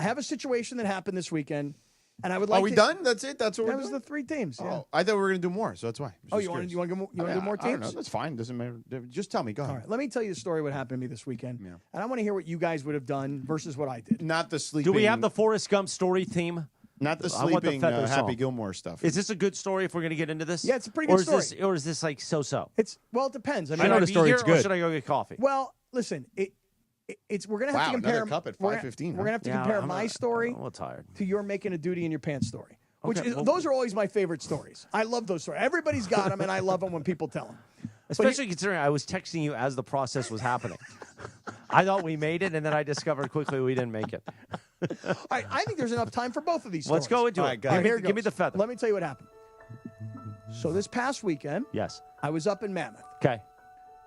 I have a situation that happened this weekend, and I would like Are we done? That's it? That's what we're That was doing? the 3 teams. Yeah. Oh, I thought we were going to do more, so that's why. Oh, you want to do more? You want to do more I don't teams? know. That's fine. Doesn't matter. Just tell me. Go ahead. All right, let me tell you the story what happened to me this weekend. And I want to hear what you guys would have done versus what I did. Not the sleeping. Do we have the Forrest Gump story theme? Not the I want sleeping feather Happy song. Gilmore stuff. Is this a good story if we're going to get into this? Yeah, it's a pretty good story. Or is this like so-so? Well, it depends. I Should mean, I be here or should I go get coffee? Well, listen, it's we're gonna have to compare. Another cup at we're gonna- 5:15, We're gonna have to compare my story I'm a little tired. to your making a duty in your pants story. Which Okay, is, well- those are always my favorite stories. I love those stories. Everybody's got them, and I love them when people tell them. Especially considering I was texting you as the process was happening. I thought we made it, and then I discovered quickly we didn't make it. All right, I think there's enough time for both of these stories. Let's go into it. All right, here it Give me goes. the feather. Let me tell you what happened. So this past weekend, Yes. I was up in Mammoth. Okay.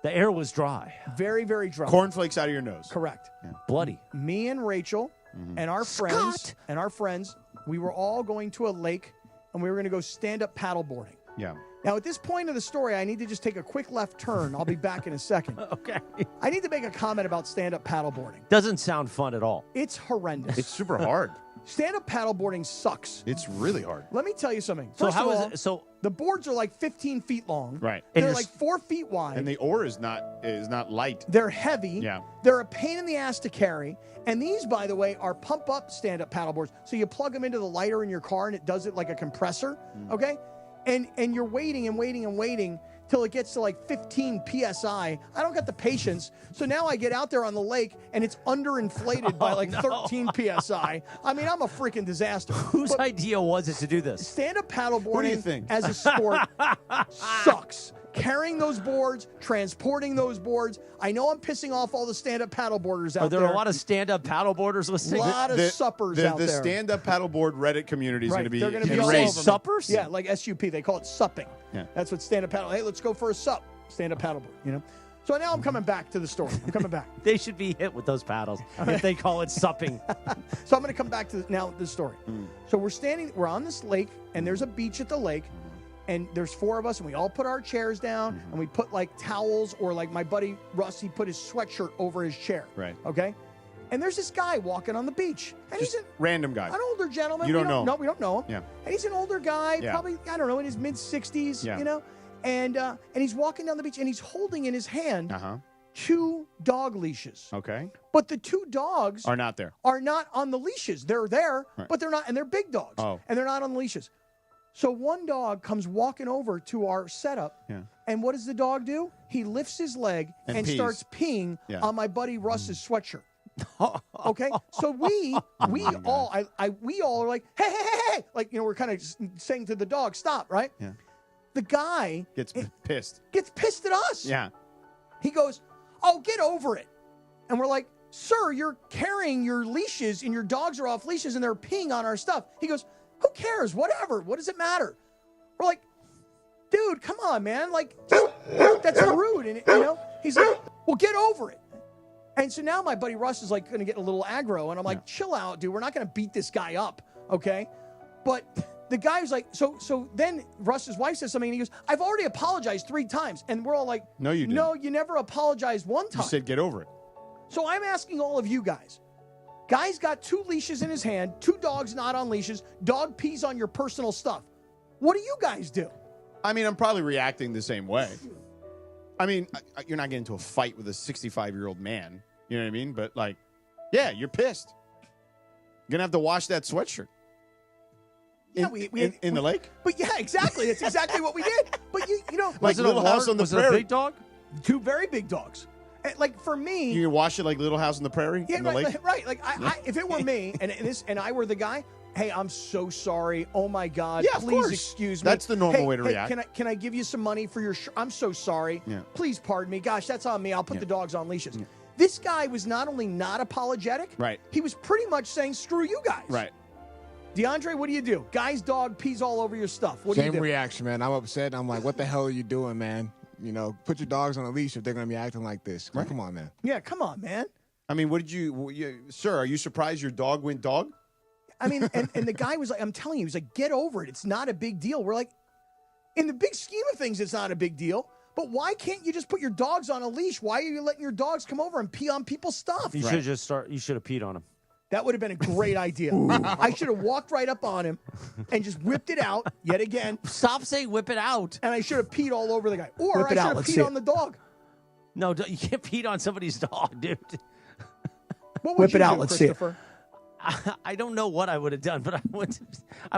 The air was dry. Very, very dry. Cornflakes out of your nose. Correct. Bloody. Me and Rachel and our friends, we were all going to a lake, and we were going to go stand-up paddleboarding. Yeah. Now, at this point of the story, I need to just take a quick left turn. I'll be back in a second. Okay. I need to make a comment about stand-up paddleboarding. Doesn't sound fun at all. It's horrendous. It's super hard. Stand-up paddleboarding sucks. It's really hard. Let me tell you something. So First how of is all, it? So the boards are like 15 feet long. Right. They're like 4 feet wide. And the oar is not light. They're heavy. Yeah. They're a pain in the ass to carry. And these, by the way, are pump-up stand-up paddleboards. So you plug them into the lighter in your car, and it does it like a compressor. Okay? And you're waiting and waiting and waiting till it gets to like 15 PSI. I don't got the patience. So now I get out there on the lake, and it's underinflated by like 13 PSI. I mean, I'm a freaking disaster. Whose idea was it to do this? Stand-up What do you paddleboarding think? as a sport sucks. Carrying those boards, transporting those boards. I know I'm pissing off all the stand-up paddleboarders out Are there. there a lot of stand-up paddleboarders listening? A lot of suppers out the there. stand-up paddleboard Reddit community is Right, going to be they're gonna be all say over me. suppers? Yeah, like SUP. They call it supping. Yeah. That's what stand-up paddle. Hey, let's go for a sup. Stand-up paddleboard, you know? So now I'm coming back to the story. I'm coming back. They should be hit with those paddles if they call it supping. So I'm going to come back to now the story. So we're on this lake, and there's a beach at the lake, and there's 4 of us, and we all put our chairs down, and we put like towels, or like my buddy Russ, he put his sweatshirt over his chair. Right. Okay? And there's this guy walking on the beach, and Just he's random guy. an older gentleman. You don't We know. No, we don't know him. Yeah. And he's an older guy, Yeah. probably, I don't know, in his mid-60s, Yeah. you know? And he's walking down the beach, and he's holding in his hand Uh-huh. 2 dog leashes. Okay. But the 2 dogs Are not there. are not on the leashes. They're there, Right. but they're not, and they're big dogs. Oh. And they're not on the leashes. So one dog comes walking over to our setup, Yeah. and what does the dog do? He lifts his leg And and pees. starts peeing Yeah. on my buddy Russ's sweatshirt. Okay, so we all are like, hey, like, you know, we're kind of saying to the dog, stop, right? Yeah. The guy Gets pissed. gets pissed at us. Yeah. He goes, oh, get over it. And we're like, sir, you're carrying your leashes and your dogs are off leashes and they're peeing on our stuff. He goes, who cares? Whatever. What does it matter? We're like, dude, come on, man. Like, that's rude. And, you know, he's like, well, get over it. And so now my buddy Russ is like going to get a little aggro. And I'm like, chill out, dude. We're not going to beat this guy up. Okay. But the guy was like, so then Russ's wife says something and he goes, I've already apologized 3 times. And we're all like, No, you didn't. no, you never apologized one time. You said get over it. So I'm asking all of you guys. Guy's got 2 leashes in his hand, 2 dogs not on leashes, dog pees on your personal stuff. What do you guys do? I mean, I'm probably reacting the same way. I mean, you're not getting into a fight with a 65-year-old man. You know what I mean? But, like, yeah, you're pissed. You're going to have to wash that sweatshirt. Yeah, In the lake? But yeah, exactly. That's exactly what we did. But you know, Like Little House on the was it a Prairie. big dog? 2 very big dogs. And, like, for me, You can wash it like Little House on the Prairie yeah, in the lake? right. Like, I, if it were me and I were the guy, hey, I'm so sorry. Oh my God, Yeah, of please course. excuse me. That's the normal Hey, way to hey, react. Can I give you some money for your I'm so sorry. Yeah. Please pardon me. Gosh, that's on me. I'll put the dogs on leashes. This guy was not only not apologetic, Right. he was pretty much saying, screw you guys. Right. DeAndre, what do you do? Guy's dog pees all over your stuff. What do you Same do? reaction, man. I'm upset. I'm like, what the hell are you doing, man? You know, put your dogs on a leash if they're going to be acting like this. Like, come on, man. Yeah, come on, man. I mean, what did sir, are you surprised your dog went dog? I mean, and the guy was like, I'm telling you, he was like, get over it. It's not a big deal. We're like, in the big scheme of things, it's not a big deal. But why can't you just put your dogs on a leash? Why are you letting your dogs come over and pee on people's stuff? You should just start. You should have peed on him. That would have been a great idea. I should have walked right up on him and just whipped it out yet again. Stop saying whip it out. And I should have peed all over the guy. Or Whip I it should out. have Let's see peed it. on the dog. No, you can't pee on somebody's dog, dude. What would Whip you it out. do, Let's see it. Christopher? I don't know what I would have done, but I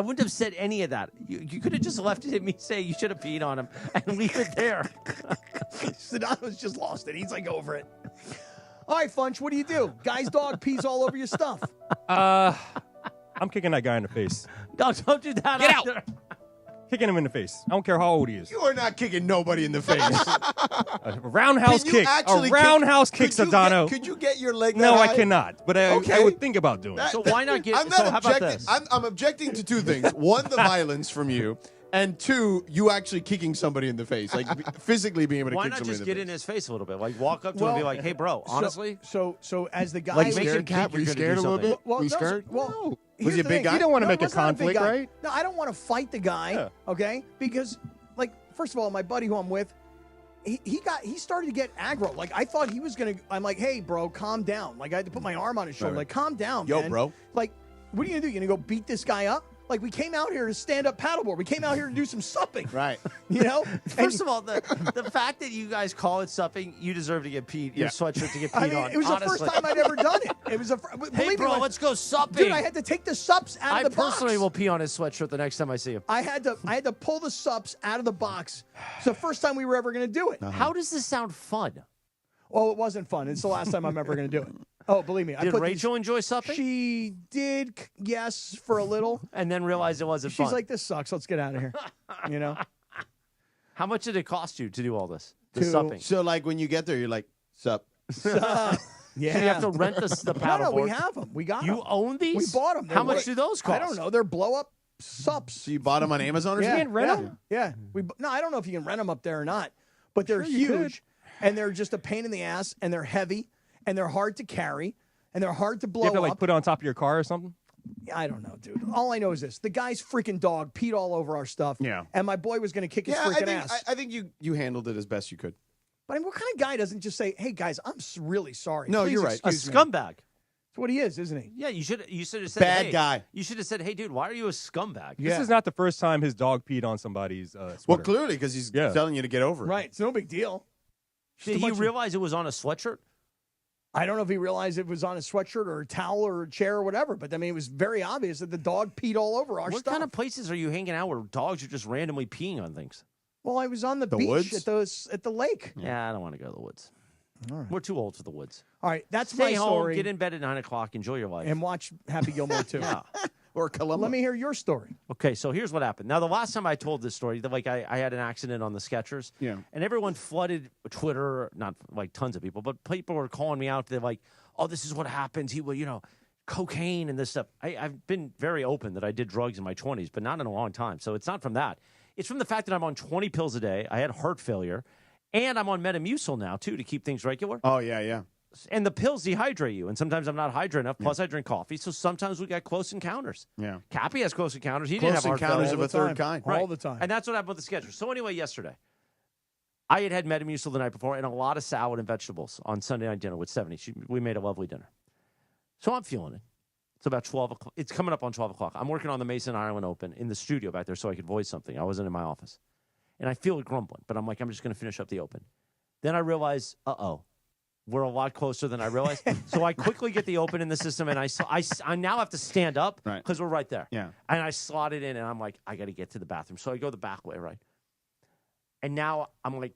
wouldn't have said any of that. You could have just left it at me say you should have peed on him and leave it there. Sedano's just lost it. He's like over it. All right, Funch, what do you do? Guy's dog pees all over your stuff. I'm kicking that guy in the face. No, don't do that. Get either. Kicking him in the face. I don't care how old he is. You are not kicking nobody in the face. A roundhouse Can you kick. actually A roundhouse kick, could you Sedano. Could you get your leg No, that I high? cannot. But I would think about doing it. So why not get? I'm so not how about objecting. this? I'm objecting to two things. One, the violence from you, and two, you actually kicking somebody in the face, like physically being able to Why kick not somebody just in the get face. in his face a little bit? Like walk up to him and be like, "Hey, bro, honestly." So as the guy Like, was make him Scared, Cap? think Were you you're gonna scared do a little something. bit? Were you no, scared? well, Was he a here's the big thing. guy? You don't want to No, make it a was not big conflict, guy. right? No, I don't want to fight the guy. Yeah. Okay, because like first of all, my buddy who I'm with, he started to get aggro. Like I thought he was gonna. I'm like, hey, bro, calm down. Like I had to put my arm on his shoulder. Right. Like, calm down, Yo, man. bro. Like, what are you gonna do? You gonna go beat this guy up? Like we came out here to stand up paddleboard. We came out here to do some supping. Right. You know. First of all, the fact that you guys call it supping, you deserve to get peed. Your sweatshirt to get peed I mean, on. it was the first honestly. time I'd ever done it. It was a. Believe Hey, me, bro, when- let's go supping. Dude, I had to take the sups out I of the box. personally will pee on his sweatshirt the next time I see him. I had to pull the sups out of the box. It's the first time we were ever going to do it. How does this sound fun? Oh, it wasn't fun. It's the last time I'm ever going to do it. Oh, believe me. Did Rachel enjoy supping? She did, yes, for a little. And then realized it wasn't She's fun. like, this sucks. Let's get out of here. You know? How much did it cost you to do all this? The To- supping. So, like, when you get there, you're like, sup. Yeah. So you have to rent the paddleboard. No, we have them. We got them. You own these? We bought them. How much do those cost? I don't know. They're blow-up sups. So you bought them on Amazon or Yeah, something? can't rent them? Yeah. No, I don't know if you can rent them up there or not, but they're Sure you could. huge, and they're just a pain in the ass, and they're heavy, and they're hard to carry, and they're hard to blow You have to like up. put it on top of your car or something. I don't know, dude. All I know is this: the guy's freaking dog peed all over our stuff. Yeah. And my boy was going to kick his Yeah, I freaking think, ass. I think you handled it as best you could. But I mean, what kind of guy doesn't just say, "Hey guys, I'm really sorry." No, Please you're right. A excuse me." scumbag. That's what he is, isn't he? Yeah, you should have said Bad hey, guy. You should have said, "Hey, dude, why are you a scumbag?" Yeah. This is not the first time his dog peed on somebody's Well, sweater. clearly, because he's Yeah. telling you to get over it. Right. It's no big deal. Just Did a he bunch of- realize it was on a sweatshirt? I don't know if he realized it was on a sweatshirt or a towel or a chair or whatever, but I mean, it was very obvious that the dog peed all over our What stuff. kind of places are you hanging out where dogs are just randomly peeing on things? Well, I was on the The beach woods? at the lake. Yeah, I don't want to go to the woods. All right. We're too old for the woods. All right, that's Stay my home, story. get in bed at 9 o'clock, enjoy your life. And watch Happy Gilmore too. Yeah. Or Columbo. Let me hear your story. Okay, so here's what happened. Now, the last time I told this story, I had an accident on the Skechers. Yeah. And everyone flooded Twitter, not like tons of people, but people were calling me out. They're like, oh, this is what happens. He will, cocaine and this stuff. I've been very open that I did drugs in my 20s, but not in a long time. So it's not from that. It's from the fact that I'm on 20 pills a day. I had heart failure. And I'm on Metamucil now, too, to keep things regular. Oh, yeah, yeah. And the pills dehydrate you. And sometimes I'm not hydrated enough. Plus, I drink coffee. So sometimes we got close encounters. Yeah. Cappy has close encounters. He Close didn't have heart encounters failure. of a third kind. Right. All the time. And that's what happened with the Skechers. So anyway, yesterday, I had Metamucil the night before and a lot of salad and vegetables on Sunday night dinner with Stephanie. We made a lovely dinner. So I'm feeling it. It's about 12 o'clock. It's coming up on 12 o'clock. I'm working on the Mason Ireland Open in the studio back there so I could voice something. I wasn't in my office. And I feel it grumbling, but I'm like, I'm just going to finish up the Open. Then I realize, we're a lot closer than I realized. So I quickly get the Open in the system, and I now have to stand up because we're right there. Yeah. And I slot it in, and I'm like, I got to get to the bathroom. So I go the back way, right? And now I'm like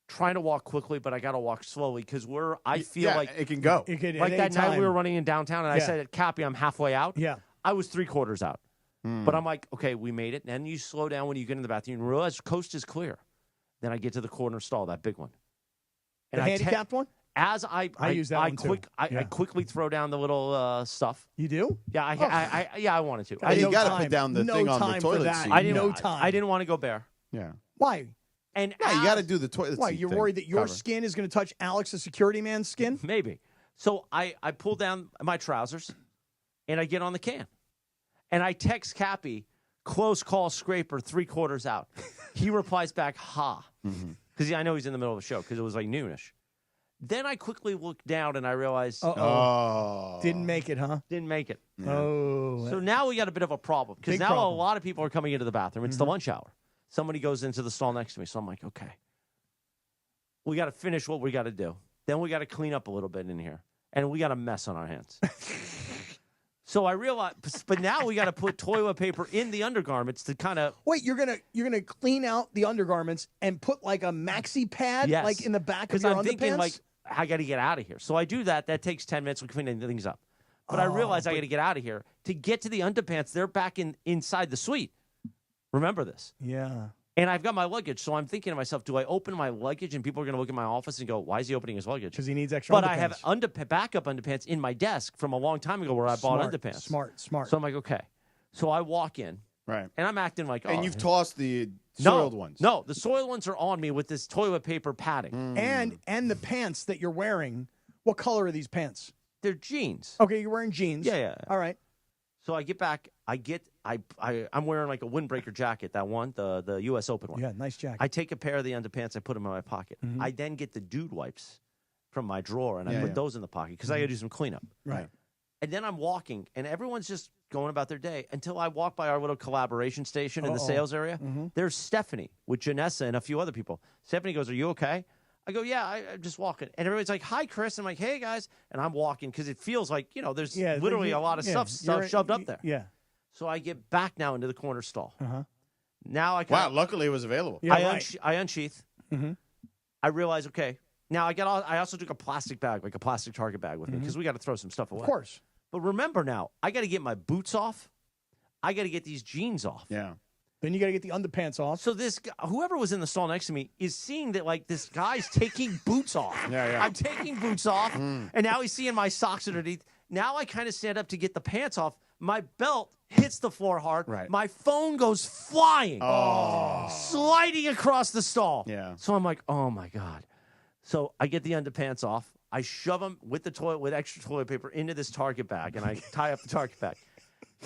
trying to walk quickly, but I got to walk slowly because I feel like it can go. It could, like at that any night we time. were running in downtown, and I Yeah. said, Cappy, I'm halfway out. Yeah. I was 3/4 out. But I'm like, okay, we made it. And then you slow down when you get in the bathroom and realize coast is clear. Then I get to the corner stall, that big one. The handicapped one? As I use that one too. I quickly throw down the little stuff. You do? Yeah, I wanted to. You got to put down the thing on the toilet seat. I didn't want to go bare. Yeah. Why? And you got to do the toilet Why? seat You're thing. worried that your Cover. skin is going to touch Alex, the security man's skin? Maybe. So I pull down my trousers, and I get on the can. And I text Cappy, close call scraper, 3/4 out. He replies back, ha. Because I know he's in the middle of a show because it was like noonish. Then I quickly look down and I realize, didn't make it, huh? Didn't make it. Yeah. Oh. So now we got a bit of a problem because Big now problem. a lot of people are coming into the bathroom. It's the lunch hour. Somebody goes into the stall next to me. So I'm like, okay, we got to finish what we got to do. Then we got to clean up a little bit in here. And we got a mess on our hands. So I realized, but now we got to put toilet paper in the undergarments to kind of. Wait, you're gonna clean out the undergarments and put like a maxi pad like in the back of your I'm underpants? thinking like I got to get out of here. So I do that. That takes 10 minutes. We clean things up. But I realize I got to get out of here to get to the underpants. They're back inside the suite. Remember this? Yeah. And I've got my luggage, so I'm thinking to myself, do I open my luggage and people are going to look at my office and go, why is he opening his luggage? Because he needs extra But underpants. I have backup underpants in my desk from a long time ago where I bought underpants. Smart. So I'm like, okay. So I walk in. Right. And I'm acting like, And you've tossed the soiled ones. No, the soiled ones are on me with this toilet paper padding. And the pants that you're wearing, what color are these pants? They're jeans. Okay, you're wearing jeans. Yeah. All right. So I get back. I'm wearing like a windbreaker jacket, that one, the U.S. Open one. Yeah, nice jacket. I take a pair of the underpants, I put them in my pocket. I then get the dude wipes from my drawer, and I put those in the pocket because I got to do some cleanup. Right. And then I'm walking, and everyone's just going about their day until I walk by our little collaboration station in the sales area. There's Stephanie with Janessa and a few other people. Stephanie goes, "Are you okay?" I go, "Yeah, I'm just walking." And everybody's like, "Hi, Chris." I'm like, "Hey, guys." And I'm walking because it feels like, there's literally a lot of stuff shoved up there. Yeah. So I get back now into the corner stall. Now I Wow, luckily it was available. I unsheath. I realize, okay, now I also took a plastic bag, like a plastic Target bag with me because we got to throw some stuff away. Of course. But remember now, I got to get my boots off. I got to get these jeans off. Yeah. Then you got to get the underpants off. So this guy, whoever was in the stall next to me is seeing that like this guy's taking boots off. Yeah. I'm taking boots off, and now he's seeing my socks underneath. Now I kind of stand up to get the pants off. My belt hits the floor hard. Right. My phone goes flying, sliding across the stall. Yeah. So I'm like, oh my God. So I get the underpants off. I shove them with extra toilet paper into this Target bag, and I tie up the Target bag.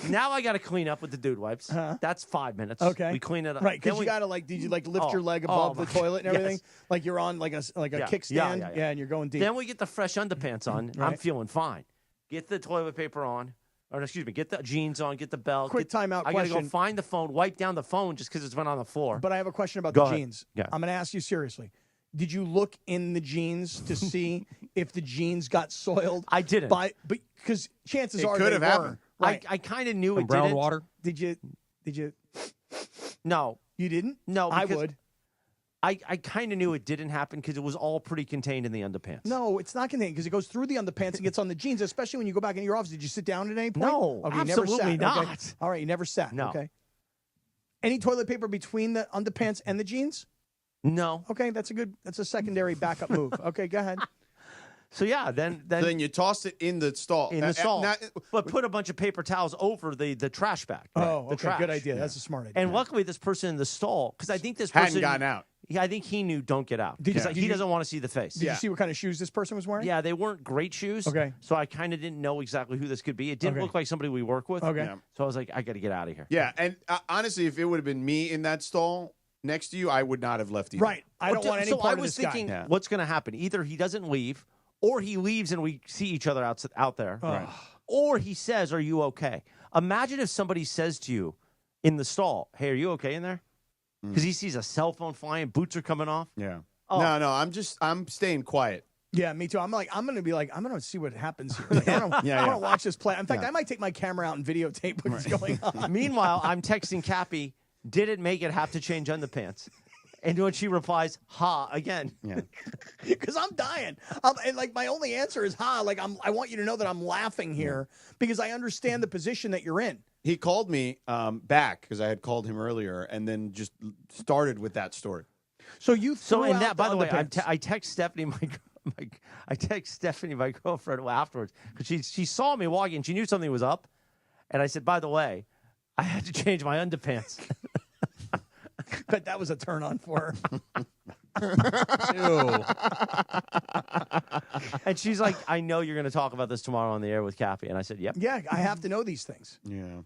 Now I got to clean up with the dude wipes. That's 5 minutes. Okay. We clean it up. Right, because you got to did you lift your leg above the toilet and everything? Yes. Like you're on like a kickstand? Yeah, and you're going deep. Then we get the fresh underpants on. I'm feeling fine. Get the toilet paper on. Or excuse me, get the jeans on, get the belt. Quick timeout I got to go question. find the phone, wipe down the phone just because it's been on the floor. But I have a question about Go the ahead. jeans. Yeah. I'm going to ask you seriously. Did you look in the jeans to see if the jeans got soiled? I didn't. Because chances It are could they have were. happened. Right. I kind of knew From it brown didn't. water? Did you? No. You didn't? No, I because would. I kind of knew it didn't happen because it was all pretty contained in the underpants. No, it's not contained because it goes through the underpants and gets on the jeans, especially when you go back into your office. Did you sit down at any point? No, Okay, you never absolutely sat. Okay. not. All right, you never sat. No. Okay. Any toilet paper between the underpants and the jeans? No. Okay, that's a secondary backup move. Okay, go ahead. So yeah, then Then you tossed it in the stall. in the stall, but put a bunch of paper towels over the trash bag. Oh, the okay, trash. good idea. That's a smart idea. And luckily, this person in the stall, because I think this Hadn't person gotten out. Yeah, I think he knew don't get out because he doesn't want to see the face. Did you see what kind of shoes this person was wearing? Yeah, they weren't great shoes. Okay. So I kind of didn't know exactly who this could be. It didn't look like somebody we work with. Okay. Yeah. So I was like, I got to get out of here. Yeah, and honestly, if it would have been me in that stall next to you, I would not have left either. Right. I don't want any so part I of was this guy. thinking, Yeah. what's going to happen? Either he doesn't leave, or he leaves and we see each other out there. Right. Or he says, "Are you okay?" Imagine if somebody says to you in the stall, "Hey, are you okay in there?" Because he sees a cell phone flying, boots are coming off. Yeah. Oh. No, I'm staying quiet. Yeah, me too. I'm going to see what happens here. Like, I want to watch this play. In fact, I might take my camera out and videotape what's going on. Meanwhile, I'm texting Cappy, "Didn't make it, have to change underpants." And when she replies, "Ha," again. Yeah. Because I'm dying. And like my only answer is ha. Like I want you to know that I'm laughing here because I understand the position that you're in. He called me back because I had called him earlier, and then just started with that story. So you So threw in out that, by the way, underpants. I text Stephanie, I text Stephanie, my girlfriend, afterwards because she saw me walking. She knew something was up, and I said, by the way, I had to change my underpants. Bet that was a turn on for her. Ew. And she's like, I know you're going to talk about this tomorrow on the air with Cappy. And I said, yep. Yeah, I have to know these things. Yeah.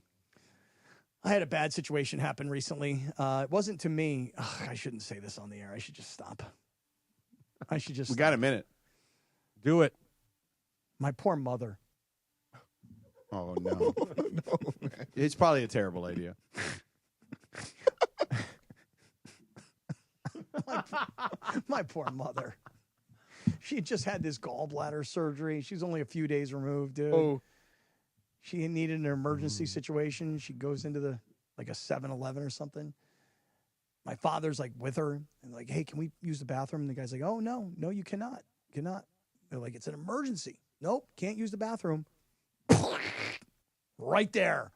I had a bad situation happen recently. It wasn't to me. Ugh, I shouldn't say this on the air. I should just stop. We got a minute. Do it. My poor mother. Oh, no. It's probably a terrible idea. My poor mother. She had just had this gallbladder surgery. She's only a few days removed, dude. Oh. She needed an emergency situation. She goes into a 7-Eleven or something. My father's like with her and like, hey, can we use the bathroom? And the guy's like, oh, no, you cannot. Cannot. They're like, it's an emergency. Nope, can't use the bathroom. Right there.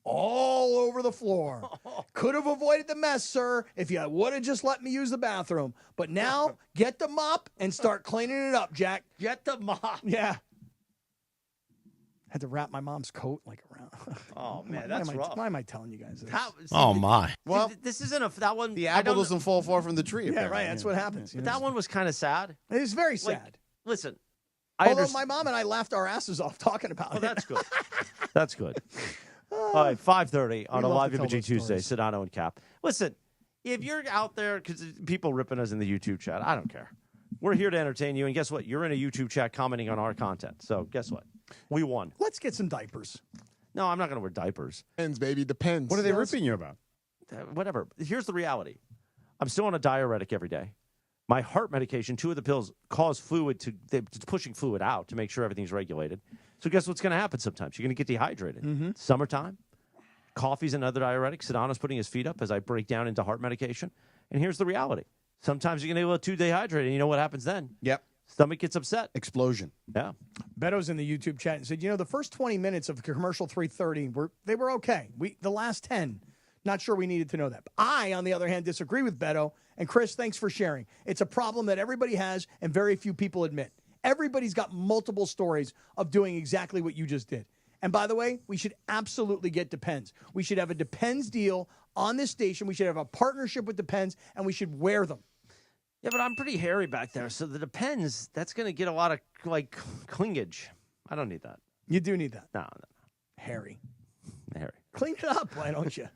All over the floor. Could have avoided the mess, sir, if you would have just let me use the bathroom. But now, get the mop and start cleaning it up, Jack. Get the mop. Yeah. Had to wrap my mom's coat like around. Oh, man, that's rough. Why am I telling you guys this? My. Well, this isn't that one. The apple doesn't fall far from the tree. Yeah, apparently. right. That's what happens. But that one was kind of sad. It is very sad. Listen. Although my mom and I laughed our asses off talking about it. That's good. That's good. All right, 5:30 on a love live to tell Imaging those Tuesday, stories. Sedano and Cap. Listen, if you're out there, because people ripping us in the YouTube chat, I don't care. We're here to entertain you, and guess what? You're in a YouTube chat commenting on our content. So guess what? We won. Let's get some diapers. No, I'm not going to wear diapers. Depends, baby. Depends. What are they ripping you about? Whatever. Here's the reality. I'm still on a diuretic every day. My heart medication, 2 of the pills cause fluid it's pushing fluid out to make sure everything's regulated. So guess what's going to happen sometimes? You're going to get dehydrated. Summertime, coffee's another diuretic. Sedano's putting his feet up as I break down into heart medication. And here's the reality. Sometimes you're going to get a little too dehydrated, and you know what happens then? Yep. Stomach gets upset. Explosion. Yeah. Beto's in the YouTube chat and said, the first 20 minutes of commercial 330 were okay. The last 10, not sure we needed to know that. But I, on the other hand, disagree with Beto. And Chris, thanks for sharing. It's a problem that everybody has and very few people admit. Everybody's got multiple stories of doing exactly what you just did. And by the way, we should absolutely get Depends. We should have a Depends deal on this station. We should have a partnership with Depends, and we should wear them. Yeah, but I'm pretty hairy back there, so the Depends, that's going to get a lot of, clingage. I don't need that. You do need that. No. Hairy. Hairy. Clean it up, why don't you?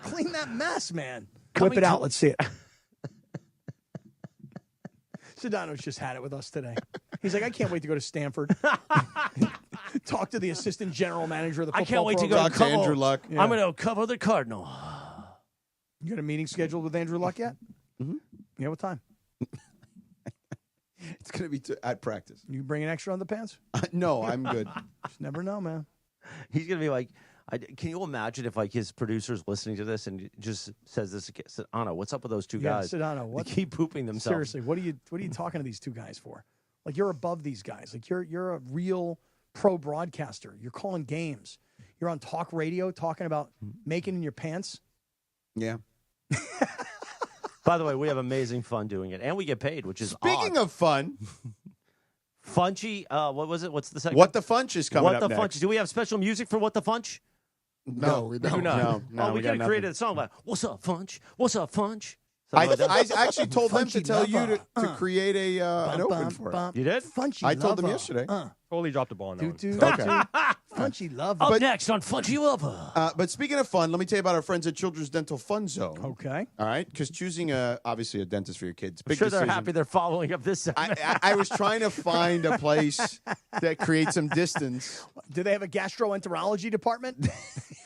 Clean that mess, man. Whip it out. Let's see it. Sedano's just had it with us today. He's like, I can't wait to go to Stanford. Talk to the assistant general manager of the football I can't wait program. to go cover Andrew Luck. Yeah. I'm going to cover the Cardinal. You got a meeting scheduled with Andrew Luck yet? Mm-hmm. Yeah, what time? It's going to be at practice. You bring an extra on the pants? No, I'm good. Just never know, man. He's going to be like, can you imagine if his producer's listening to this and just says this again? Sedano, what's up with those two guys? Sedano, what? They keep pooping themselves. Seriously, what are you talking to these two guys for? Like, you're above these guys. Like, you're a real pro broadcaster. You're calling games. You're on talk radio talking about making in your pants. Yeah. By the way, we have amazing fun doing it, and we get paid, which is Speaking of fun, Funchy, what was it? What's the second? What the Funch is coming up What the next. Funch? Do we have special music for What the Funch? No, we don't. No, we could have created a song like, what's up, Funch? What's up, Funch? I Something like that. actually told them to Funchy tell you lover. to create an open for it. You did? Funchy I told them lover. yesterday. Totally dropped the ball on that one. Okay. Funchy lover. Up next on Funchy Lover. But speaking of fun, let me tell you about our friends at Children's Dental Fun Zone. Okay. All right? Because choosing, obviously, a dentist for your kids, I'm big sure decision. they're happy they're following up this segment. I was trying to find a place that creates some distance. Do they have a gastroenterology department?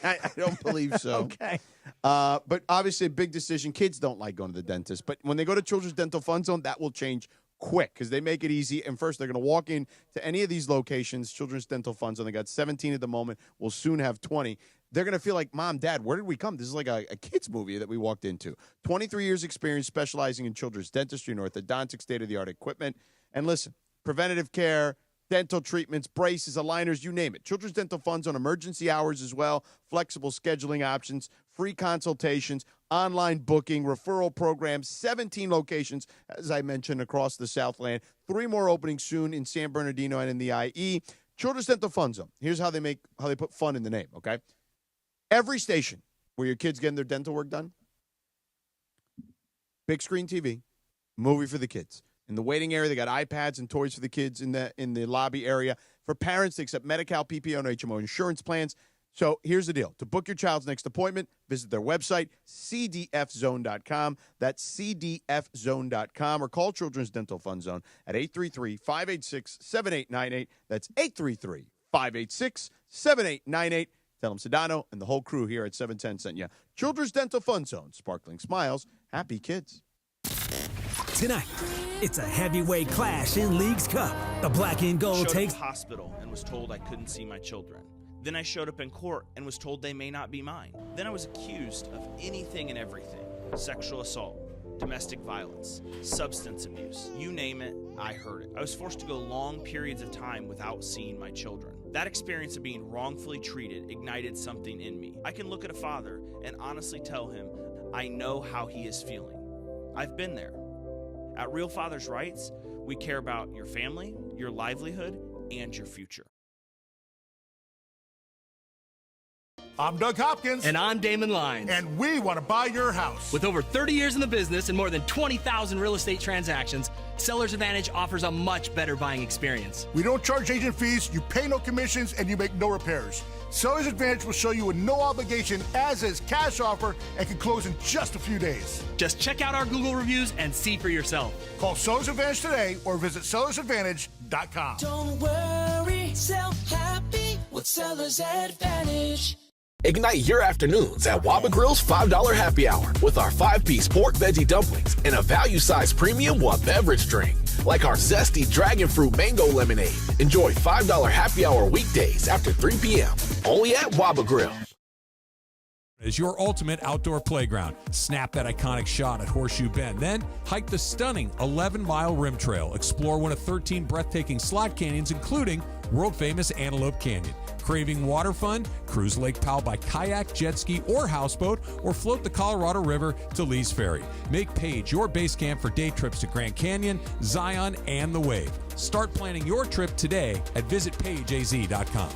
I don't believe so. Okay. But obviously, a big decision. Kids don't like going to the dentist. But when they go to Children's Dental Fun Zone, that will change quick because they make it easy. And first, they're going to walk in to any of these locations, Children's Dental Fun Zone. They got 17 at the moment. We'll soon have 20. They're going to feel like, Mom, Dad, where did we come? This is like a kid's movie that we walked into. 23 years experience specializing in children's dentistry and orthodontic, state-of-the-art equipment. And listen, preventative care, dental treatments, braces, aligners, you name it. Children's Dental Fun Zone, emergency hours as well, flexible scheduling options, free consultations, online booking, referral programs, 17 locations, as I mentioned, across the Southland. 3 more openings soon in San Bernardino and in the IE. Children's Dental Fun Zone. Here's how they put fun in the name, okay? Every station where your kids getting their dental work done, big screen TV, movie for the kids. In the waiting area, they got iPads and toys for the kids in the lobby area. For parents, they accept Medi-Cal, PPO, and HMO insurance plans. So here's the deal. To book your child's next appointment, visit their website, cdfzone.com. That's cdfzone.com. Or call Children's Dental Fun Zone at 833-586-7898. That's 833-586-7898. Tell them Sedano and the whole crew here at 710 sent you. Children's Dental Fun Zone. Sparkling smiles. Happy kids. Tonight, it's a heavyweight clash in League's Cup. The black and gold takes the hospital and was told I couldn't see my children. Then I showed up in court and was told they may not be mine. Then I was accused of anything and everything. Sexual assault, domestic violence, substance abuse. You name it, I heard it. I was forced to go long periods of time without seeing my children. That experience of being wrongfully treated ignited something in me. I can look at a father and honestly tell him, I know how he is feeling. I've been there. At Real Fathers' Rights, we care about your family, your livelihood, and your future. I'm Doug Hopkins. And I'm Damon Lyons. And we want to buy your house. With over 30 years in the business and more than 20,000 real estate transactions, Seller's Advantage offers a much better buying experience. We don't charge agent fees, you pay no commissions, and you make no repairs. Seller's Advantage will show you a no obligation as-is cash offer and can close in just a few days. Just check out our Google reviews and see for yourself. Call Seller's Advantage today or visit sellersadvantage.com. Don't worry, sell happy with Seller's Advantage. Ignite your afternoons at Waba Grill's $5 happy hour with our 5-piece pork veggie dumplings and a value-sized premium beverage drink, like our zesty dragon fruit mango lemonade. Enjoy $5 happy hour weekdays after 3 p.m. only at Waba Grill. Is your ultimate outdoor playground. Snap that iconic shot at Horseshoe Bend. Then hike the stunning 11-mile rim trail. Explore one of 13 breathtaking slot canyons, including world-famous Antelope Canyon. Craving water fun? Cruise Lake Powell by kayak, jet ski, or houseboat, or float the Colorado River to Lee's Ferry. Make Page your base camp for day trips to Grand Canyon, Zion, and the Wave. Start planning your trip today at visitpageaz.com.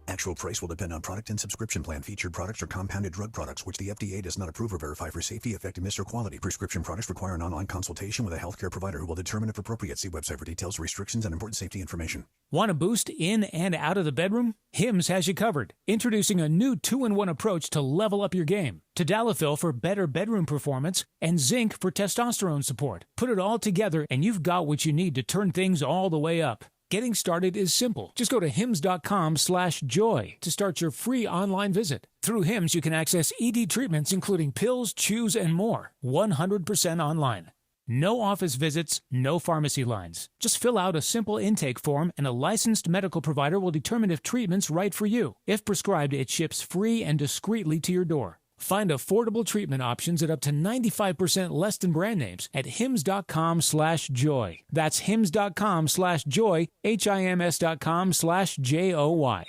Actual price will depend on product and subscription plan. Featured products are compounded drug products, which the FDA does not approve or verify for safety, effectiveness, or quality. Prescription products require an online consultation with a healthcare provider who will determine if appropriate. See website for details, restrictions, and important safety information. Want a boost in and out of the bedroom? Hims has you covered. Introducing a new 2-in-1 approach to level up your game. Tadalafil for better bedroom performance and zinc for testosterone support. Put it all together and you've got what you need to turn things all the way up. Getting started is simple. Just go to hims.com/joy to start your free online visit. Through Hims, you can access ED treatments, including pills, chews, and more, 100% online. No office visits, no pharmacy lines. Just fill out a simple intake form and a licensed medical provider will determine if treatment's right for you. If prescribed, it ships free and discreetly to your door. Find affordable treatment options at up to 95% less than brand names at hims.com/joy. That's hims.com/joy, HIMS.com/JOY.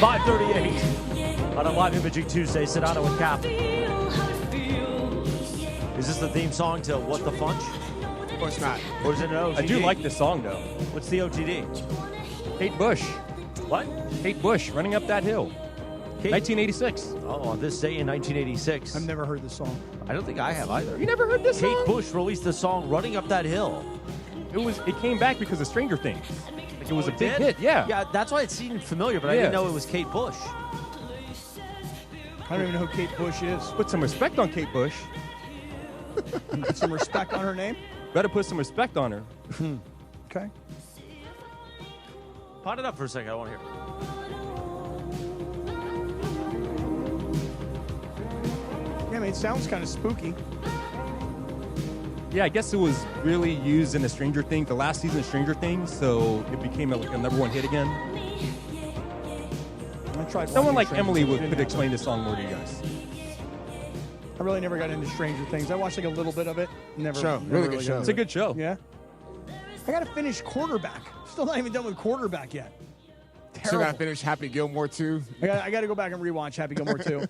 $5:38 on a live imaging Tuesday. Sedano Kap. Is this the theme song to What the Funch? Of course not. Or is it an OTD? I do like this song, though. What's the OTD? Kate Bush. What? Kate Bush, Running Up That Hill. 1986. Oh, on this day in 1986. I've never heard this song. I don't think I have either. You never heard this song? Kate Bush released the song Running Up That Hill. It came back because of Stranger Things. Like, it was a big hit, yeah. Yeah, that's why it seemed familiar, but I didn't know it was Kate Bush. I don't even know who Kate Bush is. Put some respect on Kate Bush. Put some respect on her name? Better put some respect on her. Okay. Pot it up for a second. I want to hear it. Yeah, I mean, it sounds kind of spooky. Yeah, I guess it was really used in the Stranger Things, the last season of Stranger Things, so it became like a number one hit again. I tried. Someone like Emily could explain this song more to you guys. I really never got into Stranger Things. I watched like a little bit of it. Never. Really good show. got It's a into good show. it. Yeah. I got to finish Quarterback. Still not even done with Quarterback yet. Still Terrible. got to finish Happy Gilmore too. I got to go back and rewatch Happy Gilmore 2.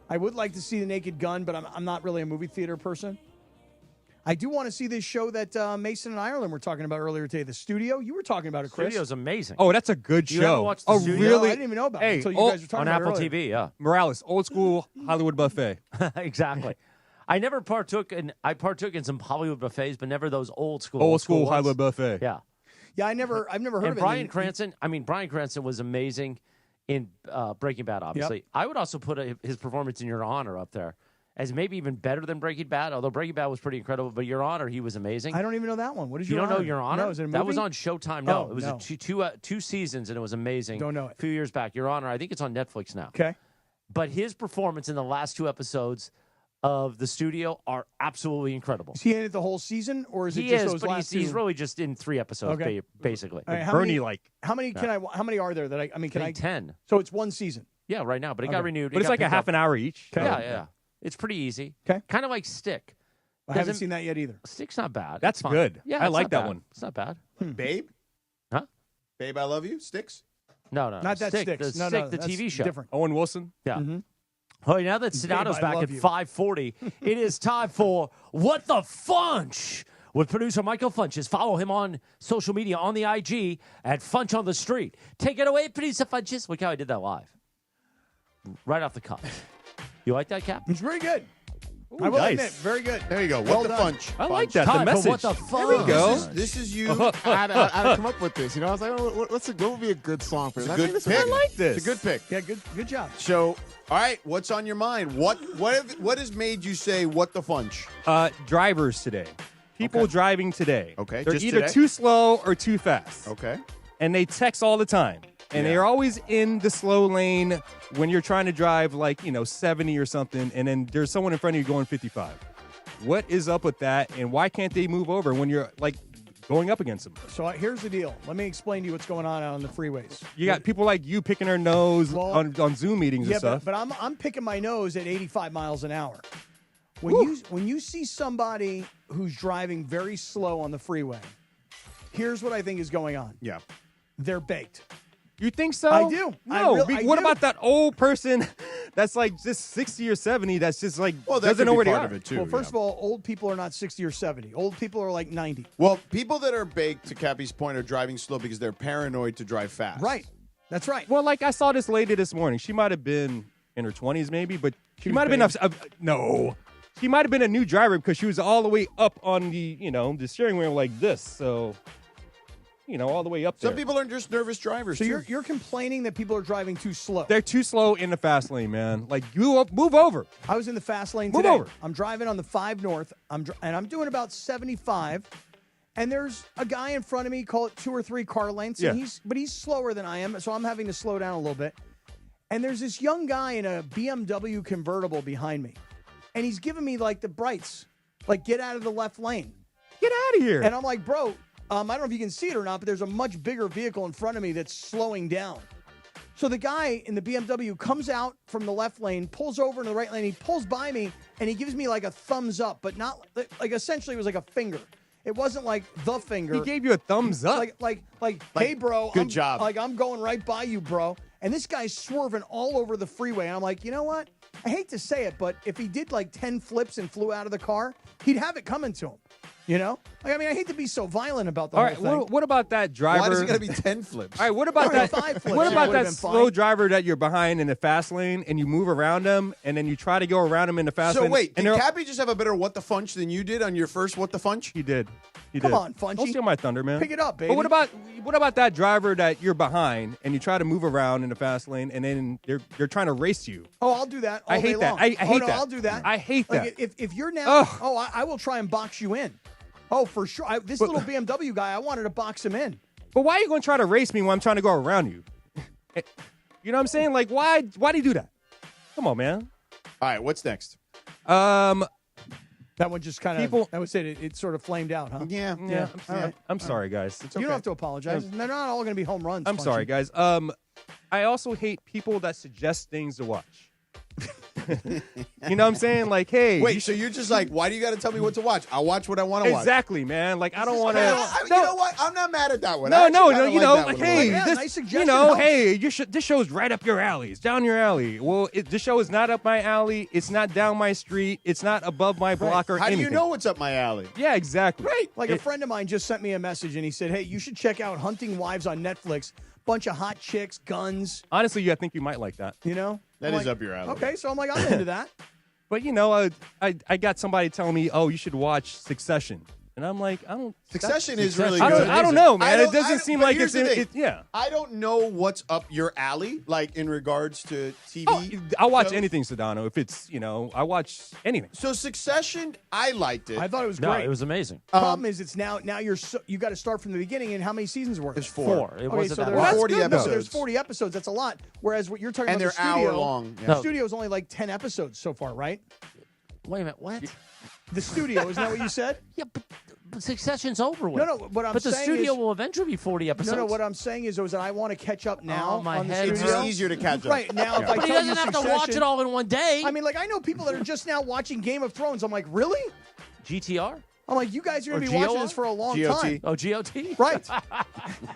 I would like to see The Naked Gun, but I'm not really a movie theater person. I do want to see this show that Mason and Ireland were talking about earlier today, The Studio. You were talking about it, Chris. Studio's amazing. Oh, that's a good show. You ever watched The Studio? Really? No, I didn't even know about it until you guys were talking on about Apple it earlier. TV, yeah. Morales, old school Hollywood buffet. Exactly. I never partook in some Hollywood buffets, but never those old school Old school ones. Hollywood buffet. Yeah. Yeah, I've never heard And of it. Bryan Cranston, Bryan Cranston was amazing in Breaking Bad, obviously. Yep. I would also put his performance in Your Honor up there as maybe even better than Breaking Bad, although Breaking Bad was pretty incredible, but Your Honor, he was amazing. I don't even know that one. What is You Your don't Honor? know Your Honor? No, is it a movie? That was on Showtime. No, Oh, it was no. two seasons, and it was amazing. Don't know it. A few years back. Your Honor, I think it's on Netflix now. Okay. But his performance in the last 2 episodes of The Studio are absolutely incredible. Is he in it the whole season, or is it He just is, those but last he's two? really just in 3 episodes, Okay. basically. All right, how Bernie, many, how many are there that can I 10. So it's one season. Yeah, right now, but it got Okay. renewed. But It it's got like a picked half up. an hour each. Yeah, yeah. It's pretty easy. Okay. Kind of like Stick. I haven't seen that yet either. Stick's not bad. That's It's fine. good. Yeah, I it's like not that bad. one. It's not bad. Babe? Huh? Babe, I Love You? Sticks? No. Not that Stick. Sticks. The No, Stick, no, the that's TV show. different. Owen Wilson. Yeah. Mm-hmm. Oh, now that Sedano's I back love at you. 5:40, it is time for What the Funch with producer Michael Funches. Follow him on social media on the IG at Funch on the Street. Take it away, producer Funches. Look how I did that live. Right off the cuff. You like that, Cap? It's very good. Ooh, I will nice. admit, very good. There you go. Well What the done. funch? I like that. Time The for message. What the Funch. There we go. This is you. I had to come up with this. You know, I was like, what would be a good song for this? It's a I good think this pick. would be- I like this. It's a good pick. Yeah, good job. So, all right, what's on your mind? What has made you say what the funch? Drivers today. People driving today. Okay, They're just either today? too slow or too fast. Okay. And they text all the time. And Yeah. they're always in the slow lane when you're trying to drive 70 or something, and then there's someone in front of you going 55. What is up with that, and why can't they move over when you're going up against them? So here's the deal. Let me explain to you what's going on out on the freeways. You got people like you picking their nose Well, on Zoom meetings Yeah, and stuff. but I'm picking my nose at 85 miles an hour. When you see somebody who's driving very slow on the freeway, here's what I think is going on. Yeah. They're baked. You think so? I do. No. I What do. about that old person that's just 60 or 70 that's just Well, that doesn't could know be where they part are? of it too. Well, first of all, old people are not 60 or 70. Old people are like 90. Well, people that are baked, to Cappy's point, are driving slow because they're paranoid to drive fast. Right. That's right. Well, I saw this lady this morning. She might have been in her 20s maybe, but she was might have been baked. no. She might have been a new driver because she was all the way up on the the steering wheel like this. So all the way up there. Some people are just nervous drivers. So too. you're complaining that people are driving too slow. They're too slow in the fast lane, man. You move over. I was in the fast lane Move today. over. I'm driving on the 5 North. And I'm doing about 75. And there's a guy in front of me, call it 2 or 3 car lengths. Yeah. And he's slower than I am, so I'm having to slow down a little bit. And there's this young guy in a BMW convertible behind me. And he's giving me the brights. Get out of the left lane. Get out of here. And I'm like, bro, I don't know if you can see it or not, but there's a much bigger vehicle in front of me that's slowing down. So the guy in the BMW comes out from the left lane, pulls over in the right lane. He pulls by me, and he gives me a thumbs up, but not essentially it was like a finger. It wasn't like the finger. He gave you a thumbs up. Hey, bro. Good job. I'm going right by you, bro. And this guy's swerving all over the freeway. And I'm like, you know what? I hate to say it, but if he did 10 flips and flew out of the car, he'd have it coming to him. I hate to be so violent about the all whole right, thing. what about that driver? Why does it got to be 10 flips? All right, what about that? 5 flips. What Yeah, about would've that been slow fine. driver that you're behind in the fast lane and you move around them and then you try to go around them in the fast So lane? wait, and did they're- Cappy just have a better what the funch than you did on your first what the funch? He did. Come on, Funchy. Don't steal my thunder, man. Pick it up, baby. But what about that driver that you're behind and you try to move around in the fast lane and then they're trying to race you? Oh, I'll do that all I hate day that. long. I hate that. I'll do that. I hate that. If you're now, Ugh. I will try and box you in. Oh, for sure. This little BMW guy, I wanted to box him in. But why are you going to try to race me when I'm trying to go around you? You know what I'm saying? Why do you do that? Come on, man. All right, what's next? That one just kind of, People- that was it. It sort of flamed out, huh? Yeah. All right. I'm sorry, guys. You don't have to apologize. They're not all going to be home runs. I'm sorry, guys. I also hate people that suggest things to watch. You know what I'm saying? Like, hey. Wait, so you're just like, why do you got to tell me what to watch? I'll watch what I want to watch. Exactly, man. Like, I don't want to. You know what? I'm not mad at that one. No, you know, like like, hey, Yeah, this, nice suggestion. you know, Helps. hey, this show's right up your alley. It's down your alley. Well, this show is not up my alley. It's not down my street. It's not above my block or How anything. do you know what's up my alley? Yeah, exactly. Right. Like a friend of mine just sent me a message and he said, hey, you should check out Hunting Wives on Netflix. Bunch of hot chicks, guns. Honestly, I think you might like that. You know? That I'm is like, up your alley. Okay, so I'm like, I'm into that. But, you know, I got somebody telling me, oh, you should watch Succession. And I'm like, I don't. Succession is really I good. don't know, man. It doesn't but seem like here's it's. the thing. Yeah. I don't know what's up your alley, like in regards to TV. Oh, I'll watch shows. anything, Sedano. If it's, you know, I watch anything. So Succession, I liked it. I thought it was No, great. it was amazing. Problem is, it's now you got to start from the beginning. And how many seasons were there? There's four. It Okay, wasn't so that there's long. 40 good, though. episodes. There's 40 episodes. That's a lot. Whereas what you're talking And about, they're the studio, hour long. The Yeah. studio is only like 10 episodes so far, right? Wait a minute, what? The studio, isn't that what you said? Yeah, but Succession's over with. No, what I'm but the saying studio is, will eventually be 40 episodes. No, what I'm saying is that I want to catch up now my on the head studio. It's just easier to catch up. Right now, if I But he tell you doesn't have to Succession, watch it all in one day. I mean, like I know people that are just now watching Game of Thrones. I'm like, really? GTR? I'm like, you guys are going Or to be watching GOR? this for a long GOT. time. Oh, GOT? Right.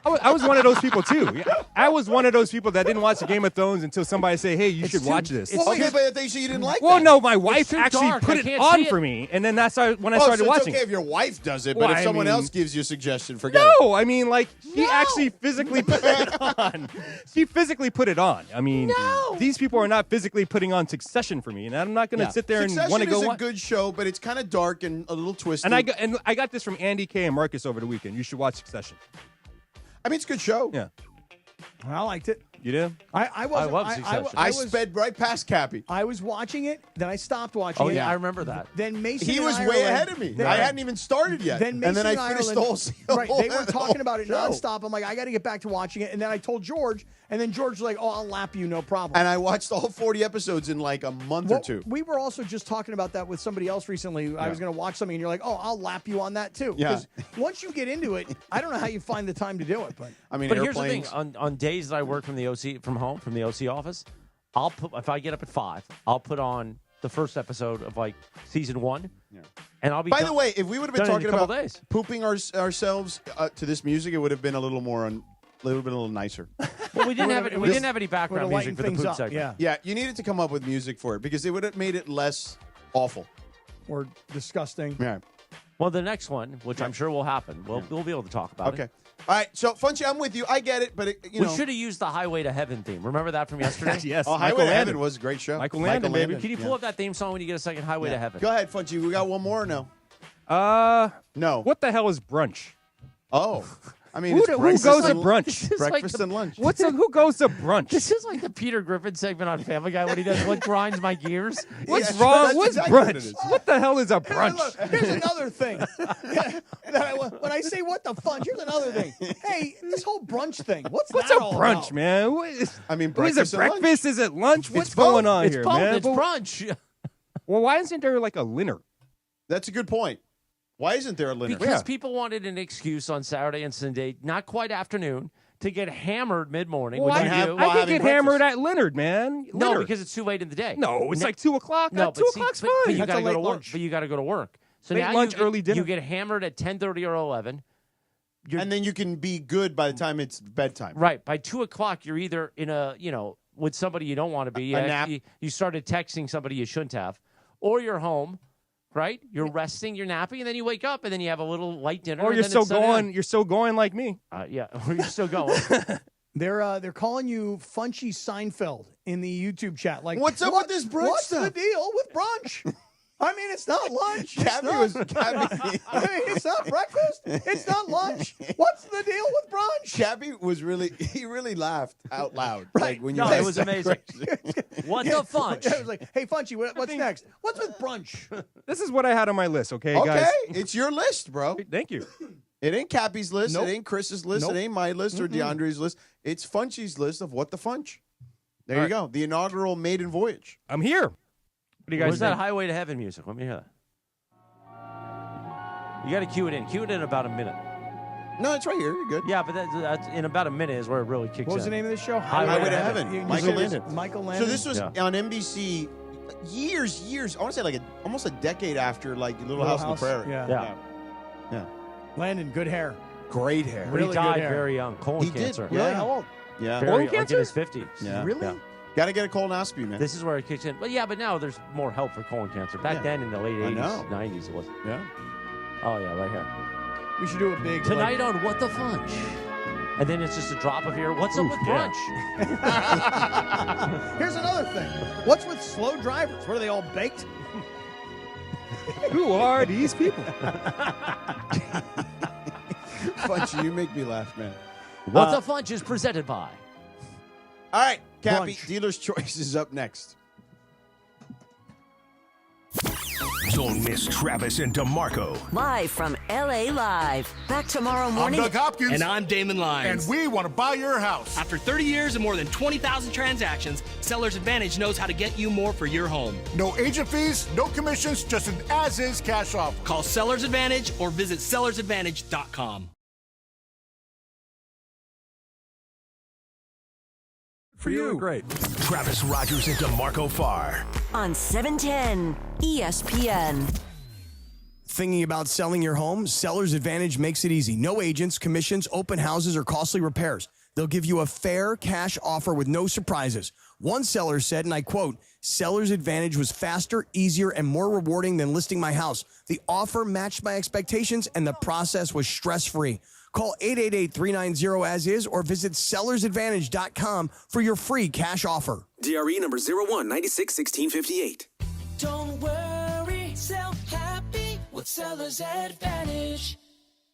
I was one of those people too. I was one of those people that didn't watch the Game of Thrones until somebody say, "Hey, you should watch this." Okay, but I think so you didn't like Well, that. no, my wife too actually dark. put I it can't on see for it. me, and then that's when I Oh, started so it's watching okay it. if your wife does it, Well, but if I someone mean- else gives you a suggestion, forget it. No, I mean, like she actually physically put it on. She physically put it on. I mean, these people are not physically putting on Succession for me, and I'm not going to sit there and Succession want to go is a watch. good show, but it's kind of dark and a little twisted. And I got this from Andy K and Marcus over the weekend. You should watch Succession. I mean, it's a good show. Yeah, I liked it. you did. I wasn't. love Succession. I was, sped right past Cappy. I was watching it, then I stopped watching Oh, it. yeah, I remember that. Then Mason He and was Ireland, way ahead of me. Then, I hadn't even started yet. Then Mason and then I finished Ireland, the whole Right, they were talking about it show. nonstop. I'm like, I got to get back to watching it. And then I told George, and then George was like, oh, I'll lap you, no problem. And I watched all 40 episodes in like a month or two. We were also just talking about that with somebody else recently. I was going to watch something, and you're like, oh, I'll lap you on that too. Yeah. Because once you get into it, I don't know how you find the time to do it. But I mean, But here's the thing: airplanes. on days that I work from the OC office, I'll put if I get up at 5, I'll put on the first episode of like season 1, and I'll be. By the way, if we would have been done in a talking couple about days. pooping ourselves to this music, it would have been a little more, a little nicer. Well, we didn't have it. We didn't have any Would've background music lightened for the things poop up, segment. yeah. Yeah, you needed to come up with music for it because it would have made it less awful. or disgusting. Yeah. Well, the next one, which I'm sure will happen, we'll be able to talk about Okay. it. All right. So, Funchy, I'm with you. I get it, but We should have used the Highway to Heaven theme. Remember that from yesterday? Yes. Oh, Highway to Heaven was a great show. Michael Landon, baby. Can you pull up that theme song when you get a second? Highway to Heaven. Go ahead, Funchy. We got one more or no? No. What the hell is brunch? Oh. I mean, Who it's goes breakfast to and- brunch? Breakfast and lunch. Who goes to brunch? This is like the Peter Griffin segment on Family Guy when he does what grinds my gears. What's Yeah, wrong? that's What's exactly what it brunch? is. What the hell is a Hey, brunch? look, here's another thing. When I say what the fun, here's another thing. Hey, this whole brunch thing. What's What's that a all brunch, about? man? What is, I mean, is breakfast it and lunch. breakfast? Is it lunch? What's both. going on It's here, both. man? It's brunch. Well, why isn't there like a dinner? That's a good point. Why isn't there a dinner? Because people wanted an excuse on Saturday and Sunday, not quite afternoon, to get hammered mid-morning. Well, which I, you do. I can get hammered at Leonard, man. No, Leonard. because it's too late in the day. No, it's Na- like 2 o'clock. No, Two o'clock's fine. But you That's got a to go to late work. lunch. But you got to go to work. So Late now lunch, you get, early dinner. You get hammered at 10:30 or 11. And then you can be good by the time it's bedtime. Right. By 2 o'clock, you're either in a, with somebody you don't want to be. A nap. You started texting somebody you shouldn't have. Or you're home, right? You're resting, you're napping, and then you wake up, and then you have a little light dinner. Or and you're then still it's Sunday going. night. You're still going like me. Yeah, or you're still going. They're calling you Funchy Seinfeld in the YouTube chat. Like, What's up with this brunch What's the stuff? deal with brunch? I mean, it's not lunch. Cappy I mean, it's not breakfast. It's not lunch. What's the deal with brunch? Cappy he really laughed out loud. Right. Like when No, you it asked was that amazing. question. What the funch? I was like, hey, Funchy, what's next? What's with brunch? This is what I had on my list. Okay, Okay, guys. it's your list, bro. Thank you. It ain't Cappy's list. Nope. It ain't Chris's list. Nope. It ain't my list or DeAndre's list. It's Funchy's list of what the funch. There you go. The inaugural maiden voyage. I'm here. What do you guys Where's that think? Highway to Heaven music? Let me hear that. You got to cue it in. Cue it in about a minute. No, it's right here. You're good. Yeah, but that's in about a minute is where it really kicks in. What was the name of this show? Highway to Heaven. You Michael said it's Landon. Michael So Landon. this was Yeah. on NBC. years. I want to say like almost a decade after like Little House on the Prairie. Yeah. Landon, good hair. Great hair. But he died very young, colon cancer. Really? How old? Yeah. Very, like in his 50s. Yeah. Really? Yeah. Got to get a colonoscopy, man. This is where it kicks in. But yeah, but now there's more help for colon cancer. Back then in the late 80s, 90s, it wasn't. Yeah. Oh, yeah, right here. We should do a big... Tonight on What the Funch. And then it's just a drop of here. What's up with brunch? Here's another thing. What's with slow drivers? What, are they all baked? Who are these people? Funch, you make me laugh, man. What the Funch is presented by. All right, Cappy, Dealer's Choice is up next. Don't miss Travis and DeMarco. Live from L.A. Live. Back tomorrow morning. I'm Doug Hopkins. And I'm Damon Lyons. And we want to buy your house. After 30 years and more than 20,000 transactions, Seller's Advantage knows how to get you more for your home. No agent fees, no commissions, just an as-is cash offer. Call Seller's Advantage or visit sellersadvantage.com. For you. Great. Travis Rogers and DeMarco Farr. On 710 ESPN. Thinking about selling your home? Seller's Advantage makes it easy. No agents, commissions, open houses, or costly repairs. They'll give you a fair cash offer with no surprises. One seller said, and I quote, Seller's Advantage was faster, easier, and more rewarding than listing my house. The offer matched my expectations, and the process was stress-free. Call 888-390-AS-IS or visit sellersadvantage.com for your free cash offer. DRE number 01961658. Don't worry, sell happy with Seller's Advantage.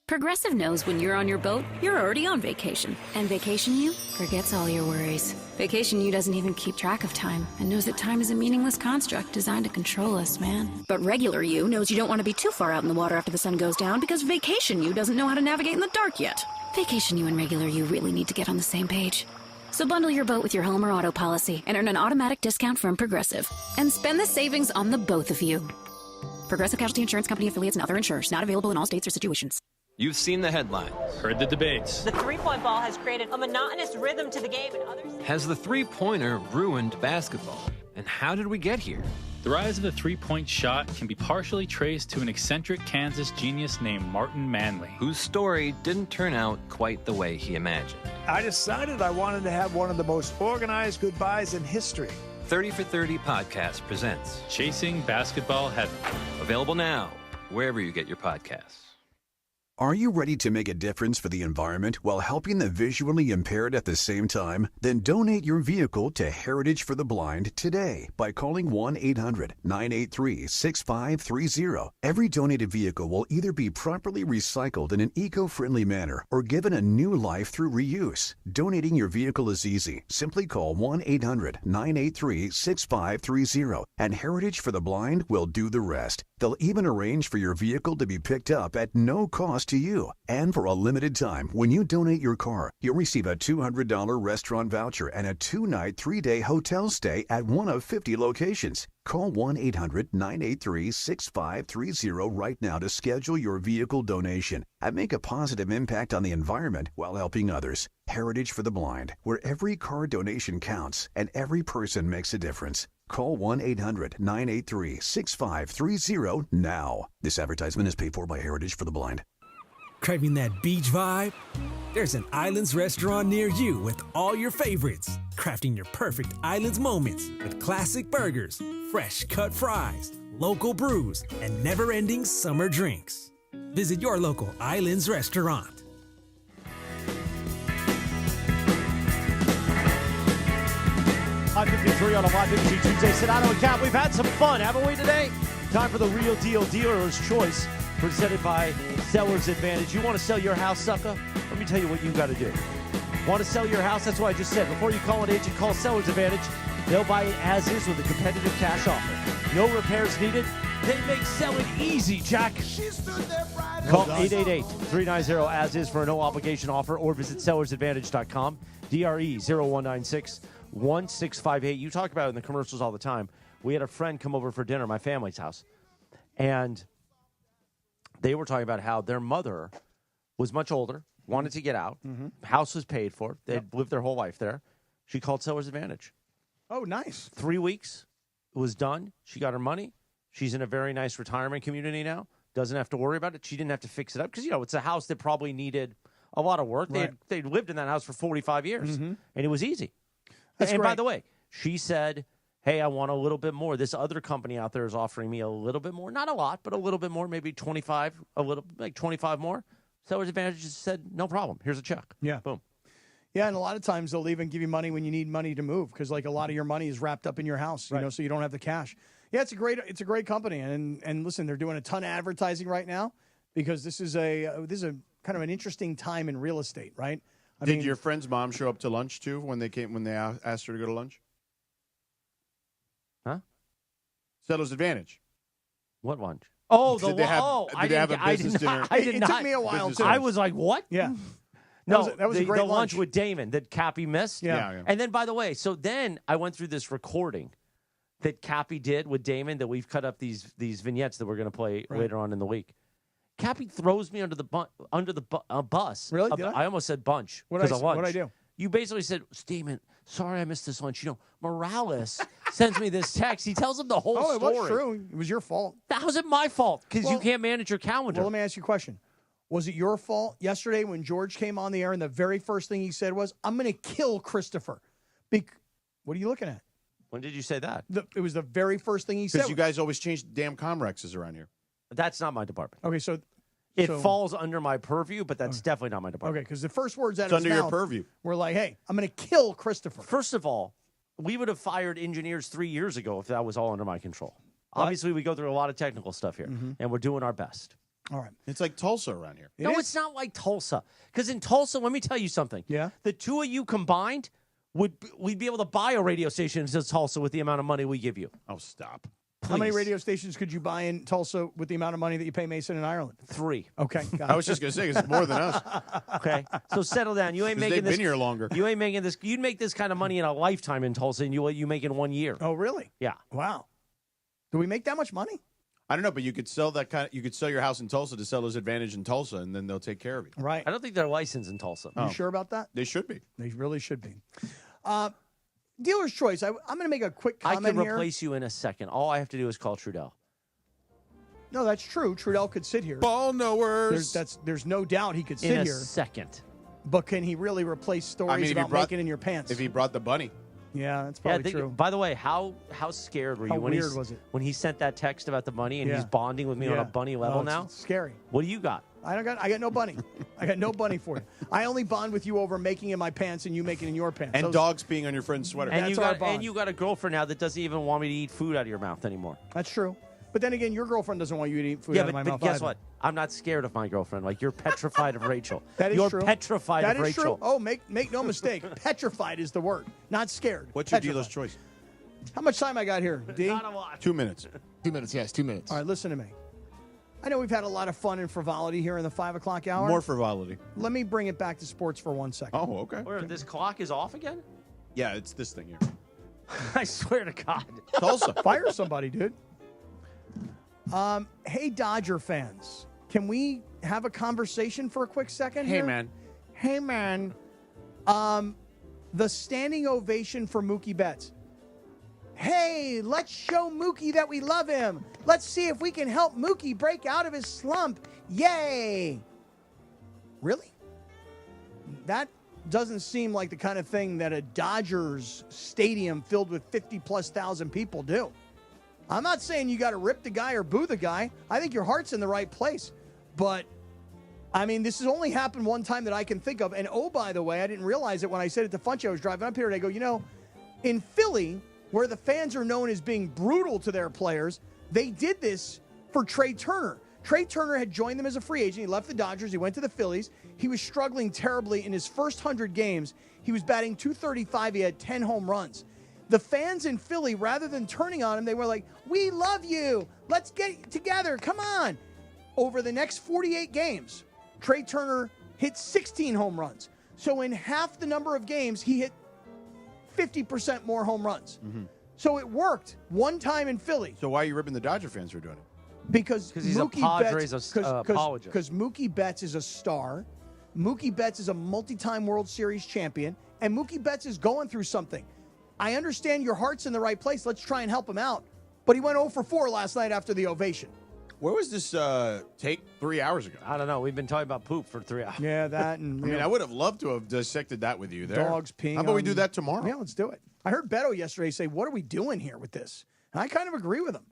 Progressive knows when you're on your boat, you're already on vacation. And Vacation You forgets all your worries. Vacation You doesn't even keep track of time and knows that time is a meaningless construct designed to control us, man. But Regular You knows you don't want to be too far out in the water after the sun goes down because Vacation You doesn't know how to navigate in the dark yet. Vacation You and Regular You really need to get on the same page. So bundle your boat with your home or auto policy and earn an automatic discount from Progressive. And spend the savings on the both of you. Progressive Casualty Insurance Company affiliates and other insurers. Not available in all states or situations. You've seen the headlines, heard the debates. The three-point ball has created a monotonous rhythm to the game, and others... Has the three-pointer ruined basketball? And how did we get here? The rise of the three-point shot can be partially traced to an eccentric Kansas genius named Martin Manley, whose story didn't turn out quite the way he imagined. I decided I wanted to have one of the most organized goodbyes in history. 30 for 30 podcast presents Chasing Basketball Heaven. Available now, wherever you get your podcasts. Are you ready to make a difference for the environment while helping the visually impaired at the same time? Then donate your vehicle to Heritage for the Blind today by calling 1-800-983-6530. Every donated vehicle will either be properly recycled in an eco-friendly manner or given a new life through reuse. Donating your vehicle is easy. Simply call 1-800-983-6530 and Heritage for the Blind will do the rest. They'll even arrange for your vehicle to be picked up at no cost to you. And for a limited time, when you donate your car, you'll receive a $200 restaurant voucher and a 2-night, 3-day hotel stay at one of 50 locations. Call 1-800-983-6530 right now to schedule your vehicle donation and make a positive impact on the environment while helping others. Heritage for the Blind, where every car donation counts and every person makes a difference. Call 1-800-983-6530 now. This advertisement is paid for by Heritage for the Blind. Craving that beach vibe? There's an Islands restaurant near you with all your favorites. Crafting your perfect Islands moments with classic burgers, fresh cut fries, local brews, and never-ending summer drinks. Visit your local Islands restaurant. $5.53 on a Live Industry Tuesday. Sedano Kap, we've had some fun, haven't we, today? Time for the Real Deal Dealer's Choice, presented by Seller's Advantage. You want to sell your house, sucker? Let me tell you what you got to do. Want to sell your house? That's what I just said. Before you call an agent, call Seller's Advantage. They'll buy it as is with a competitive cash offer. No repairs needed. They make selling easy, Jack. Call 888-390-AS-IS for a no-obligation offer or visit sellersadvantage.com. DRE 0196-1658. You talk about it in the commercials all the time. We had a friend come over for dinner at my family's house, and they were talking about how their mother was much older, wanted to get out. House was paid for. They'd lived their whole life there. She called Seller's Advantage. Oh, nice. 3 weeks. was done. She got her money. She's in a very nice retirement community now. Doesn't have to worry about it. She didn't have to fix it up because, it's a house that probably needed a lot of work. Right. They lived in that house for 45 years, and it was easy. That's and by great. the way, she said, hey, I want a little bit more. This other company out there is offering me a little bit more. Not a lot, but a little bit more, maybe 25, like 25 more. Seller's Advantage just said, no problem. Here's a check. Yeah. Boom. Yeah, and a lot of times they'll even give you money when you need money to move because, like, a lot of your money is wrapped up in your house, so you don't have the cash. Yeah, it's a great company, and listen, they're doing a ton of advertising right now because this is a kind of an interesting time in real estate, right? Did your friend's mom show up to lunch too when they asked her to go to lunch? Huh? Seller's Advantage. What lunch? Oh, Did they have a business dinner? It took me a while. I was like, what? Yeah. No, that was a great the lunch with Damon that Cappy missed. Yeah. And then, by the way, so then I went through this recording that Cappy did with Damon that we've cut up these vignettes that we're going to play later on in the week. Cappy throws me under the bus. Really? Did I? I almost said bunch What'd because of lunch. what'd I do? You basically said, Damon, sorry I missed this lunch. Morales sends me this text. He tells him the whole story. Oh, it was true. It was your fault. That wasn't my fault because you can't manage your calendar. Well, let me ask you a question. Was it your fault yesterday when George came on the air and the very first thing he said was, I'm going to kill Christopher? What are you looking at? When did you say that? It was the very first thing he said. Because you guys always change the damn Comrexes around here. That's not my department. Okay, so it falls under my purview, but that's definitely not my department. Okay, because the first words out It's of his under your mouth purview. were like, hey, I'm going to kill Christopher. First of all, we would have fired engineers 3 years ago if that was all under my control. Obviously, we go through a lot of technical stuff here, and we're doing our best. All right. It's like Tulsa around here. It's not like Tulsa. Because in Tulsa, let me tell you something. Yeah. The two of you combined, we'd be able to buy a radio station in Tulsa with the amount of money we give you. Oh, stop. How many radio stations could you buy in Tulsa with the amount of money that you pay Mason in Ireland? 3. Okay. Got I was just going to say, it's more than us. Okay. So settle down. You ain't making they've this. been here longer. You ain't making this. You'd make this kind of money in a lifetime in Tulsa, and you make in 1 year. Oh, really? Yeah. Wow. Do we make that much money? I don't know, but you could sell you could sell your house in Tulsa to Seller's Advantage in Tulsa, and then they'll take care of you. Right. I don't think they're licensed in Tulsa. You sure about that? They should be. They really should be. Dealer's choice. I'm going to make a quick comment I can here. replace you in a second. All I have to do is call Trudell. No, that's true. Trudell could sit here. Ball knowers. There's no doubt he could sit in a here. Second. But can he really replace stories about making in your pants? If he brought the bunny. Yeah, that's probably true. By the way, how scared were you How weird was it? when he sent that text about the bunny and Yeah. he's bonding with me on Yeah. a bunny level Oh, now? it's scary. What do you got? I got no bunny. I got no bunny for you. I only bond with you over making in my pants and you making in your pants. And dogs peeing on your friend's sweater. And That's you got a girlfriend now that doesn't even want me to eat food out of your mouth anymore. That's true. But then again, your girlfriend doesn't want you to eat food Yeah, out of my but mouth guess either. what? I'm not scared of my girlfriend. Like, you're petrified of Rachel. That is you're true. petrified That of is Rachel. true. Oh, make no mistake. Petrified is the word, not scared. What's your Petrified. dealer's choice? How much time I got here, D? Not a lot. 2 minutes. 2 minutes, yes, 2 minutes. All right, listen to me. I know we've had a lot of fun and frivolity here in the 5 o'clock hour. More frivolity. Let me bring it back to sports for 1 second. Oh, okay. Where, this clock is off again? Yeah, it's this thing here. I swear to God. Tulsa. Fire somebody, dude. Hey, Dodger fans. Can we have a conversation for a quick second here? Hey, man. The standing ovation for Mookie Betts. Hey, let's show Mookie that we love him. Let's see if we can help Mookie break out of his slump. Yay. Really? That doesn't seem like the kind of thing that a Dodgers stadium filled with 50,000+ people do. I'm not saying you got to rip the guy or boo the guy. I think your heart's in the right place. But, I mean, this has only happened one time that I can think of. And, oh, by the way, I didn't realize it when I said it to Funch. I was driving up here and I go, in Philly, where the fans are known as being brutal to their players, they did this for Trey Turner. Trey Turner had joined them as a free agent. He left the Dodgers. He went to the Phillies. He was struggling terribly in his first 100 games. He was batting .235. He had 10 home runs. The fans in Philly, rather than turning on him, they were like, we love you. Let's get together. Come on. Over the next 48 games, Trey Turner hit 16 home runs. So in half the number of games, he hit 50% more home runs. Mm-hmm. So it worked one time in Philly. So why are you ripping the Dodger fans for doing it? Because he's Mookie a Padres apologist. Because Mookie Betts is a star. Mookie Betts is a multi-time World Series champion. And Mookie Betts is going through something. I understand your heart's in the right place. Let's try and help him out. But he went 0 for 4 last night after the ovation. Where was this take 3 hours ago? I don't know. We've been talking about poop for 3 hours. Yeah, that and I would have loved to have dissected that with you there. Dogs peeing. How about we do that tomorrow? Yeah, let's do it. I heard Beto yesterday say, "What are we doing here with this?" And I kind of agree with him.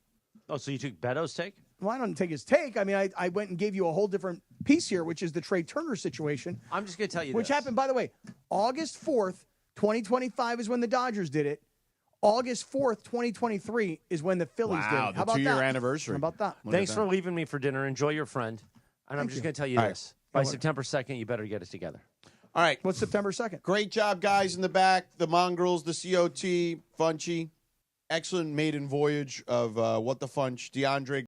Oh, so you took Beto's take? Well, I don't take his take. I mean, I went and gave you a whole different piece here, which is the Trey Turner situation. I'm just going to tell you which this. happened, by the way, August 4th, 2025 is when the Dodgers did it. August 4th, 2023 is when the Phillies did it. How about 2-year that? anniversary. How about that? Thanks for leaving me for dinner. Enjoy your friend. And I'm just going to tell you this. By September 2nd, you better get it together. All right. What's September 2nd? Great job, guys in the back. The Mongrels, the COT, Funchy. Excellent maiden voyage of What the Funch. DeAndre.